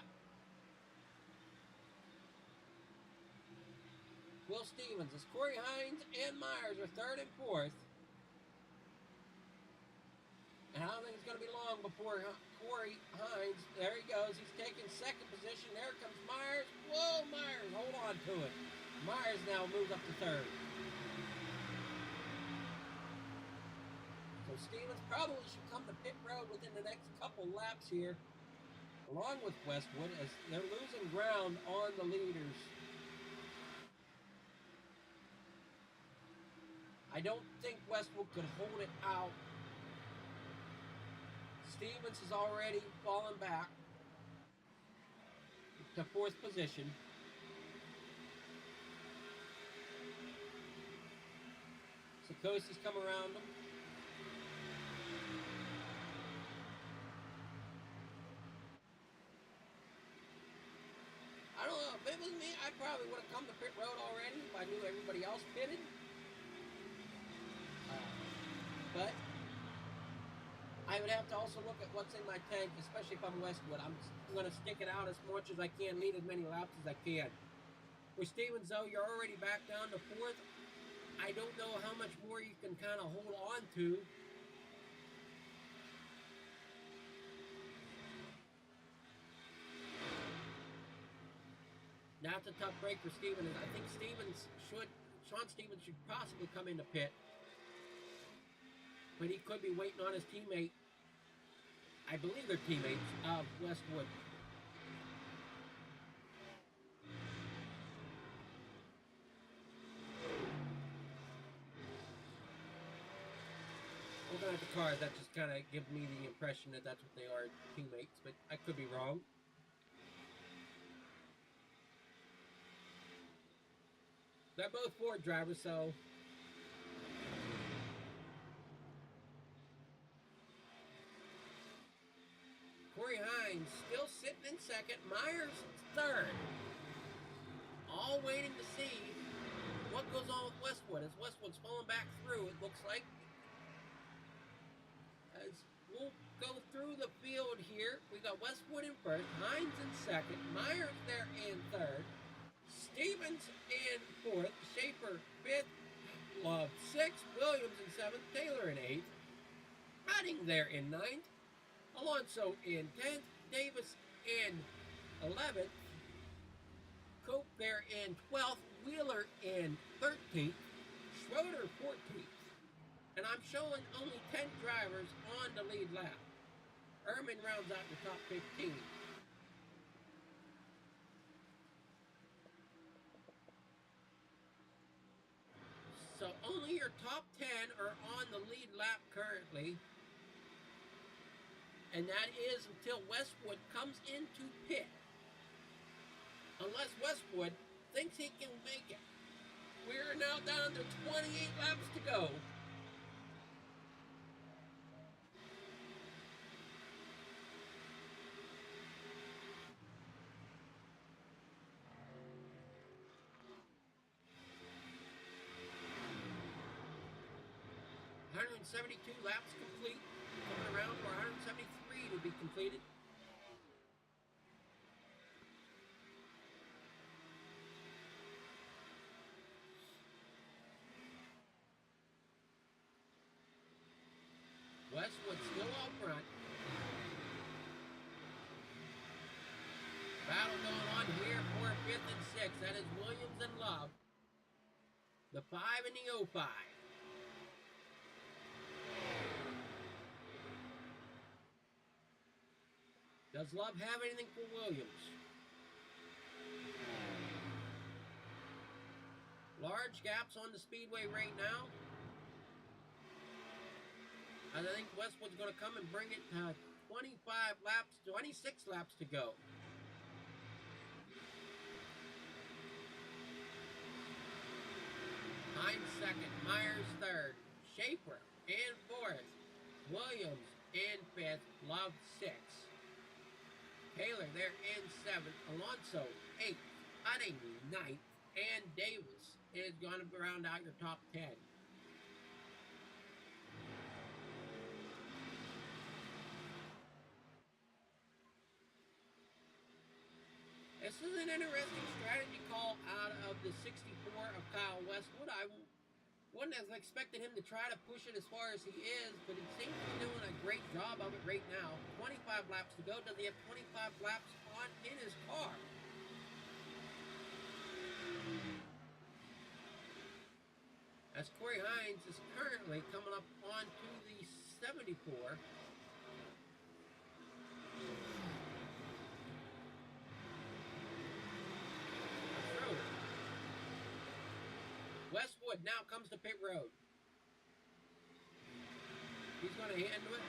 Will Stevens, as Corey Hines and Myers are third and fourth. And I don't think it's going to be long before Corey Hines, there he goes, he's taking second position. There comes Myers. Whoa, Myers, hold on to it. Myers now moves up to third. So Stevens probably should come to pit road within the next couple laps here, along with Westwood, as they're losing ground on the leaders. I don't think Westwood could hold it out. Stevens has already fallen back to 4th position. Sikosi's come around him. I don't know, if it was me, I probably would have come to pit road already if I knew everybody else pitted. But I would have to also look at what's in my tank, especially if I'm Westwood. I'm going to stick it out as much as I can, lead as many laps as I can. With Stevens, though, you're already back down to 4th. I don't know how much more you can kind of hold on to. Now it's a tough break for Stevens. I think Sean Stevens should possibly come into pit. But he could be waiting on his teammate. I believe they're teammates of Westwood. Looking at the cars, that just kind of gives me the impression that that's what they are, teammates, but I could be wrong. They're both Ford drivers, so Corey Hines still sitting in 2nd. Myers 3rd. All waiting to see what goes on with Westwood. As Westwood's falling back through, it looks like. As we'll go through the field here, we got Westwood in 1st, Hines in 2nd, Myers there in 3rd, Stevens in 4th, Schaefer 5th, Love 6th, Williams in 7th, Taylor in 8th, Redding there in 9th, Alonso in 10th, Davis in 11th, Cope there in 12th, Wheeler in 13th, Schroeder 14th. And I'm showing only 10 drivers on the lead lap. Ehrman rounds out the top 15. So only your top 10 are on the lead lap currently. And that is until Westwood comes into pit. Unless Westwood thinks he can make it. We're now down to 28 laps to go. .172 laps complete. Coming around for 173 to be completed. Westwood still out front. Battle going on here for 5th and 6th. That is Williams and Love. The 5 and the 05. Does Love have anything for Williams? Large gaps on the speedway right now. I think Westwood's going to come and bring it to 25 laps, 26 laps to go. Hines 2nd, Myers 3rd, Schaefer in 4th, Williams in 5th, Love 6th. Taylor there in 7th, Alonso 8th, Redding 9th, and Davis is going to round out your top 10. This is an interesting strategy call out of the 64 of Kyle Westwood. I wouldn't have expected him to try to push it as far as he is, but he seems to be doing a great job of it right now. 25 laps to go. Does he have 25 laps on in his car? As Corey Hines is currently coming up onto the 74. Westwood now comes to pit road. He's going to hand the lead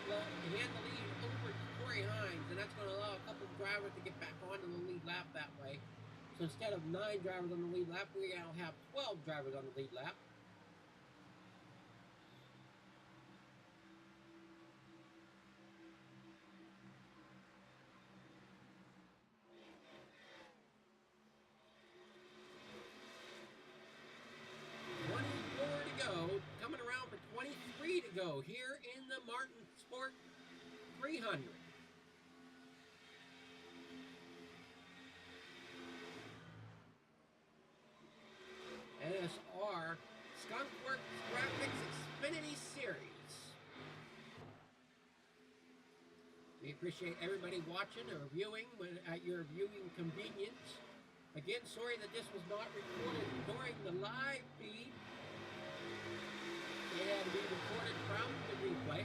over to Corey Hines, and that's going to allow a couple of drivers to get back onto the lead lap that way. So instead of 9 drivers on the lead lap, we're going to have 12 drivers on the lead lap. Coming around for 23 to go here in the Martin Sport 300. NSR Skunkworks Xfinity Series. We appreciate everybody watching or viewing at your viewing convenience. Again, sorry that this was not recorded during the live feed. It had to be recorded from the replay.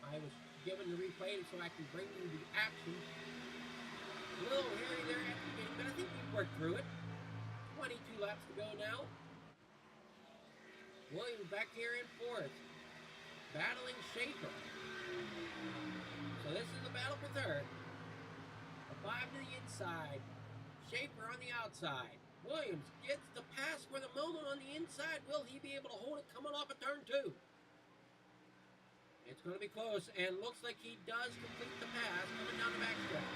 I was given the replay so I can bring you the action. A little hairy there at the beginning, but I think we've worked through it. 22 laps to go now. Williams back here in fourth, battling Schaefer. So this is the battle for third. A 5 to the inside. Schaefer on the outside. Williams gets the pass for the moment on the inside. Will he be able to hold it coming off of turn 2? It's going to be close, and looks like he does complete the pass coming down the backstretch.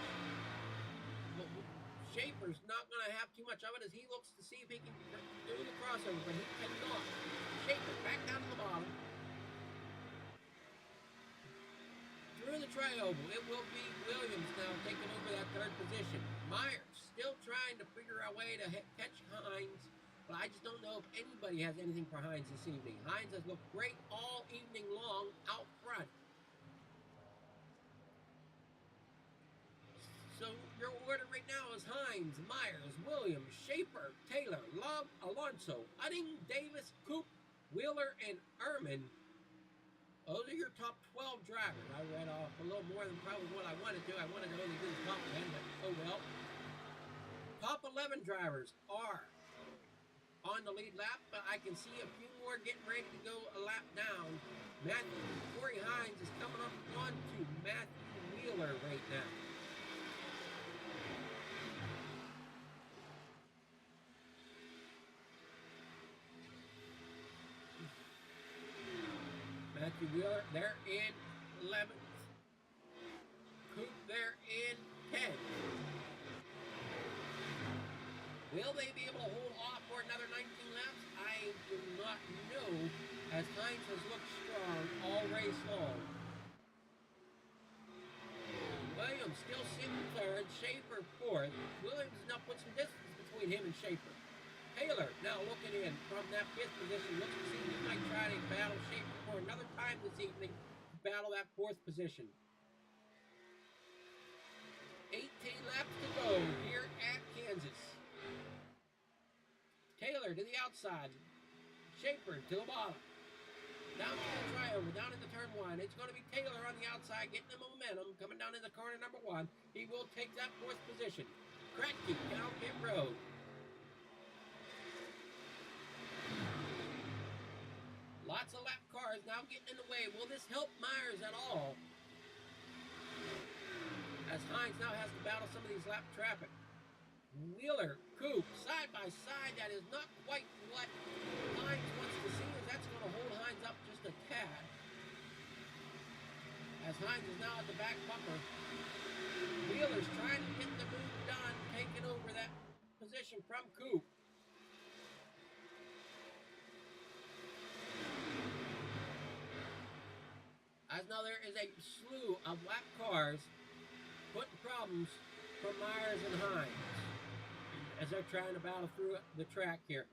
But Schaefer's not going to have too much of it as he looks to see if he can do the crossover, but he cannot. Schaefer back down to the bottom. Through the tri-oval, it will be Williams now taking over that third position. Myers still trying to figure out a way to catch Hines, but I just don't know if anybody has anything for Hines this evening. Hines has looked great all evening long out front. So your order right now is Hines, Myers, Williams, Schaefer, Taylor, Love, Alonso, Udding, Davis, Coop, Wheeler, and Ehrman. Those are your top 12 drivers. I read off a little more than probably what I wanted to. I wanted to only do the top 10, but oh well. Top 11 drivers are on the lead lap, but I can see a few more getting ready to go a lap down. Corey Hines is coming up onto Matthew Wheeler right now. Matthew Wheeler, they're in 11th. Coop, they're in 10th. Will they be able to hold off for another 19 laps? I do not know, as Hines has looked strong all race long. Williams still sitting third, Schaefer fourth. Williams now put some distance between him and Schaefer. Taylor now looking in from that 5th position, looks to see if he might try to battle Schaefer for another time this evening to battle that 4th position. 18 laps to go here at Kansas. Taylor to the outside. Schaefer to the bottom. Down to the triover, down into turn 1. It's going to be Taylor on the outside getting the momentum, coming down into corner number 1. He will take that 4th position. Kratky down pit road. Lots of lap cars now getting in the way. Will this help Myers at all? As Hines now has to battle some of these lap traffic. Wheeler, Coop, side by side. That is not quite what Hines wants to see, as that's going to hold Hines up just a tad. As Hines is now at the back bumper. Wheeler's trying to get the move done, taking over that position from Coop. As now there is a slew of lap cars putting problems for Myers and Hines as they're trying to battle through the track here.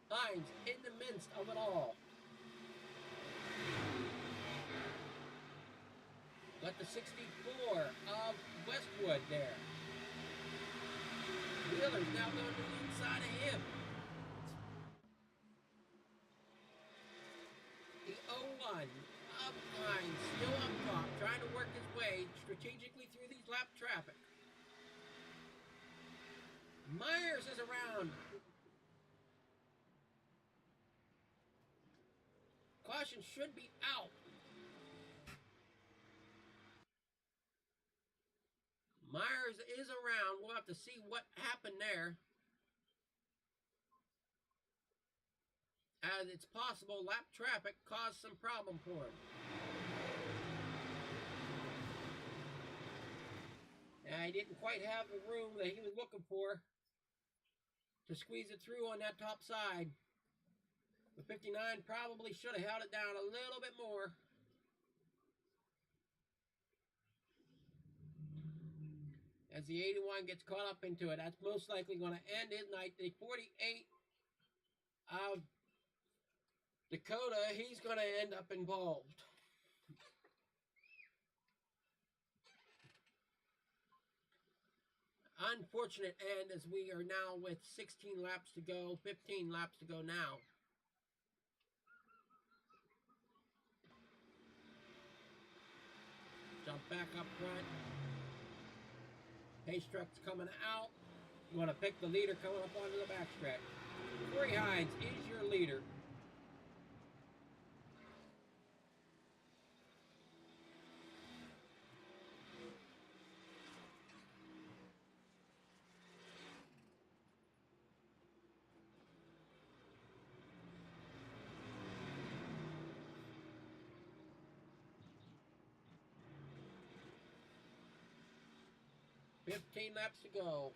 Hines in the midst of it all. Got the 64 of Westwood there. Wheeler's now going to the inside of him. The 01 of Hines still up top, trying to work his way strategically through these lap traffic. Myers is around. Caution should be out. Myers is around. We'll have to see what happened there. As it's possible lap traffic caused some problem for him. And he didn't quite have the room that he was looking for to squeeze it through on that top side. The 59 probably should have held it down a little bit more. As the 81 gets caught up into it, that's most likely going to end his night. The 48 of Dakota, he's going to end up involved. Unfortunate end, as we are now with 16 laps to go, 15 laps to go now. Jump back up front. Pace truck's coming out. You want to pick the leader coming up onto the backstretch. Corey Hines is your leader. $15 laps to go.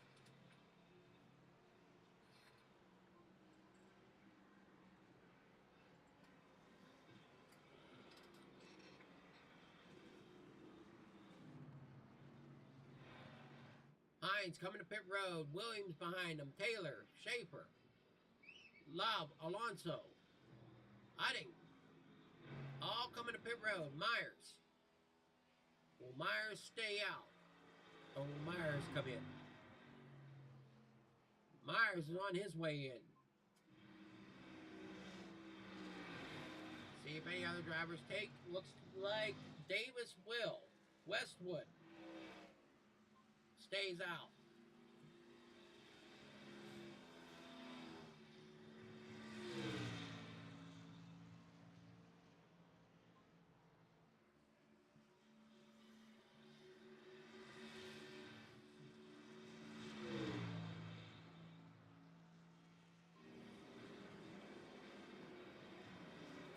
Hines coming to pit road. Williams behind him. Taylor, Schaefer, Love, Alonso, Hutting, all coming to pit road. Myers. Will Myers stay out? Or will Myers come in? Myers is on his way in. See if any other drivers take. Looks like Davis will. Westwood stays out.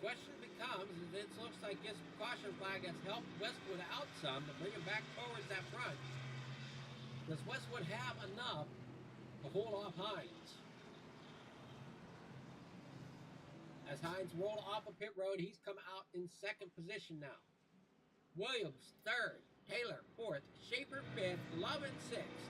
Question becomes, is it looks like this caution flag has helped Westwood out some to bring him back towards that front. Does Westwood have enough to hold off Hines? As Hines rolled off of pit road, he's come out in second position now. Williams, third. Taylor, fourth. Schaefer, fifth. Love in sixth.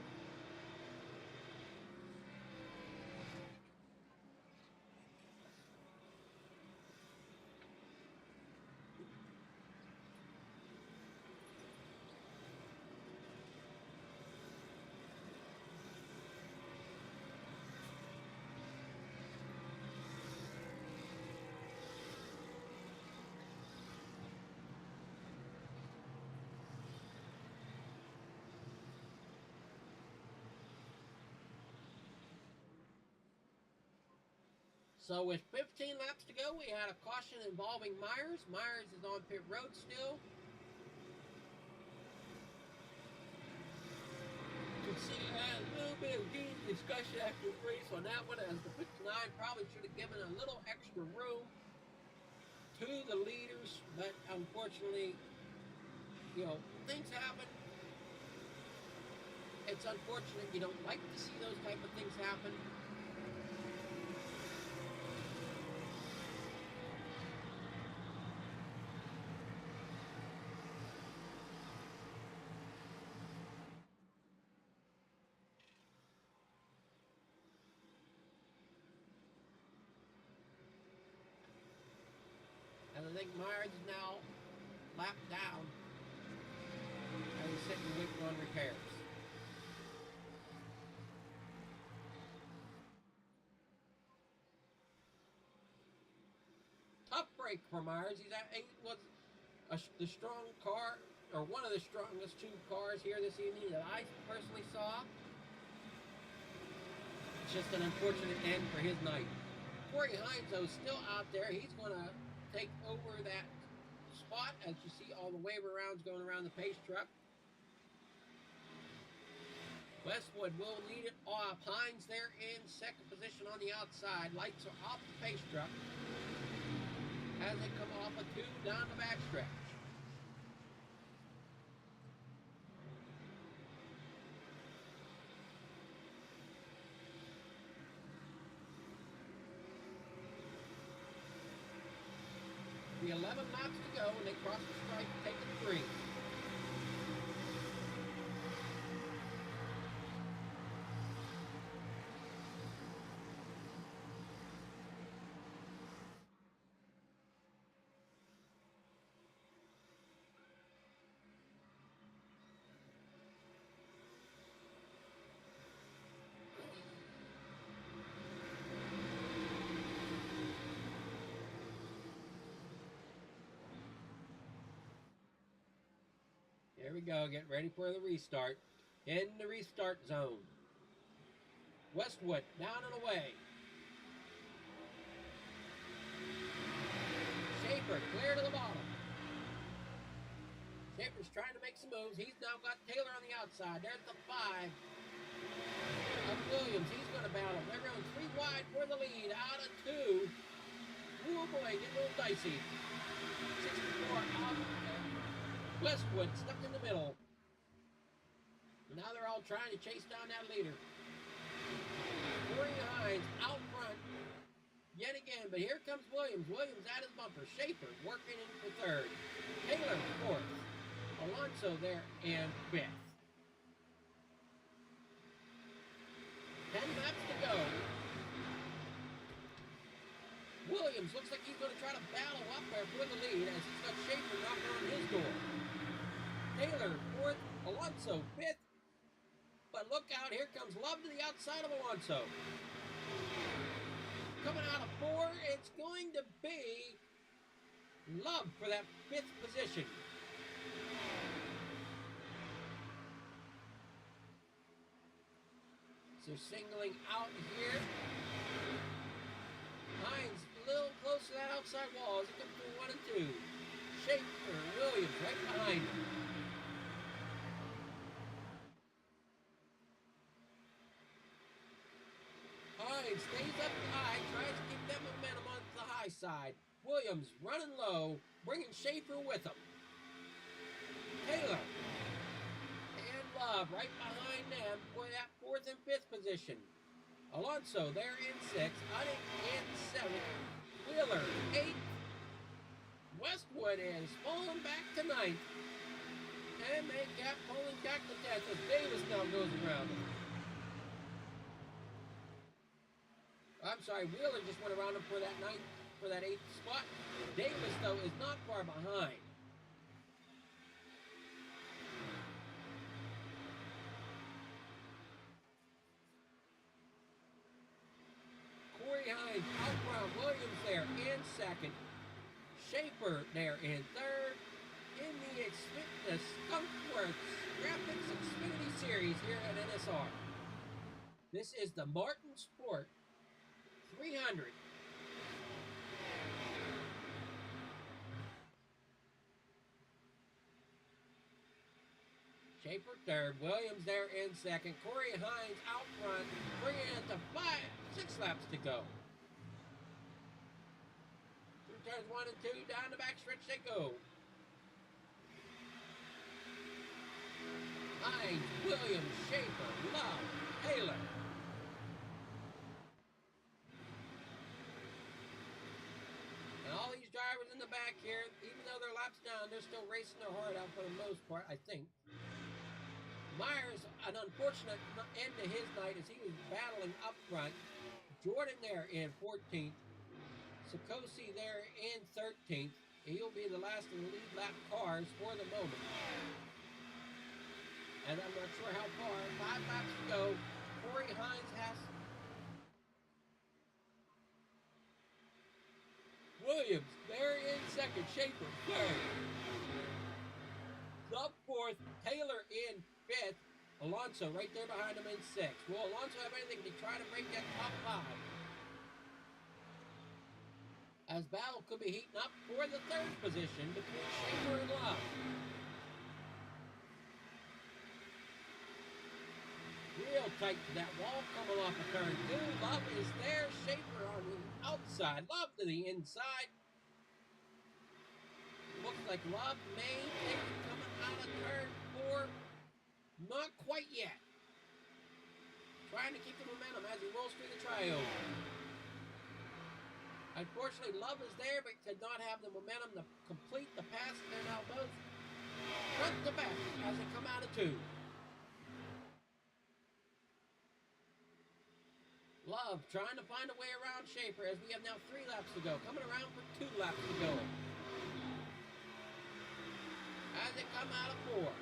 So with 15 laps to go, we had a caution involving Myers. Myers is on pit road still. You can see a little bit of heated discussion after the race on that one, as the 59 probably should have given a little extra room to the leaders, but unfortunately, you know, things happen. It's unfortunate. You don't like to see those type of things happen. And I think Myers is now lapped down and he's sitting waiting on repairs. Tough break for Myers. He was the strong car, or one of the strongest two cars here this evening that I personally saw. It's just an unfortunate end for his night. Corey Hines, though, is still out there. He's going to take over that spot as you see all the wave arounds going around the pace truck. Westwood will lead it off. Hines there in second position on the outside. Lights are off the pace truck as they come off a 2 down the backstretch. The 11 laps to go when they cross the stripe, taking 3. Here we go, getting ready for the restart. In the restart zone. Westwood down and away. Schaefer clear to the bottom. Schaefer's trying to make some moves. He's now got Taylor on the outside. There's the 5 of Williams. He's going to battle. They're going 3 wide for the lead. Out of 2. Oh boy, getting a little dicey. 64 off. Westwood stuck in the middle. Now they're all trying to chase down that leader. Corey Hines out front yet again, but here comes Williams. Williams at his bumper. Schaefer working in for 3rd. Taylor 4th. Alonso there in 5th. 10 laps to go. Williams looks like he's going to try to battle up there for the lead as he's got Schaefer knocking on his door. Taylor 4th, Alonso 5th. But look out, here comes Love to the outside of Alonso. Coming out of 4, it's going to be Love for that 5th position. So singling out here. Hines a little close to that outside wall as he comes through 1 and 2. Schaefer, Williams right behind him. Hines stays up high, tries to keep that momentum on the high side. Williams running low, bringing Schaefer with him. Taylor and Love right behind them for that 4th and 5th position. Alonso there in 6th, Uddick in 7th, Wheeler 8th. Westwood is falling back to 9th. And they kept pulling back to 10th as Davis now goes around him. I'm sorry, Wheeler just went around him for that 9th, for that 8th spot. Davis, though, is not far behind. Corey Hines out front, Williams there in 2nd. Schaefer there in 3rd. In the Skunkworks Xfinity Series here at NSR. This is the Martin Sport 300. Schaefer 3rd, Williams there in 2nd, Corey Hines out front, bringing it to 6 laps to go. Through turns 1 and 2, down the backstretch they go. Hines, Williams, Schaefer, Love, Taylor. And all these drivers in the back here, even though their laps down, they're still racing their heart out for the most part, I think. Myers, an unfortunate end to his night as he was battling up front. Jordan there in 14th. Sikosi there in 13th. He'll be the last of the lead lap cars for the moment. And I'm not sure how far. 5 laps to go. Corey Hines has Williams there in 2nd. Schaefer 3rd. Up 4th. Taylor in 5th. Alonso right there behind him in 6th. Will Alonso have anything to try to break that top 5? As battle could be heating up for the 3rd position between Schaefer and Love. real tight to that wall, coming off of turn 2. Love is there. Schaefer on the outside. Love to the inside. Looks like Love may take it coming out of turn 4. Not quite yet. Trying to keep the momentum as he rolls through the trioval. Unfortunately, Love is there, but did not have the momentum to complete the pass. They're now both front to back as they come out of 2. Love trying to find a way around Schaefer as we have now 3 laps to go. Coming around for 2 laps to go. As they come out of 4.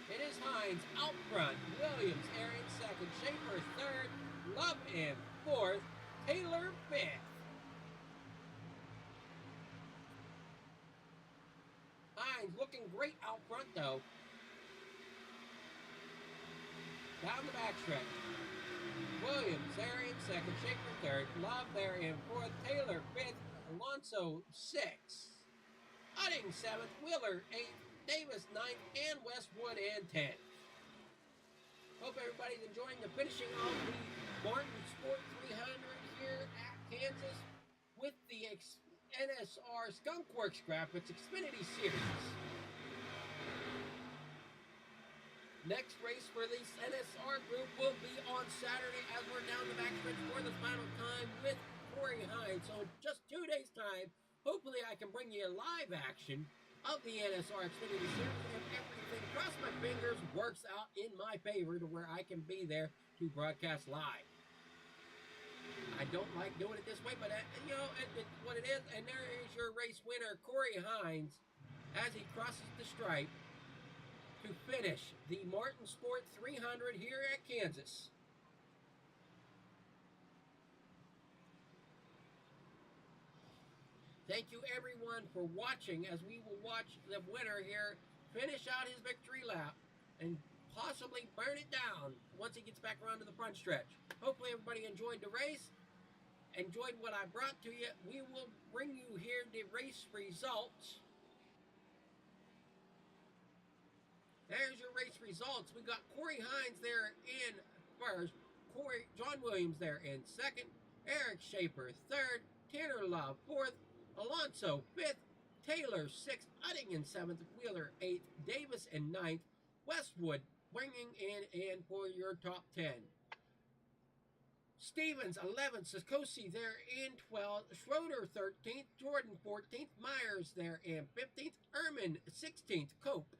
It is Hines out front. Williams there in second. Schaefer third. Love in fourth. Taylor fifth. Hines looking great out front though. Down the backstretch. Williams there in second. Schaefer third. Love there in fourth. Taylor fifth. Alonso sixth. Utting seventh. Wheeler eighth. Davis 9th, and Westwood in 10th. Hope everybody's enjoying the finishing of the Martin Sport 300 here at Kansas with the NSR Skunkworks Graphics Xfinity Series. Next race for the NSR group will be on Saturday as we're down the backstretch for the final time with Corey Hines. So in just 2 days' time, hopefully I can bring you live action of the NSR Xfinity Series, and everything, cross my fingers, works out in my favor to where I can be there to broadcast live. I don't like doing it this way, but you know, it's what it is. And there is your race winner, Corey Hines, as he crosses the stripe to finish the Martin Sport 300 here at Kansas. Thank you everyone for watching as we will watch the winner here finish out his victory lap and possibly burn it down once he gets back around to the front stretch. Hopefully everybody enjoyed the race, enjoyed what I brought to you. We will bring you here the race results. There's your race results. We got Corey Hines there in first, John Williams there in second, Eric Schaefer third, Tanner Love fourth, Alonso 5th, Taylor 6th, Utting in 7th, Wheeler 8th, Davis in 9th, Westwood bringing in for your top 10. Stevens 11th, Sikosi there in 12th, Schroeder 13th, Jordan 14th, Myers there in 15th, Ehrman 16th, Cope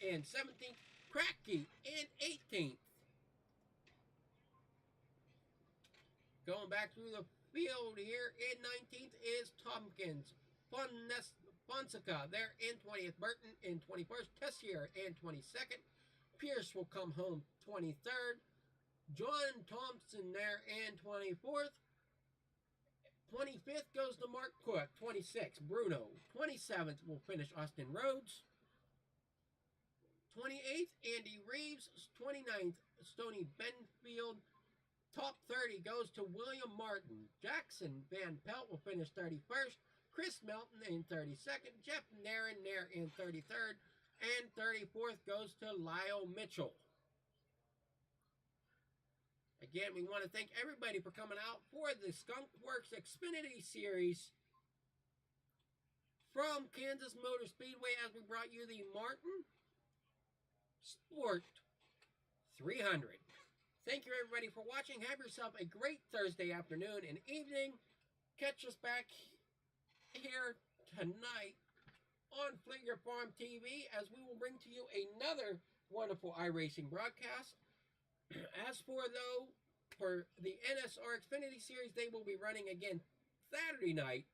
in 17th, Kracky in 18th. Going back through the field here in 19th is Tompkins. Fonseca there in 20th. Burton in 21st. Tessier in 22nd. Pierce will come home 23rd. John Thompson there in 24th. 25th goes to Mark Cook. 26th, Bruno. 27th will finish Austin Rhodes. 28th, Andy Reeves. 29th, Stoney Benfield. Top 30 goes to William Martin. Jackson Van Pelt will finish 31st. Chris Melton in 32nd. Jeff Nairn there in 33rd. And 34th goes to Lyle Mitchell. Again, we want to thank everybody for coming out for the Skunkworks Xfinity Series from Kansas Motor Speedway as we brought you the Martin Sport 300. Thank you everybody for watching. Have yourself a great Thursday afternoon and evening. Catch us back here tonight on Flinger Farm TV as we will bring to you another wonderful iRacing broadcast. As for the NSR Xfinity Series, they will be running again Saturday night.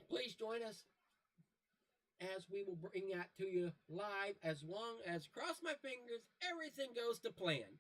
Please join us as we will bring that to you live, as long as, cross my fingers, everything goes to plan.